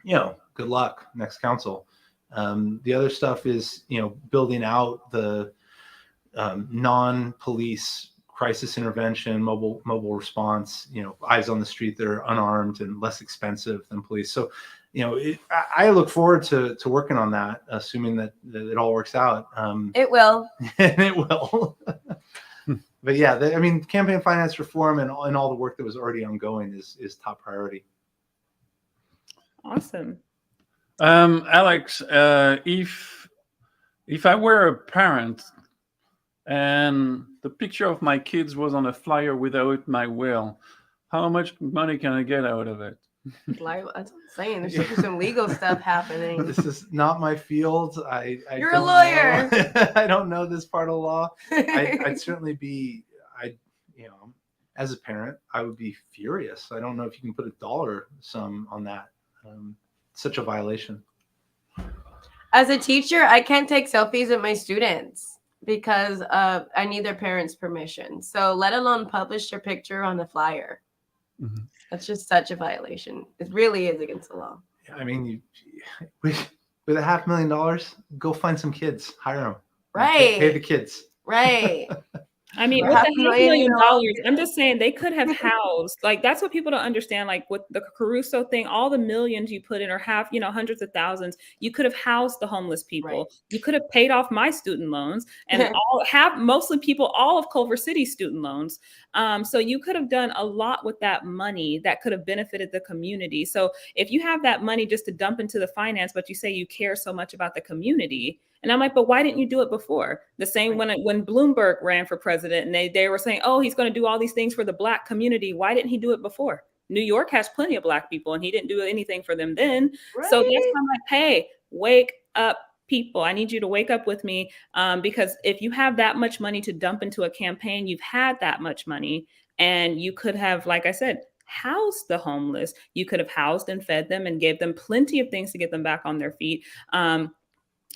you know, good luck next council. The other stuff is, you know, building out the non-police crisis intervention, mobile response, you know, eyes on the street that are unarmed and less expensive than police. So, you know, I look forward to working on that, assuming that it all works out. It will. And it will. But yeah, I mean, campaign finance reform and all the work that was already ongoing is top priority. Awesome. Alex, if I were a parent and the picture of my kids was on a flyer without my will, how much money can I get out of it? Like, that's what I'm saying. There should be some legal stuff happening. This is not my field. You're a lawyer. I don't know this part of the law. I'd certainly be, you know, as a parent, I would be furious. I don't know if you can put a dollar sum on that. Such a violation. As a teacher, I can't take selfies with my students because I need their parents' permission. So let alone publish their picture on the flyer. Mm-hmm. That's just such a violation. It really is against the law. I mean, with $500,000, go find some kids, hire them. Right. Pay the kids. Right. I mean, with the $500,000, I'm just saying they could have housed, like, that's what people don't understand. Like with the Caruso thing, all the millions you put in, or hundreds of thousands, you could have housed the homeless people. Right. You could have paid off my student loans and all of Culver City student loans. So you could have done a lot with that money that could have benefited the community. So if you have that money just to dump into the finance, but you say you care so much about the community. And I'm like, but why didn't you do it before? The same when Bloomberg ran for president and they were saying, oh, he's going to do all these things for the Black community. Why didn't he do it before? New York has plenty of Black people and he didn't do anything for them then. Right. So that's why I'm like, hey, wake up, people. I need you to wake up with me, because if you have that much money to dump into a campaign, you've had that much money and you could have, like I said, housed the homeless. You could have housed and fed them and gave them plenty of things to get them back on their feet.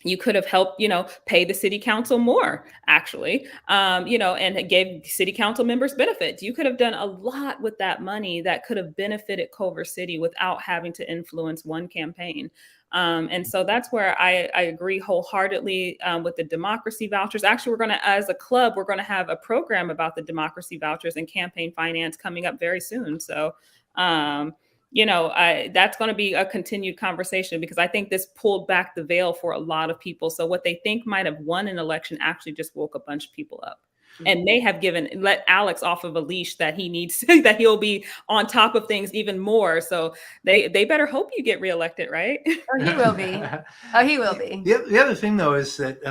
You could have helped, pay the city council more, actually, and gave city council members benefits. You could have done a lot with that money that could have benefited Culver City without having to influence one campaign. And so that's where I agree wholeheartedly with the democracy vouchers. Actually, we're going to, as a club, we're going to have a program about the democracy vouchers and campaign finance coming up very soon. So, that's going to be a continued conversation because I think this pulled back the veil for a lot of people. So what they think might have won an election actually just woke a bunch of people up and may have let Alex off of a leash that he needs, that he'll be on top of things even more. So they better hope you get reelected, right? Oh, he will be. Oh, he will be. The other thing though is that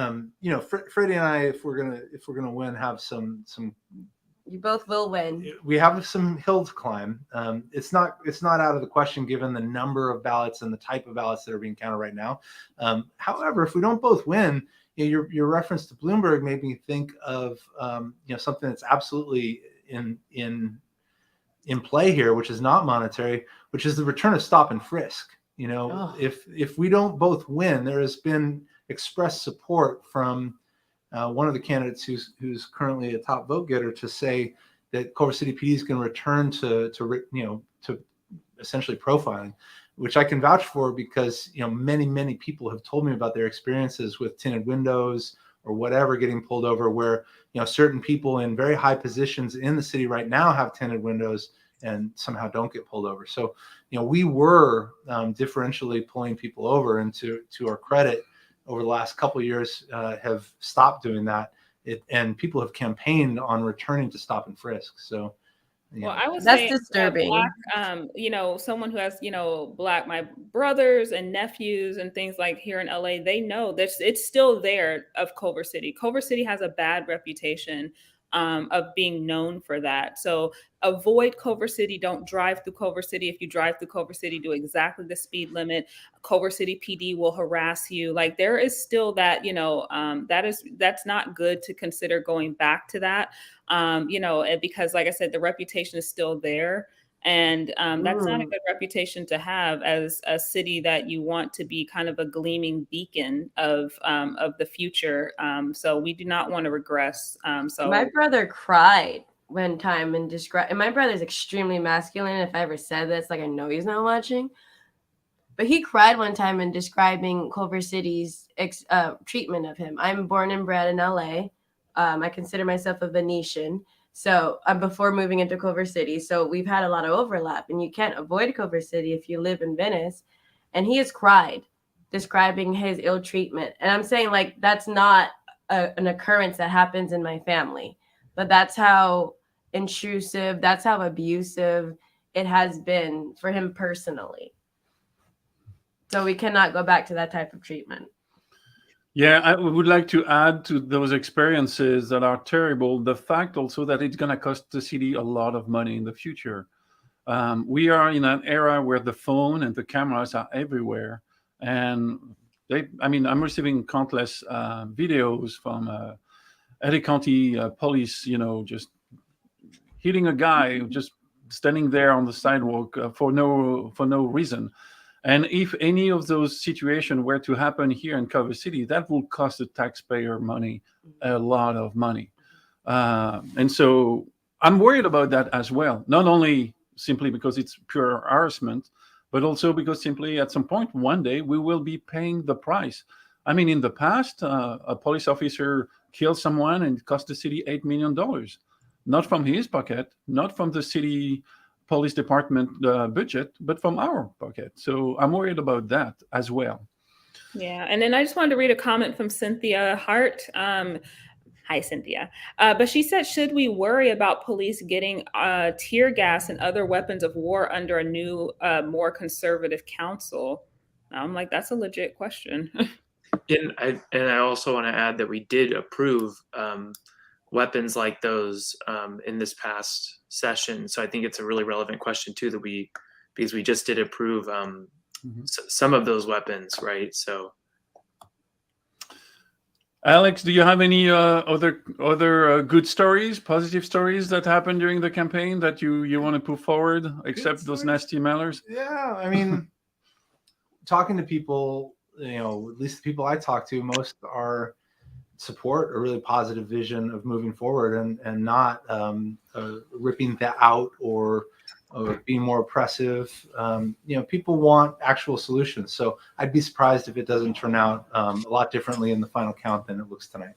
Freddie and I, if we're gonna win, have some. You both will win. We have some hill to climb. It's not out of the question given the number of ballots and the type of ballots that are being counted right now. However, if we don't both win, your reference to Bloomberg made me think of something that's absolutely in play here, which is not monetary, which is the return of stop and frisk. If we don't both win, there has been expressed support from one of the candidates who's currently a top vote getter to say that Culver City PD is going to return to essentially profiling, which I can vouch for because many people have told me about their experiences with tinted windows or whatever getting pulled over, where certain people in very high positions in the city right now have tinted windows and somehow don't get pulled over. So we were differentially pulling people over, and to our credit, over the last couple of years have stopped doing that. and people have campaigned on returning to stop and frisk. So, well, I would That's say disturbing. Black, someone who has, Black, my brothers and nephews and things like here in LA, they know that it's still there of Culver City. Culver City has a bad reputation of being known for that. So avoid Culver City. Don't drive through Culver City. If you drive through Culver City, do exactly the speed limit. Culver City PD will harass you. Like there is still that, that's not good to consider going back to that. Because like I said, the reputation is still there. And that's not a good reputation to have as a city that you want to be kind of a gleaming beacon of the future. So we do not want to regress. So my brother cried one time and and my brother's extremely masculine. If I ever said this, like I know he's not watching, but he cried one time in describing Culver City's treatment of him. I'm born and bred in LA. I consider myself a Venetian. So before moving into Culver City, so we've had a lot of overlap, and you can't avoid Culver City if you live in Venice. And he has cried, describing his ill treatment. And I'm saying like that's not an occurrence that happens in my family, but that's how intrusive, that's how abusive it has been for him personally. So we cannot go back to that type of treatment. Yeah, I would like to add to those experiences that are terrible, the fact also that it's going to cost the city a lot of money in the future. We are in an era where the phone and the cameras are everywhere. And I'm receiving countless videos from LA County police, just hitting a guy just standing there on the sidewalk for no reason. And if any of those situations were to happen here in Culver City, that will cost the taxpayer money, a lot of money. And so I'm worried about that as well, not only simply because it's pure harassment, but also because simply at some point, one day, we will be paying the price. I mean, in the past, a police officer killed someone and it cost the city $8 million, not from his pocket, not from the city police department budget, but from our pocket. So I'm worried about that as well. Yeah, and then I just wanted to read a comment from Cynthia Hart. Hi, Cynthia. But she said, should we worry about police getting tear gas and other weapons of war under a new, more conservative council? I'm like, that's a legit question. And I also want to add that we did approve weapons like those in this past session. So I think it's a really relevant question too, because we just did approve some of those weapons, right? So, Alex, do you have any other good stories, positive stories that happened during the campaign that you want to put forward, except those nasty mailers? Yeah, I mean, talking to people, at least the people I talk to, most are support a really positive vision of moving forward and not ripping that out or being more oppressive. People want actual solutions. So I'd be surprised if it doesn't turn out a lot differently in the final count than it looks tonight.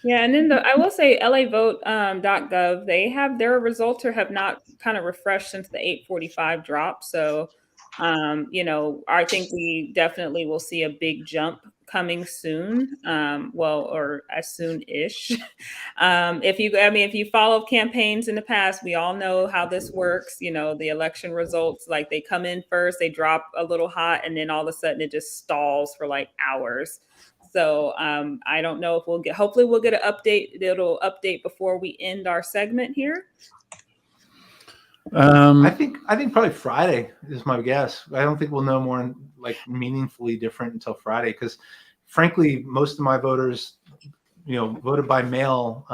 Yeah, and then I will say LAvote.gov, they have their results or have not kind of refreshed since the 845 drop. So, I think we definitely will see a big jump coming soon. Or as soon-ish. If you follow campaigns in the past, we all know how this works. The election results, like they come in first, they drop a little hot, and then all of a sudden it just stalls for like hours. So I don't know if hopefully we'll get an update. It'll update before we end our segment here. I think probably Friday is my guess. I don't think we'll know more like meaningfully different until Friday, because frankly, most of my voters, voted by mail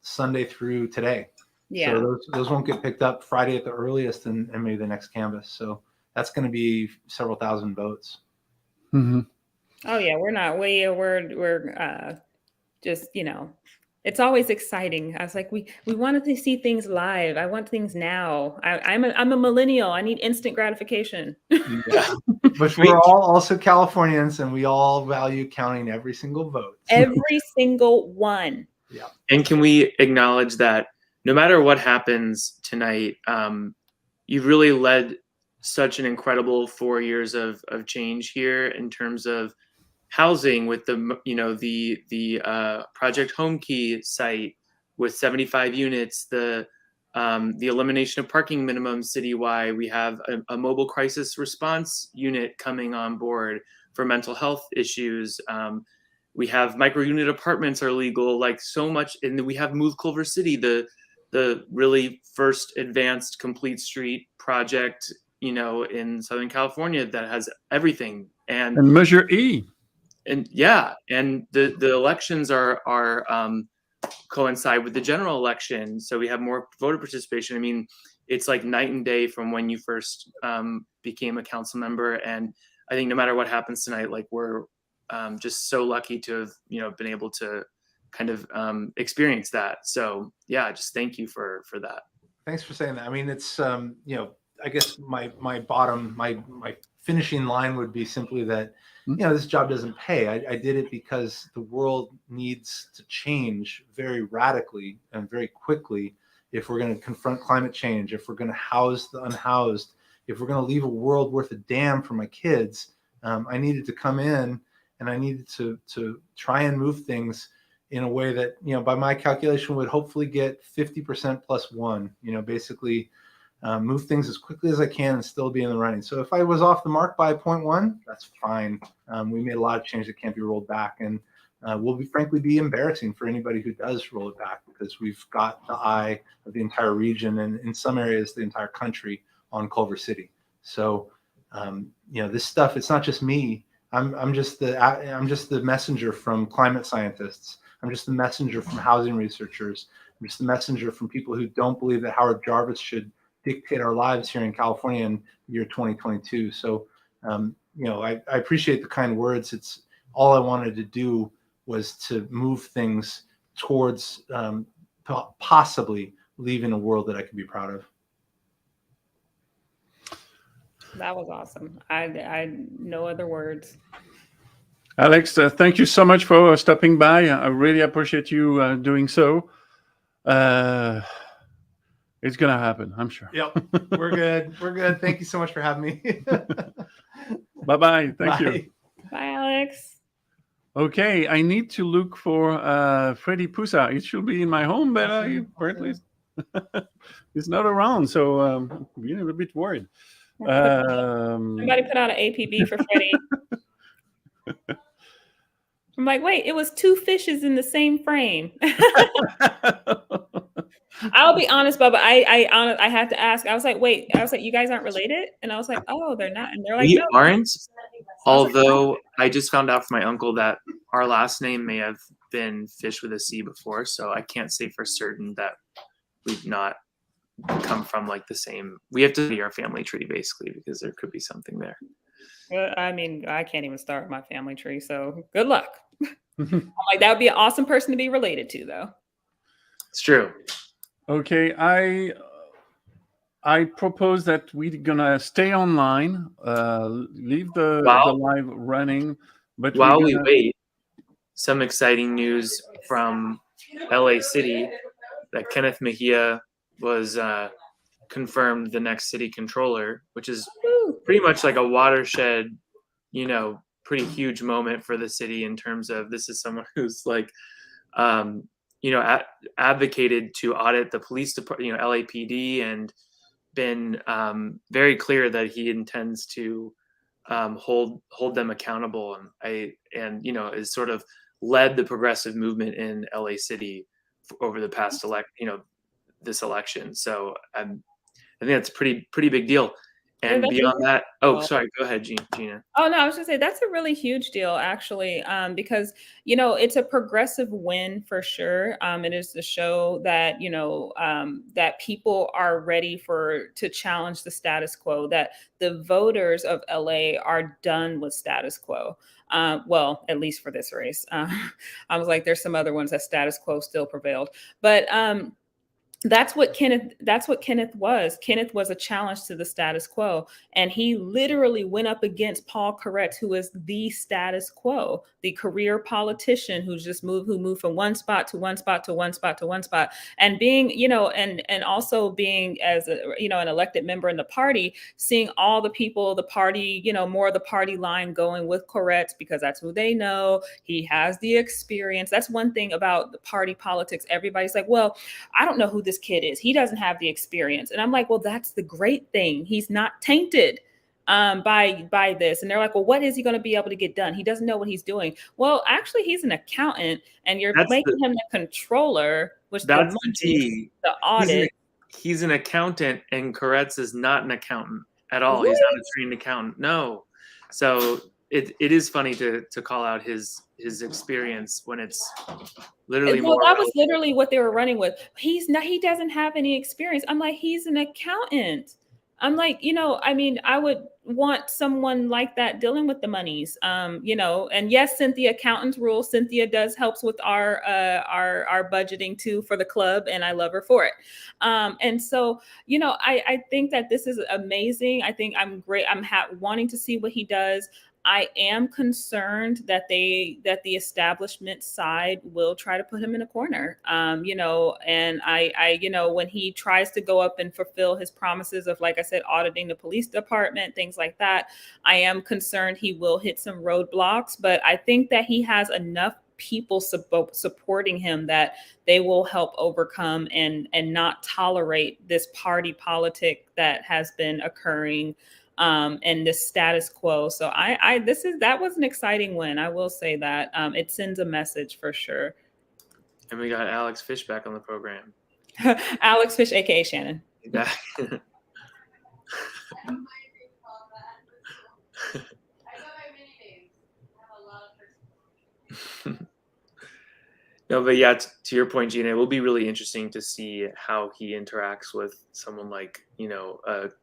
Sunday through today. Yeah. So those won't get picked up Friday at the earliest, and maybe the next canvass. So that's going to be several thousand votes. Mm-hmm. Oh yeah, we're just it's always exciting. I was like, we wanted to see things live. I want things now. I'm a millennial. I need instant gratification. Yeah. But we're all also Californians, and we all value counting every single vote. Every single one. Yeah. And can we acknowledge that no matter what happens tonight, you've really led such an incredible 4 years of change here in terms of housing with the Project Home Key site with 75 units, the elimination of parking minimums citywide. We have a mobile crisis response unit coming on board for mental health issues. We have micro unit apartments are legal, like so much, and we have Move Culver City, the really first advanced complete street project, in Southern California that has everything. And Measure E. And yeah, and the elections are coincide with the general election, so we have more voter participation. I mean, it's like night and day from when you first became a council member, and I think no matter what happens tonight, like we're just so lucky to have been able to kind of experience that. So yeah, just thank you for that. Thanks for saying that. I mean, it's I guess my finishing line would be simply that this job doesn't pay. I did it because the world needs to change very radically and very quickly if we're going to confront climate change, if we're going to house the unhoused, if we're going to leave a world worth a damn for my kids. I needed to come in and I needed to try and move things in a way that, by my calculation would hopefully get 50% plus one, basically move things as quickly as I can and still be in the running. So if I was off the mark by 0.1, that's fine. We made a lot of change that can't be rolled back, and will frankly be embarrassing for anybody who does roll it back, because we've got the eye of the entire region, and in some areas the entire country, on Culver City. So this stuff, it's not just me. I'm just the messenger from climate scientists. I'm just the messenger from housing researchers. I'm just the messenger from people who don't believe that Howard Jarvis should dictate our lives here in California in the year 2022. So, I appreciate the kind words. It's all I wanted to do was to move things towards possibly leaving a world that I could be proud of. That was awesome. I no other words. Alex, thank you so much for stopping by. I really appreciate you doing so. It's going to happen, I'm sure. Yep, we're good. We're good. Thank you so much for having me. Bye-bye. Thank you. Bye, Alex. Okay, I need to look for Freddy Pusa. It should be in my home, but apparently it's not around, so I'm getting a bit worried. Somebody put out an APB for Freddie. I'm like, wait, it was two fishes in the same frame. I'll be honest, Bubba. I had to ask. I was like, you guys aren't related? And I was like, oh, they're not. And they're like, we no. aren't. Although I just found out from my uncle that our last name may have been Fish with a C before, so I can't say for certain that we've not come from like the same. We have to be our family tree basically, because there could be something there. I mean, I can't even start my family tree, so good luck. I'm like, that would be an awesome person to be related to, though. It's true. Okay, I propose that we're gonna stay online, leave the live running, but while we wait, some exciting news from LA City that Kenneth Mejia was confirmed the next city controller, which is pretty much like a watershed, pretty huge moment for the city in terms of this is someone who's like, advocated to audit the police department, LAPD, and been very clear that he intends to hold them accountable, and is sort of led the progressive movement in LA City over the past this election. So I think that's a pretty big deal. And beyond that, sorry, go ahead, Gina. Oh, no, I was going to say that's a really huge deal, actually, because, it's a progressive win for sure. It is to show that, that people are ready to challenge the status quo, that the voters of LA are done with status quo. Well, at least for this race. I was like, there's some other ones that status quo still prevailed. But that's what Kenneth was. Kenneth was a challenge to the status quo. And he literally went up against Paul Koretz, who is the status quo, the career politician who moved from one spot to one spot to one spot to one spot. And being, and also being as an elected member in the party, seeing all the people, the party, more of the party line going with Koretz because that's who they know. He has the experience. That's one thing about the party politics. Everybody's like, well, I don't know who this kid is. He doesn't have the experience. And I'm like, well, that's the great thing. He's not tainted by this. And they're like, well, what is he going to be able to get done? He doesn't know what he's doing. Well, actually, he's an accountant, and you're making him the controller, which that's the audit. He's an accountant, and Koretz is not an accountant at all. What? He's not a trained accountant. No. So it is funny to call out his experience when it's literally that was literally what they were running with. He doesn't have any experience. I'm like, he's an accountant. I'm like, I would want someone like that dealing with the monies, and yes, Cynthia, accountants rule. Cynthia helps with our budgeting too for the club, and I love her for it. And so, I think that this is amazing. I think I'm great. I'm wanting to see what he does. I am concerned that the establishment side will try to put him in a corner, and I when he tries to go up and fulfill his promises of, like I said, auditing the police department, things like that, I am concerned he will hit some roadblocks, but I think that he has enough people supporting him that they will help overcome and not tolerate this party politic that has been occurring and this status quo. So that was an exciting win. I will say that it sends a message for sure. And we got Alex Fish back on the program. Alex Fish, aka Shannon. Yeah. No, but yeah, to your point, Gina, it will be really interesting to see how he interacts with someone like,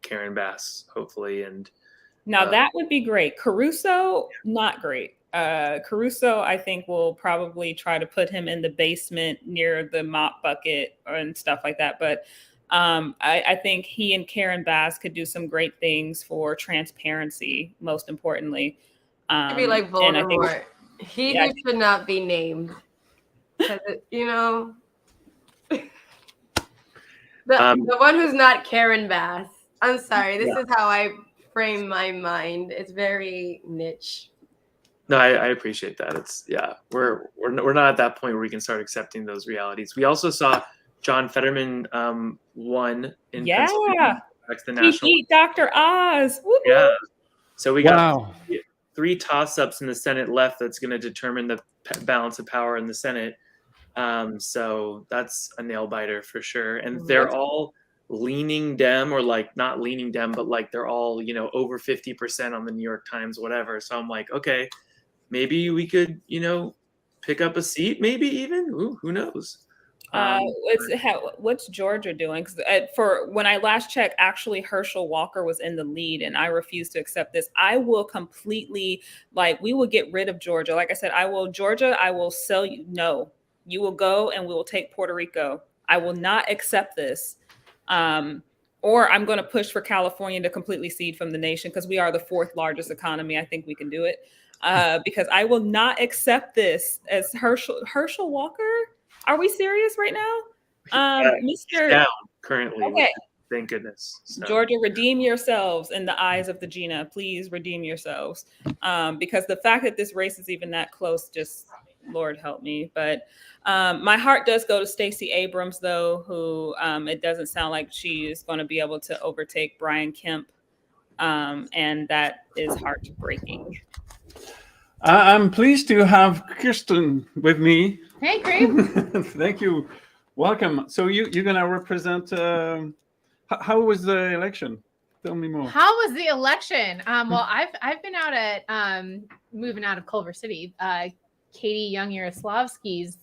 Karen Bass, hopefully. And now that would be great. Caruso, not great. Caruso, I think, will probably try to put him in the basement near the mop bucket and stuff like that. But I think he and Karen Bass could do some great things for transparency, most importantly. It'd be like Voldemort. He should not be named. The one who's not Karen Bass. I'm sorry. This is how I frame my mind. It's very niche. No, I appreciate that. It's we're not at that point where we can start accepting those realities. We also saw John Fetterman won in Pennsylvania. The national. He beat Dr. Oz. Woo-hoo. Yeah. So we got 3 toss-ups in the Senate left. That's going to determine the balance of power in the Senate. So that's a nail biter for sure. And they're all leaning Dem, or like not leaning Dem, but like they're all, over 50% on the New York Times, whatever. So I'm like, okay, maybe we could, pick up a seat, maybe even. Ooh, who knows? What's Georgia doing? Because for when I last checked, actually Herschel Walker was in the lead, and I refuse to accept this. I will completely, we will get rid of Georgia. Like I said, I will sell you. No, you will go, and we will take Puerto Rico. I will not accept this. Or I'm going to push for California to completely cede from the nation, because we are the 4th largest economy. I think we can do it. Because I will not accept this as Herschel Walker. Are we serious right now? Mr. Down currently. Okay. Thank goodness. So. Georgia, redeem yourselves in the eyes of the Gina. Please redeem yourselves. Because the fact that this race is even that close, just Lord help me. But my heart does go to Stacey Abrams, though, who it doesn't sound like she is going to be able to overtake Brian Kemp. And that is heartbreaking. I'm pleased to have Kirsten with me. Hey, Cream. Thank you. Welcome. So you're going to represent, how was the election? Tell me more. How was the election? Well, I've been out at moving out of Culver City. Katie Young-Yaroslavsky's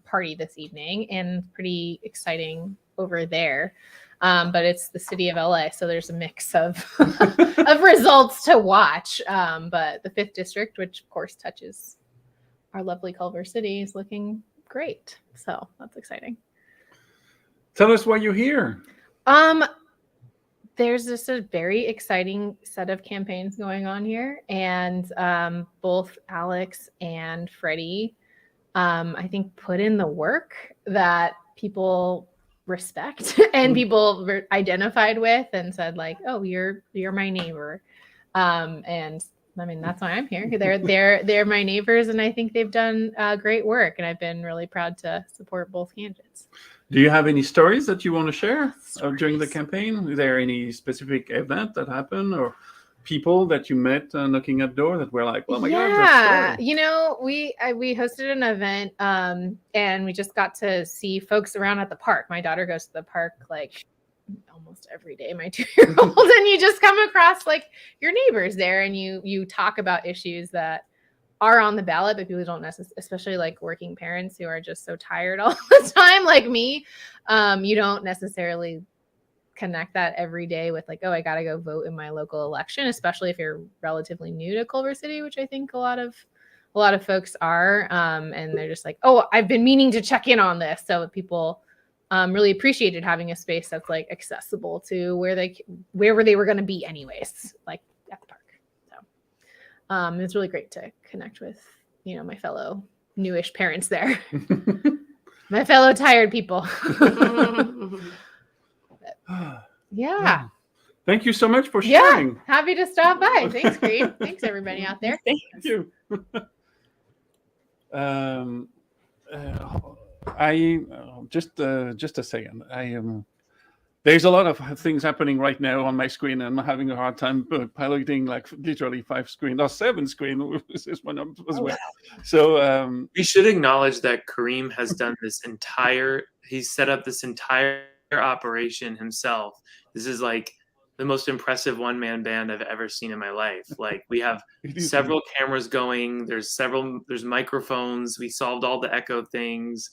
party this evening, and pretty exciting over there. But it's the city of LA, so there's a mix of of results to watch. But the 5th district, which of course touches our lovely Culver City, is looking great. So that's exciting. Tell us why you're here. There's just a very exciting set of campaigns going on here, and both Alex and Freddie, I think, put in the work that people respect and people identified with, and said like, "Oh, you're my neighbor," and I mean that's why I'm here. They're my neighbors, and I think they've done great work, and I've been really proud to support both candidates. Do you have any stories that you want to share during the campaign? Is there any specific event that happened or people that you met knocking at the door that were like, oh my God, that's scary? You know, we hosted an event and we just got to see folks around at the park. My daughter goes to the park like almost every day, my 2-year-old, and you just come across like your neighbors there, and you talk about issues that are on the ballot, but people don't necessarily, especially like working parents who are just so tired all the time, like me. You don't necessarily connect that every day with like, oh, I got to go vote in my local election, especially if you're relatively new to Culver City, which I think a lot of folks are. And they're just like, oh, I've been meaning to check in on this. So people really appreciated having a space that's like accessible to wherever they were going to be anyways, like at the park. So it's really great to connect with, my fellow newish parents there. My fellow tired people. Yeah. Thank you so much for sharing. Yeah, happy to stop by. Thanks, Creed. Thanks, everybody out there. Thank you. I just a second. There's a lot of things happening right now on my screen, and I'm having a hard time piloting like literally 5 screens or 7 screens. This one as well. So we should acknowledge that Kareem has done he's set up this entire operation himself. This is like the most impressive one-man band I've ever seen in my life. Like we have several cameras going. There's microphones. We solved all the echo things.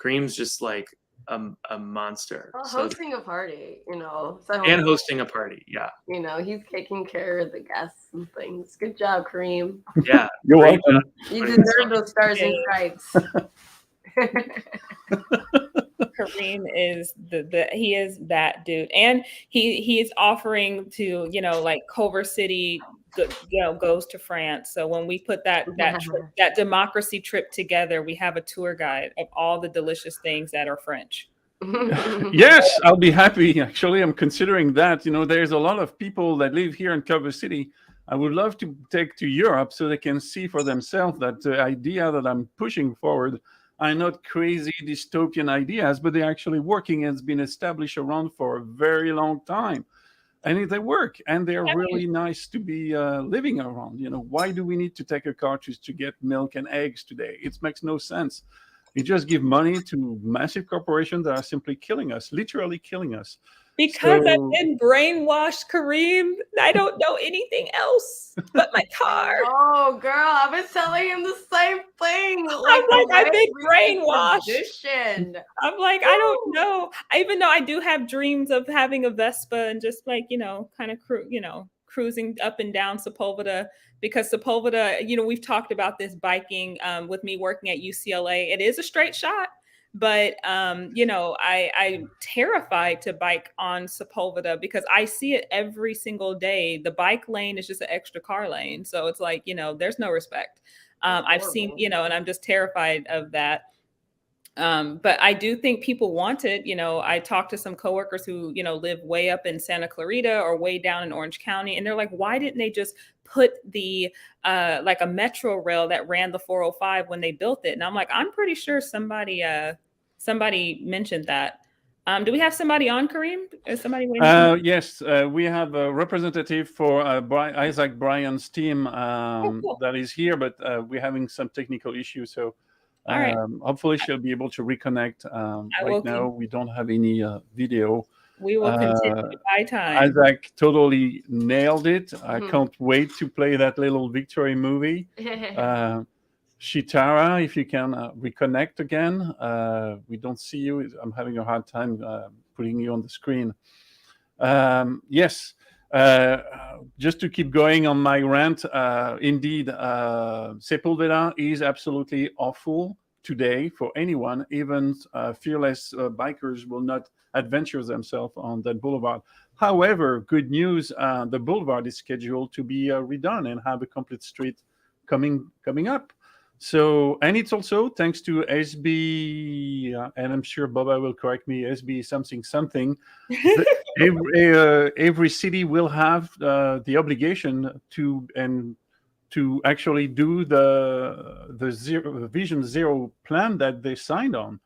Kareem's just like a monster. Well, hosting a party, and hosting a party, yeah. He's taking care of the guests and things. Good job, Kareem. Yeah, you're welcome. You deserve those stars and stripes. Kareem is he is that dude, and he is offering to like Culver City goes to France. So when we put that democracy trip together, we have a tour guide of all the delicious things that are French. Yes, I'll be happy. Actually, I'm considering that. There's a lot of people that live here in Culver City. I would love to take to Europe so they can see for themselves that the idea that I'm pushing forward are not crazy dystopian ideas, but they're actually working and it's been established around for a very long time. And they work, and they're really nice to be living around. Why do we need to take a car to get milk and eggs today? It makes no sense. We just give money to massive corporations that are simply killing us, literally killing us. Because I've been brainwashed, Kareem. I don't know anything else but my car. Oh, girl, I've been telling him the same thing. I've been brainwashed. I'm like, I don't know. Even though I do have dreams of having a Vespa and just like, kind of cruising up and down Sepulveda, because Sepulveda, we've talked about this biking with me working at UCLA. It is a straight shot. But, I'm terrified to bike on Sepulveda because I see it every single day. The bike lane is just an extra car lane. So it's like, there's no respect. I've seen, and I'm just terrified of that. But I do think people want it. I talked to some coworkers who, live way up in Santa Clarita or way down in Orange County. And they're like, why didn't they just put the like a metro rail that ran the 405 when they built it? And I'm like, I'm pretty sure somebody mentioned that. Do we have somebody on, Kareem? Is somebody waiting? Yes, we have a representative for Isaac Bryan's team cool. that is here, but we're having some technical issues. So right. Hopefully she'll be able to reconnect. Right now, we don't have any video. We will continue to buy time. Isaac totally nailed it. I can't wait to play that little victory movie. Shitara, if you can reconnect again. We don't see you. I'm having a hard time putting you on the screen. Yes, just to keep going on my rant, indeed, Sepulveda is absolutely awful. today for anyone. Even fearless bikers will not adventure themselves on that boulevard. However, good news, the boulevard is scheduled to be redone and have a complete street coming up. So, and it's also thanks to SB, and I'm sure Boba will correct me, SB something something. Every city will have the obligation to actually do the Vision Zero plan that they signed on.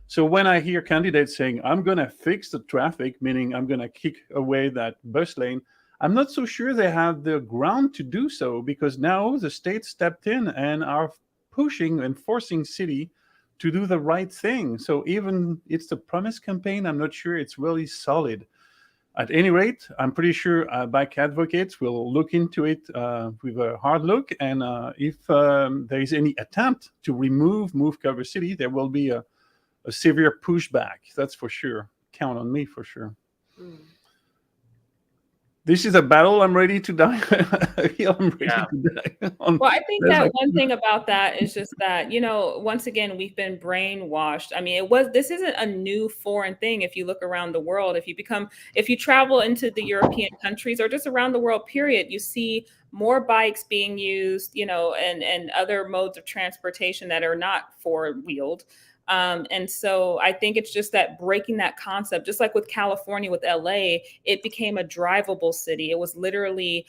So when I hear candidates saying, I'm going to fix the traffic, meaning I'm going to kick away that bus lane, I'm not so sure they have the ground to do so, because now the state stepped in and are pushing and forcing city to do the right thing. So even it's the promise campaign, I'm not sure it's really solid. At any rate, I'm pretty sure bike advocates will look into it with a hard look. And if there is any attempt to move Culver City, there will be a severe pushback. That's for sure. Count on me for sure. This is a battle I'm ready to die. I'm ready to die. Well, I think that one thing about that is just that, once again, we've been brainwashed. I mean, this isn't a new foreign thing. If you look around the world, if you travel into the European countries or just around the world, period, you see more bikes being used, and other modes of transportation that are not four-wheeled. And so I think it's just that breaking that concept, just like with California, with LA, it became a drivable city. It was literally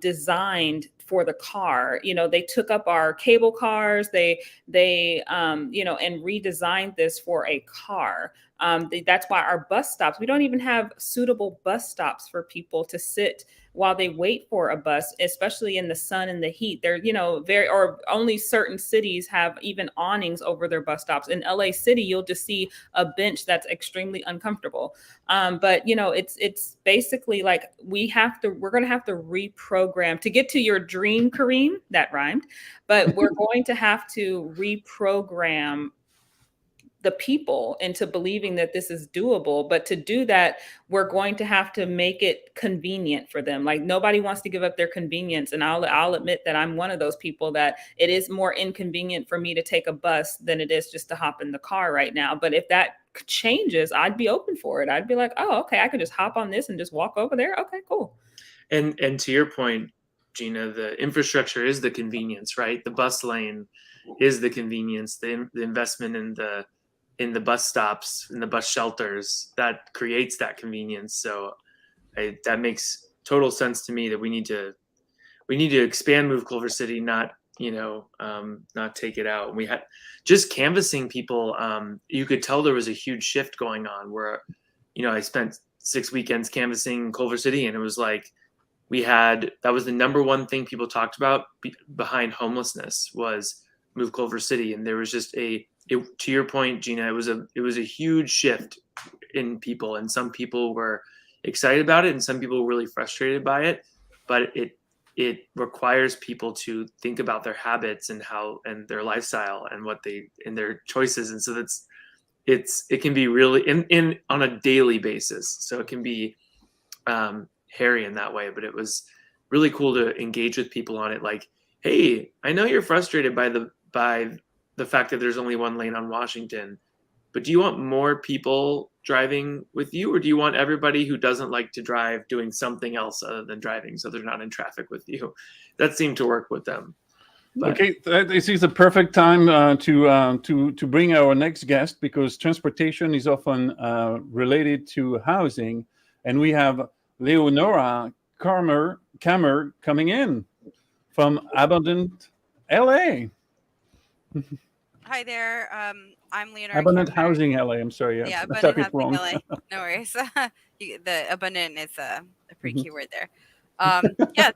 designed for the car. They took up our cable cars, they and redesigned this for a car. That's why our bus stops, we don't even have suitable bus stops for people to sit while they wait for a bus, especially in the sun and the heat. They're, only certain cities have even awnings over their bus stops. In LA City, you'll just see a bench that's extremely uncomfortable. But it's basically like we're going to have to reprogram to get to your dream, Kareem, that rhymed, but we're going to have to reprogram the people into believing that this is doable. But to do that, we're going to have to make it convenient for them. Like, nobody wants to give up their convenience. And I'll admit that I'm one of those people that it is more inconvenient for me to take a bus than it is just to hop in the car right now. But if that changes, I'd be open for it. I'd be like, oh, okay, I could just hop on this and just walk over there. Okay, cool. And to your point, Gina, the infrastructure is the convenience, right? The bus lane is the convenience, the investment in the bus stops, in the bus shelters, that creates that convenience. So that makes total sense to me that we need to expand Move Culver City, not take it out. We had just canvassing people. You could tell there was a huge shift going on where, I spent 6 weekends canvassing Culver City, and it was like that was the number one thing people talked about behind homelessness was Move Culver City. And there was just to your point, Gina, it was a huge shift in people, and some people were excited about it and some people were really frustrated by it, but it requires people to think about their habits and their lifestyle and their choices. And so it can be really in on a daily basis. So it can be hairy in that way, but it was really cool to engage with people on it. Like, hey, I know you're frustrated by the fact that there's only one lane on Washington, but do you want more people driving with you, or do you want everybody who doesn't like to drive doing something else other than driving, so they're not in traffic with you? That seemed to work with them. But, okay, this is the perfect time to bring our next guest, because transportation is often related to housing, and we have Leonora Kammer coming in from Abundant, LA. Hi there. I'm Leonora. Abundant Housing LA. I'm sorry. Yeah, Abundant Abundant Housing LA. No worries. The abundant is a pretty key word there. Yeah.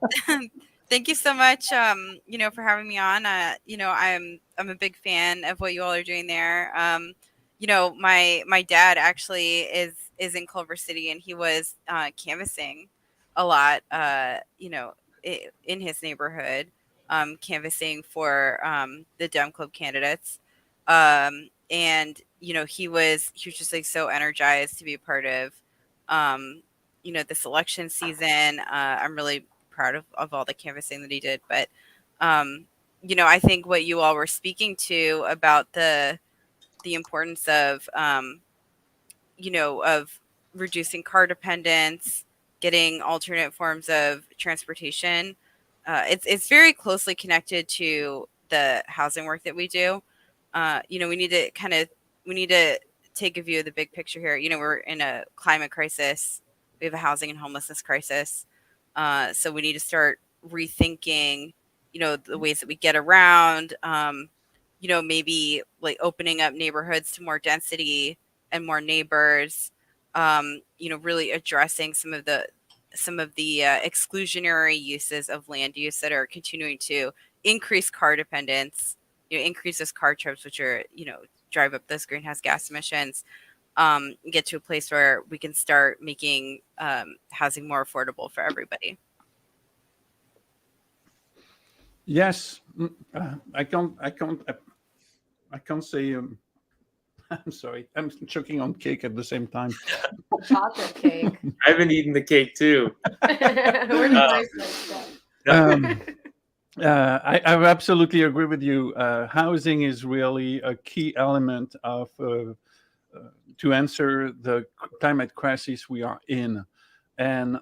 Thank you so much. For having me on. I'm a big fan of what you all are doing there. My dad actually is in Culver City, and he was canvassing a lot. In his neighborhood. Canvassing for the Dem Club candidates, and he was just like so energized to be a part of this election season. I'm really proud of all the canvassing that he did, but you know, I think what you all were speaking to about the importance of, you know, of reducing car dependence, getting alternate forms of transportation. It's very closely connected to the housing work that we do. You know, we need to take a view of the big picture here. You know, we're in a climate crisis. We have a housing and homelessness crisis. So we need to start rethinking, you know, the ways that we get around. You know, maybe like opening up neighborhoods to more density and more neighbors. You know, really addressing some of the exclusionary uses of land use that are continuing to increase car dependence. You know, increases car trips, which are, you know, drive up those greenhouse gas emissions. Get to a place where we can start making housing more affordable for everybody. Yes, I can't say. I'm sorry, I'm choking on cake at the same time. Chocolate cake. I haven't eaten the cake too. We're the I absolutely agree with you. Housing is really a key element of to answer the climate crisis we are in, and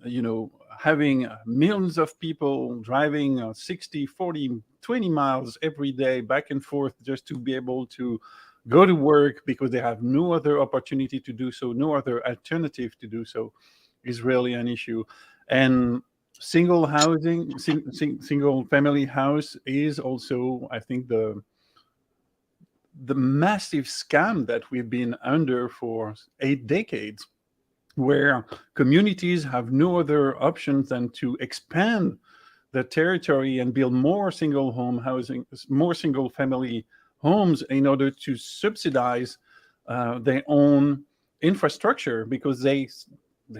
you know, having millions of people driving 60, 40, 20 miles every day back and forth just to be able to go to work because they have no other opportunity to do so, no other alternative to do so, is really an issue. And single housing, single family house is also, I think, the massive scam that we've been under for 8 decades, where communities have no other options than to expand the territory and build more single home housing, more single family homes in order to subsidize their own infrastructure, because they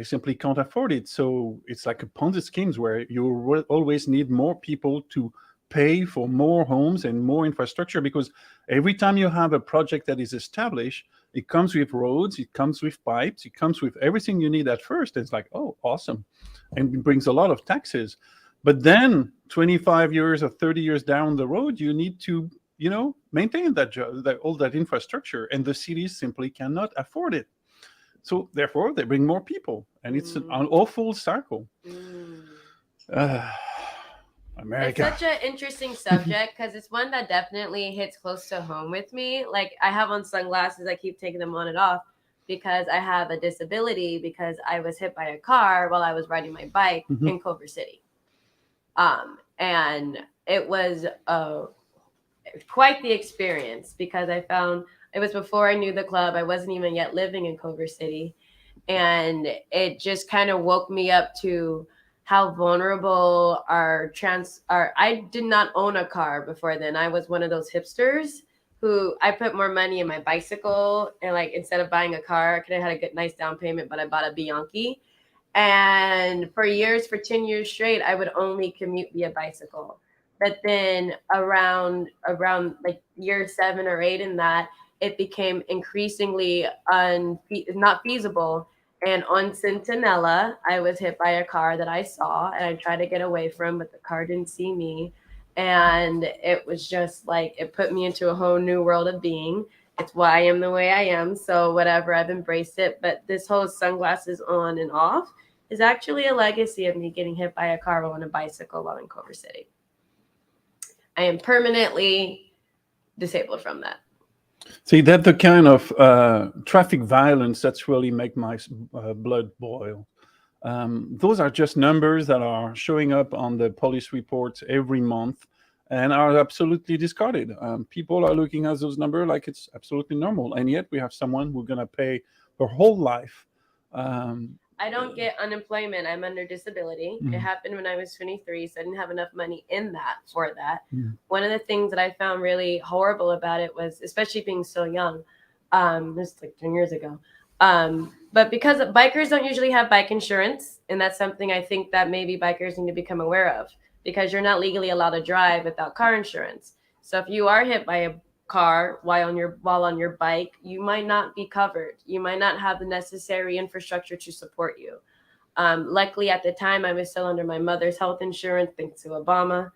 simply can't afford it. So it's like a Ponzi schemes where you always need more people to pay for more homes and more infrastructure, because every time you have a project that is established, it comes with roads, it comes with pipes, it comes with everything you need at first. It's like, oh, awesome. And it brings a lot of taxes. But then 25 years or 30 years down the road, you need to, you know, maintain all that infrastructure, and the cities simply cannot afford it. So therefore, they bring more people, and it's an awful circle. America. It's such an interesting subject because it's one that definitely hits close to home with me. Like, I have on sunglasses, I keep taking them on and off because I have a disability, because I was hit by a car while I was riding my bike in Culver City. And it was quite the experience, because I found it was before I knew the club. I wasn't even yet living in Culver City. And it just kind of woke me up to how vulnerable I did not own a car before then. I was one of those hipsters who I put more money in my bicycle, and like, instead of buying a car, I could have had a good, nice down payment, but I bought a Bianchi. And for 10 years straight, I would only commute via bicycle. But then around like year 7 or 8 in that, it became increasingly not feasible. And on Centinela, I was hit by a car that I saw, and I tried to get away from, but the car didn't see me. And it was just like, it put me into a whole new world of being. It's why I am the way I am. So whatever, I've embraced it. But this whole sunglasses on and off is actually a legacy of me getting hit by a car on a bicycle while in Culver City. I am permanently disabled from that. See, that's the kind of traffic violence that's really make my blood boil. Those are just numbers that are showing up on the police reports every month and are absolutely discarded. People are looking at those numbers like it's absolutely normal, and yet we have someone who's going to pay her whole life. I don't get unemployment. I'm under disability. It happened when I was 23, so I didn't have enough money in that for that. One of the things that I found really horrible about it was, especially being so young, this was like 10 years ago, but because bikers don't usually have bike insurance, and that's something I think that maybe bikers need to become aware of, because you're not legally allowed to drive without car insurance. So if you are hit by a car while on your bike, you might not be covered. You might not have the necessary infrastructure to support you. Luckily, at the time, I was still under my mother's health insurance, thanks to Obama.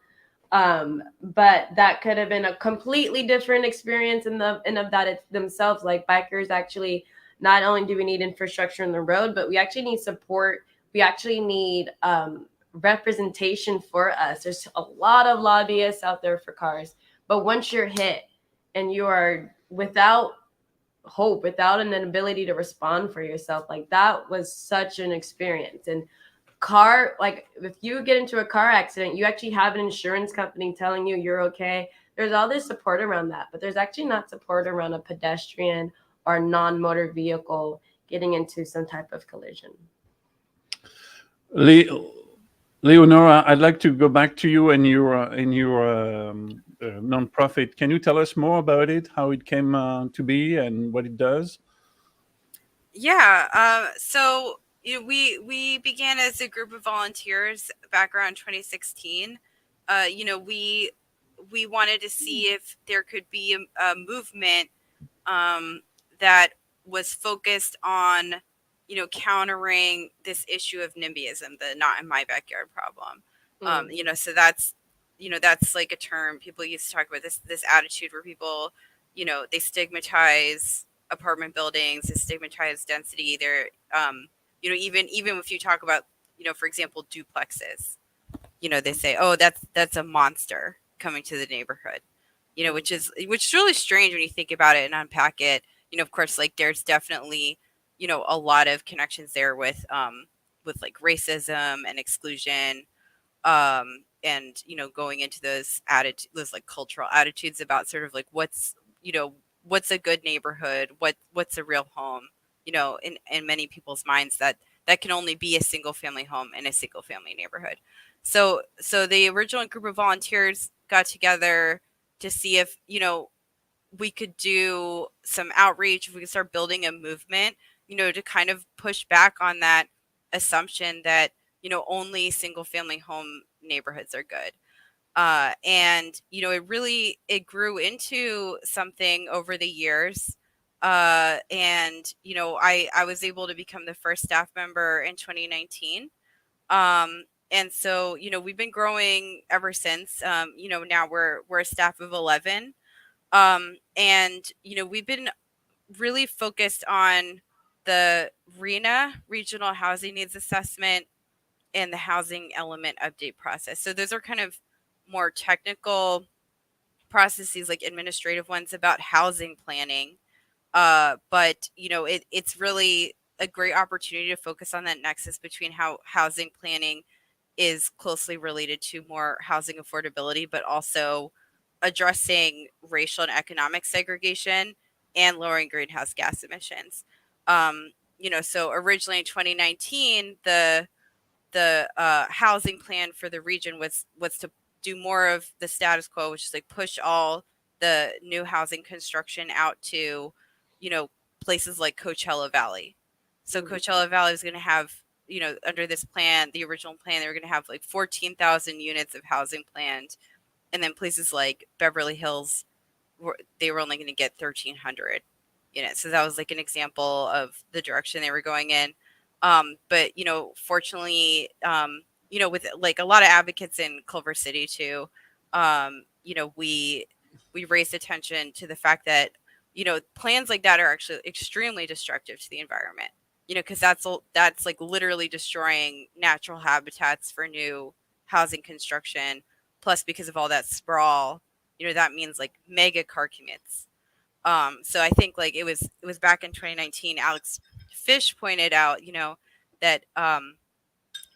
But that could have been a completely different experience in of that it's themselves. Like bikers actually, not only do we need infrastructure in the road, but we actually need support. We actually need representation for us. There's a lot of lobbyists out there for cars, but once you're hit and you are without hope, without an ability to respond for yourself, like that was such an experience. And like if you get into a car accident, you actually have an insurance company telling you you're okay. There's all this support around that, but there's actually not support around a pedestrian or non-motor vehicle getting into some type of collision. Leonora, I'd like to go back to you and your nonprofit. Can you tell us more about it, how it came to be and what it does? Yeah, so we began as a group of volunteers back around 2016. We wanted to see if there could be a movement that was focused on countering this issue of NIMBYism, the not in my backyard problem. So that's like a term people used to talk about, this attitude where people they stigmatize apartment buildings, they stigmatize density. They're even if you talk about for example duplexes, they say, oh, that's a monster coming to the neighborhood, which is really strange when you think about it and unpack it. Of course, like there's definitely a lot of connections there with like racism and exclusion, and going into those those like cultural attitudes about sort of like what's a good neighborhood, what's a real home, in many people's minds that can only be a single family home in a single family neighborhood. So the original group of volunteers got together to see if we could do some outreach, if we could start building a movement, to kind of push back on that assumption that only single family home neighborhoods are good. And it grew into something over the years. And I was able to become the first staff member in 2019. And so we've been growing ever since. Now we're a staff of 11. And we've been really focused on the RHNA, Regional Housing Needs Assessment, and the housing element update process. So those are kind of more technical processes, like administrative ones about housing planning. But it's really a great opportunity to focus on that nexus between how housing planning is closely related to more housing affordability, but also addressing racial and economic segregation and lowering greenhouse gas emissions. So originally in 2019, the housing plan for the region was to do more of the status quo, which is like push all the new housing construction out to, places like Coachella Valley. So Coachella Valley is going to have, under this plan, the original plan, they were going to have like 14,000 units of housing planned. And then places like Beverly Hills, they were only going to get 1,300 units. So that was like an example of the direction they were going in. But fortunately, with like a lot of advocates in Culver City too, we raised attention to the fact that plans like that are actually extremely destructive to the environment. Because that's like literally destroying natural habitats for new housing construction. Plus, because of all that sprawl, that means like mega car commutes. So I think like it was back in 2019, Alex Fish pointed out, that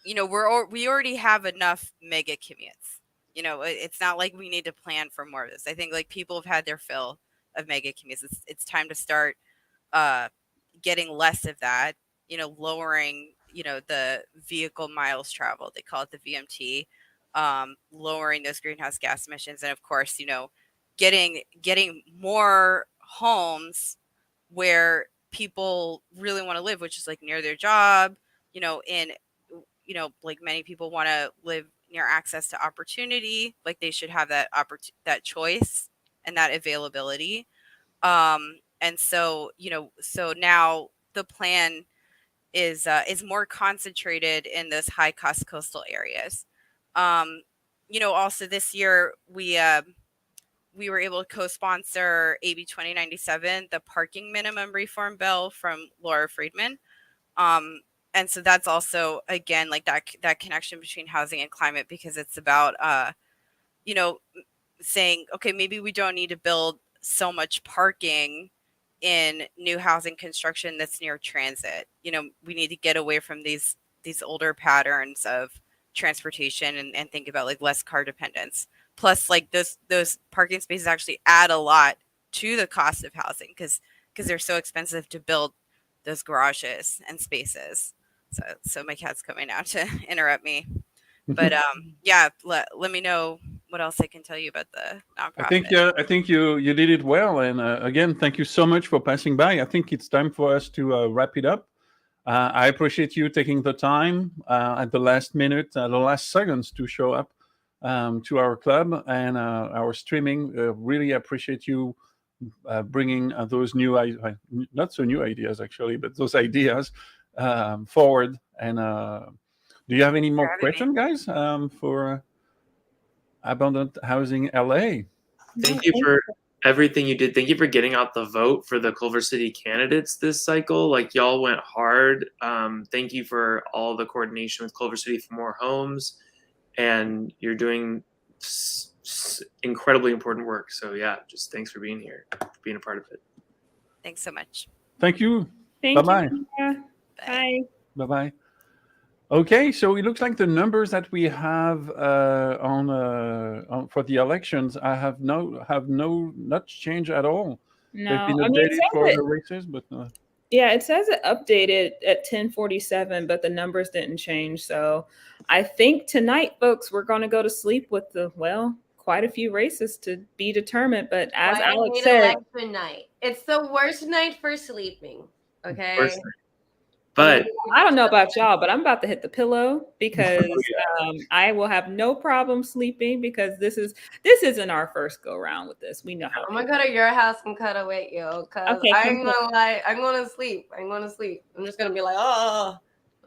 we already have enough mega commutes. It's not like we need to plan for more of this. I think like people have had their fill of mega commutes. It's time to start getting less of that. Lowering the vehicle miles traveled. They call it the VMT. Lowering those greenhouse gas emissions, and of course, getting more homes where people really want to live, which is like near their job, like many people want to live near access to opportunity, like they should have that choice and that availability. And so now the plan is more concentrated in those high cost coastal areas. also this year we were able to co-sponsor AB 2097, the parking minimum reform bill from Laura Friedman. And so that's also, again, like that connection between housing and climate, because it's about, saying, okay, maybe we don't need to build so much parking in new housing construction that's near transit. We need to get away from these older patterns of transportation and think about like less car dependence. Plus, like those parking spaces actually add a lot to the cost of housing because they're so expensive to build those garages and spaces. So my cat's coming out to interrupt me. But yeah, let me know what else I can tell you about the nonprofit. I think you did it well, and again, thank you so much for passing by. I think it's time for us to wrap it up. I appreciate you taking the time at the last minute, the last seconds to show up to our club and our streaming. Really appreciate you bringing those new, not so new ideas actually, but those ideas forward. And do you have any more questions, guys, for Abundant Housing LA? Thank you for everything you did. Thank you for getting out the vote for the Culver City candidates this cycle. Like, y'all went hard. Thank you for all the coordination with Culver City for More Homes, and you're doing incredibly important work. So yeah, just thanks for being here, for being a part of it. Thanks so much. Thank you. Thank Bye-bye. you. Bye. Bye-bye. Okay, so it looks like the numbers that we have on for the elections have not changed at all. No, They've been I mean, it updated says for it- the races, but Yeah, it says it updated at 10:47, but the numbers didn't change. So I think tonight, folks, we're going to go to sleep with quite a few races to be determined. But as Why Alex I hate said, election night. It's the worst night for sleeping. Okay. Worst night. But I don't know about y'all, but I'm about to hit the pillow because I will have no problem sleeping because this isn't our first go round with this. We know how. I'm gonna go to your house and cuddle with you, cause Okay, I come ain't gonna lie. I'm gonna sleep. I'm just gonna be like, oh.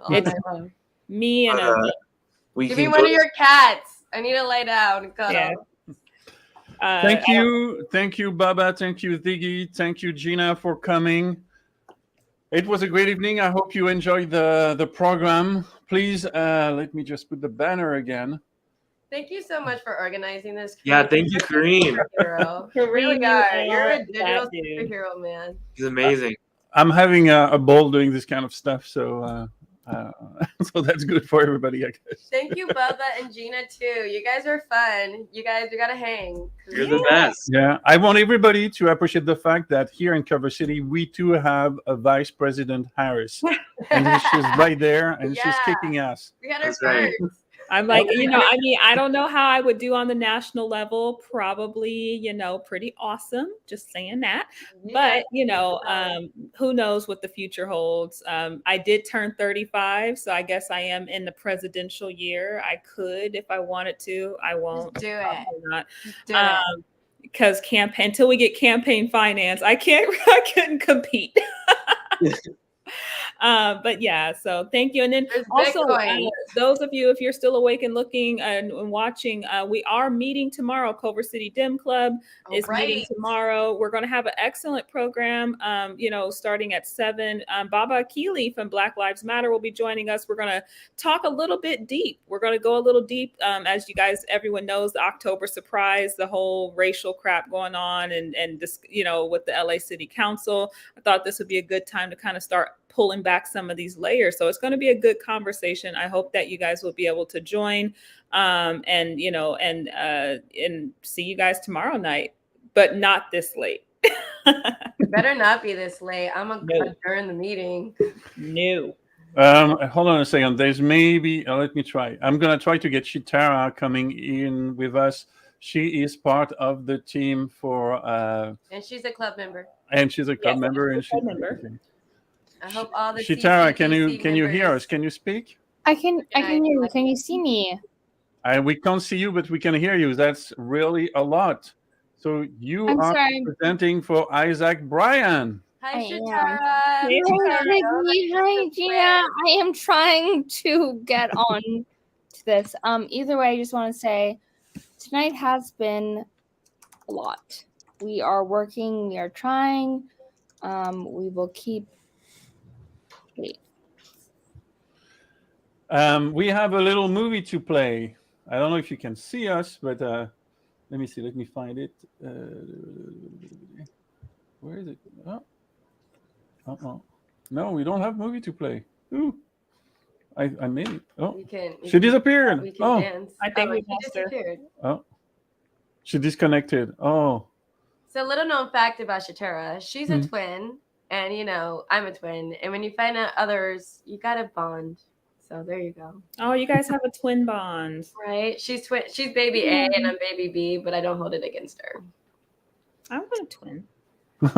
It's me and Give me one of your cats. I need to lay down and cuddle. Yeah. Thank you, Baba. Thank you, Ziggy. Thank you, Gina, for coming. It was a great evening. I hope you enjoyed the program. Please let me just put the banner again. Thank you so much for organizing this. Yeah, thank you, Kareem. You really are. You're a that digital dude. superhero, man. He's amazing. I'm having a ball doing this kind of stuff, so so that's good for everybody, I guess. Thank you, Bubba and Gina too. You guys are fun. You gotta hang. You're the best. Yeah, I want everybody to appreciate the fact that here in Culver City, we too have a Vice President Harris, and she's right there, and she's kicking ass. We had our right. first. I'm like, I don't know how I would do on the national level. Probably, pretty awesome. Just saying that. But, who knows what the future holds. I did turn 35, so I guess I am in the presidential year. I could if I wanted to. I won't. Just do it. Not. Do it. Because until we get campaign finance, I couldn't compete. But yeah, so thank you. And then also those of you, if you're still awake and looking and watching, we are meeting tomorrow. Culver City Dem Club is meeting tomorrow. We're going to have an excellent program, starting at 7. Baba Akili from Black Lives Matter will be joining us. We're going to talk a little bit deep. We're going to go a little deep. As you guys, everyone knows, the October surprise, the whole racial crap going on and this, with the LA City Council. I thought this would be a good time to kind of start pulling back some of these layers. So it's going to be a good conversation. I hope that you guys will be able to join and see you guys tomorrow night, but not this late. Better not be this late. I'm going to adjourn the meeting. No. Hold on a second. There's maybe, let me try. I'm going to try to get Chitara coming in with us. She is part of the team for... and she's a club member. And she's a club member. And she's a club member. Okay. I hope all the Chitara, can you hear us? Can you speak? I can hear you. Can you see me? We can't see you, but we can hear you. That's really a lot. So you are presenting for Isaac Bryan. Hi, Chitara. Hi, Gina. I am trying to get on to this. Either way, I just want to say tonight has been a lot. We are working, we are trying. We will keep. Wait. We have a little movie to play. I don't know if you can see us, but let me see. Let me find it. Where is it? Oh. No, we don't have movie to play. Ooh. I made it. Oh, she disappeared. We can dance. I think we she disappeared. Oh, she disconnected. Oh. So, little known fact about Shatara, she's a Mhm. twin, and I'm a twin. And when you find out others, you gotta bond. So there you go. Oh, you guys have a twin bond, right? She's baby A, and I'm baby B, but I don't hold it against her. I'm a twin.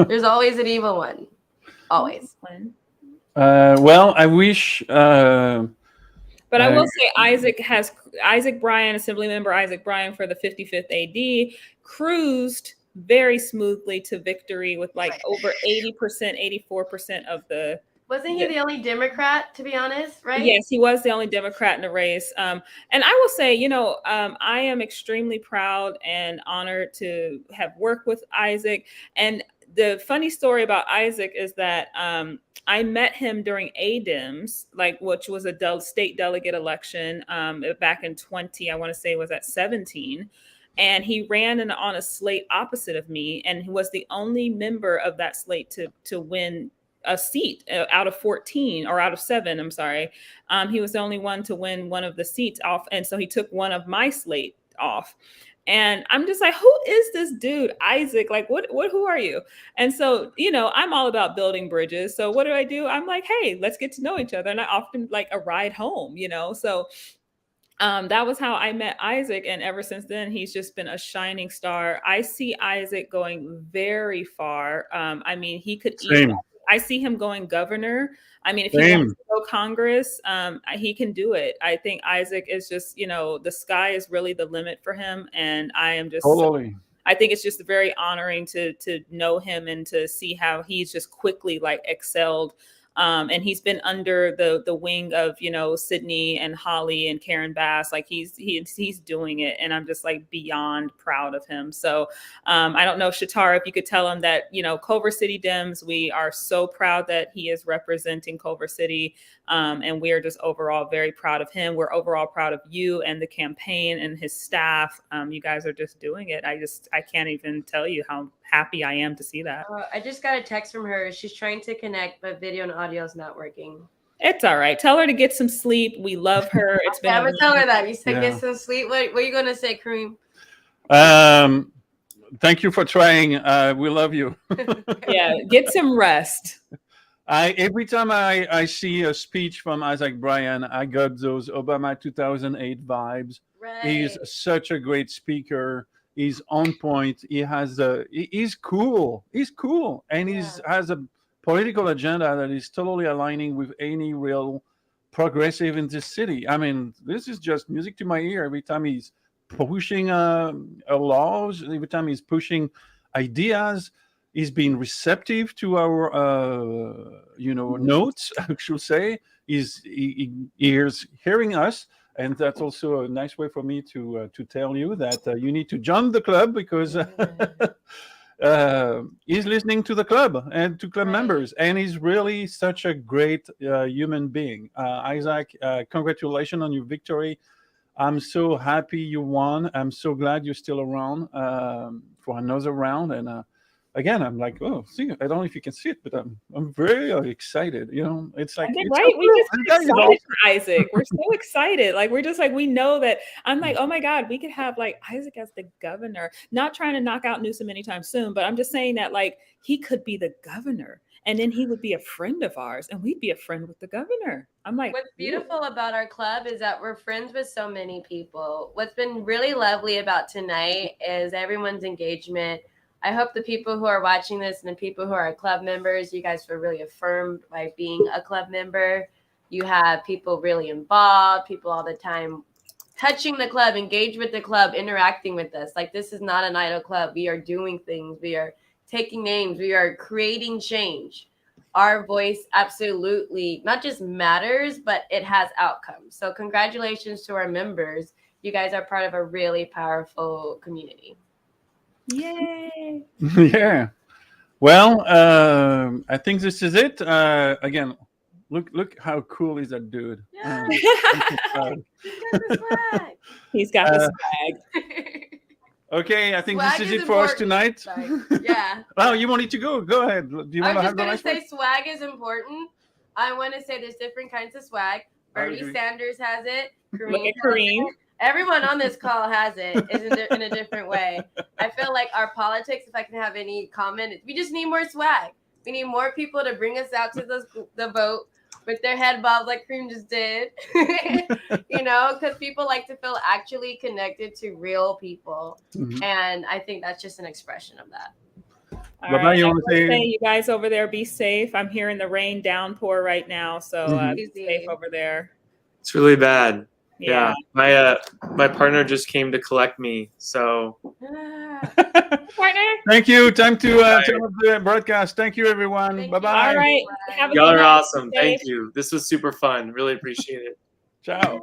There's always an evil one, always. Well, I wish. But I will say Isaac Bryan, Assemblymember Isaac Bryan for the 55th AD, cruised very smoothly to victory with like over 80%, 84% of the. Wasn't he the only Democrat, to be honest, right? Yes, he was the only Democrat in the race. And I will say, I am extremely proud and honored to have worked with Isaac. And the funny story about Isaac is that I met him during ADEMS, which was a state delegate election back in 20, I want to say it was at 17. And he ran on a slate opposite of me, and he was the only member of that slate to win a seat out of 14 or out of 7. I'm sorry. He was the only one to win one of the seats off. And so he took one of my slate off. And I'm just like, who is this dude, Isaac? Like, who are you? And so, I'm all about building bridges. So what do? I'm like, hey, let's get to know each other. And I often like a ride home, so that was how I met Isaac. And ever since then, he's just been a shining star. I see Isaac going very far. I mean, he could even, I see him going governor. I mean, if he wants to go Congress, he can do it. I think Isaac is just, the sky is really the limit for him. And I am just, totally. I think it's just very honoring to know him and to see how he's just quickly excelled. And he's been under the wing of, Sydney and Holly and Karen Bass. Like he's doing it. And I'm just beyond proud of him. So I don't know, Shatara, if you could tell him that, Culver City Dems, we are so proud that he is representing Culver City. And we are just overall very proud of him. We're overall proud of you and the campaign and his staff. You guys are just doing it. I can't even tell you how happy I am to see that. I just got a text from her. She's trying to connect, but video and audio is not working. It's all right. Tell her to get some sleep. We love her. It's been. I would tell her that. You said get some sleep. What are you going to say, Kareem? Thank you for trying. We love you. Yeah, get some rest. Every time I see a speech from Isaac Bryan, I got those Obama 2008 vibes. Right. He's such a great speaker. He's on point. He's cool. He's cool. And he has a political agenda that is totally aligning with any real progressive in this city. I mean, this is just music to my ear every time he's pushing laws, every time he's pushing ideas. He's being receptive to our, notes, I should say. He's hearing us. And that's also a nice way for me to tell you that you need to join the club because he's listening to the club and to club members. And he's really such a great human being. Isaac, congratulations on your victory. I'm so happy you won. I'm so glad you're still around for another round. And again, I'm like, see, I don't know if you can see it, but I'm very excited. It's like, it's right? We just excited for Isaac. We're so excited. We're just we know that. I'm like, oh my God, we could have Isaac as the governor. Not trying to knock out Newsom anytime soon, but I'm just saying that he could be the governor. And then he would be a friend of ours, and we'd be a friend with the governor. I'm like, what's beautiful about our club is that we're friends with so many people. What's been really lovely about tonight is everyone's engagement. I hope the people who are watching this and the people who are club members, you guys feel really affirmed by being a club member. You have people really involved, people all the time touching the club, engaged with the club, interacting with us. This is not an idle club. We are doing things. We are taking names. We are creating change. Our voice absolutely not just matters, but it has outcomes. So congratulations to our members. you guys are part of a really powerful community. Yay! Yeah. Well, I think this is it. Again, look how cool is that dude. I'm so proud. He's got the swag. He's got the swag. Okay, I think Swag this is is it for us important. tonight. Yeah. Oh, you wanted to go? Go ahead. Do you want I'm to just have the gonna last say word? swag is important. I want to say there's different kinds of swag. Bernie agree. Sanders has it. Look at has Kareem. it. Everyone on this call has it, in a different way. I feel like our politics, if I can have any comment, we just need more swag. We need more people to bring us out to the vote with their head bobbed like Kareem just did. You know, because people like to feel actually connected to real people. Mhm. And I think that's just an expression of that. All Bye-bye, right. you I wanna will say- say, you guys over there, be safe. I'm hearing the rain downpour right now, so be safe over there. It's really bad. Yeah. My partner just came to collect me, so Partner. Thank you. Time to turn off the broadcast. Thank you, everyone. Bye-bye. All right. Have a y'all good are night. awesome. Stay Thank safe. you. This was super fun. Really appreciate it. Ciao.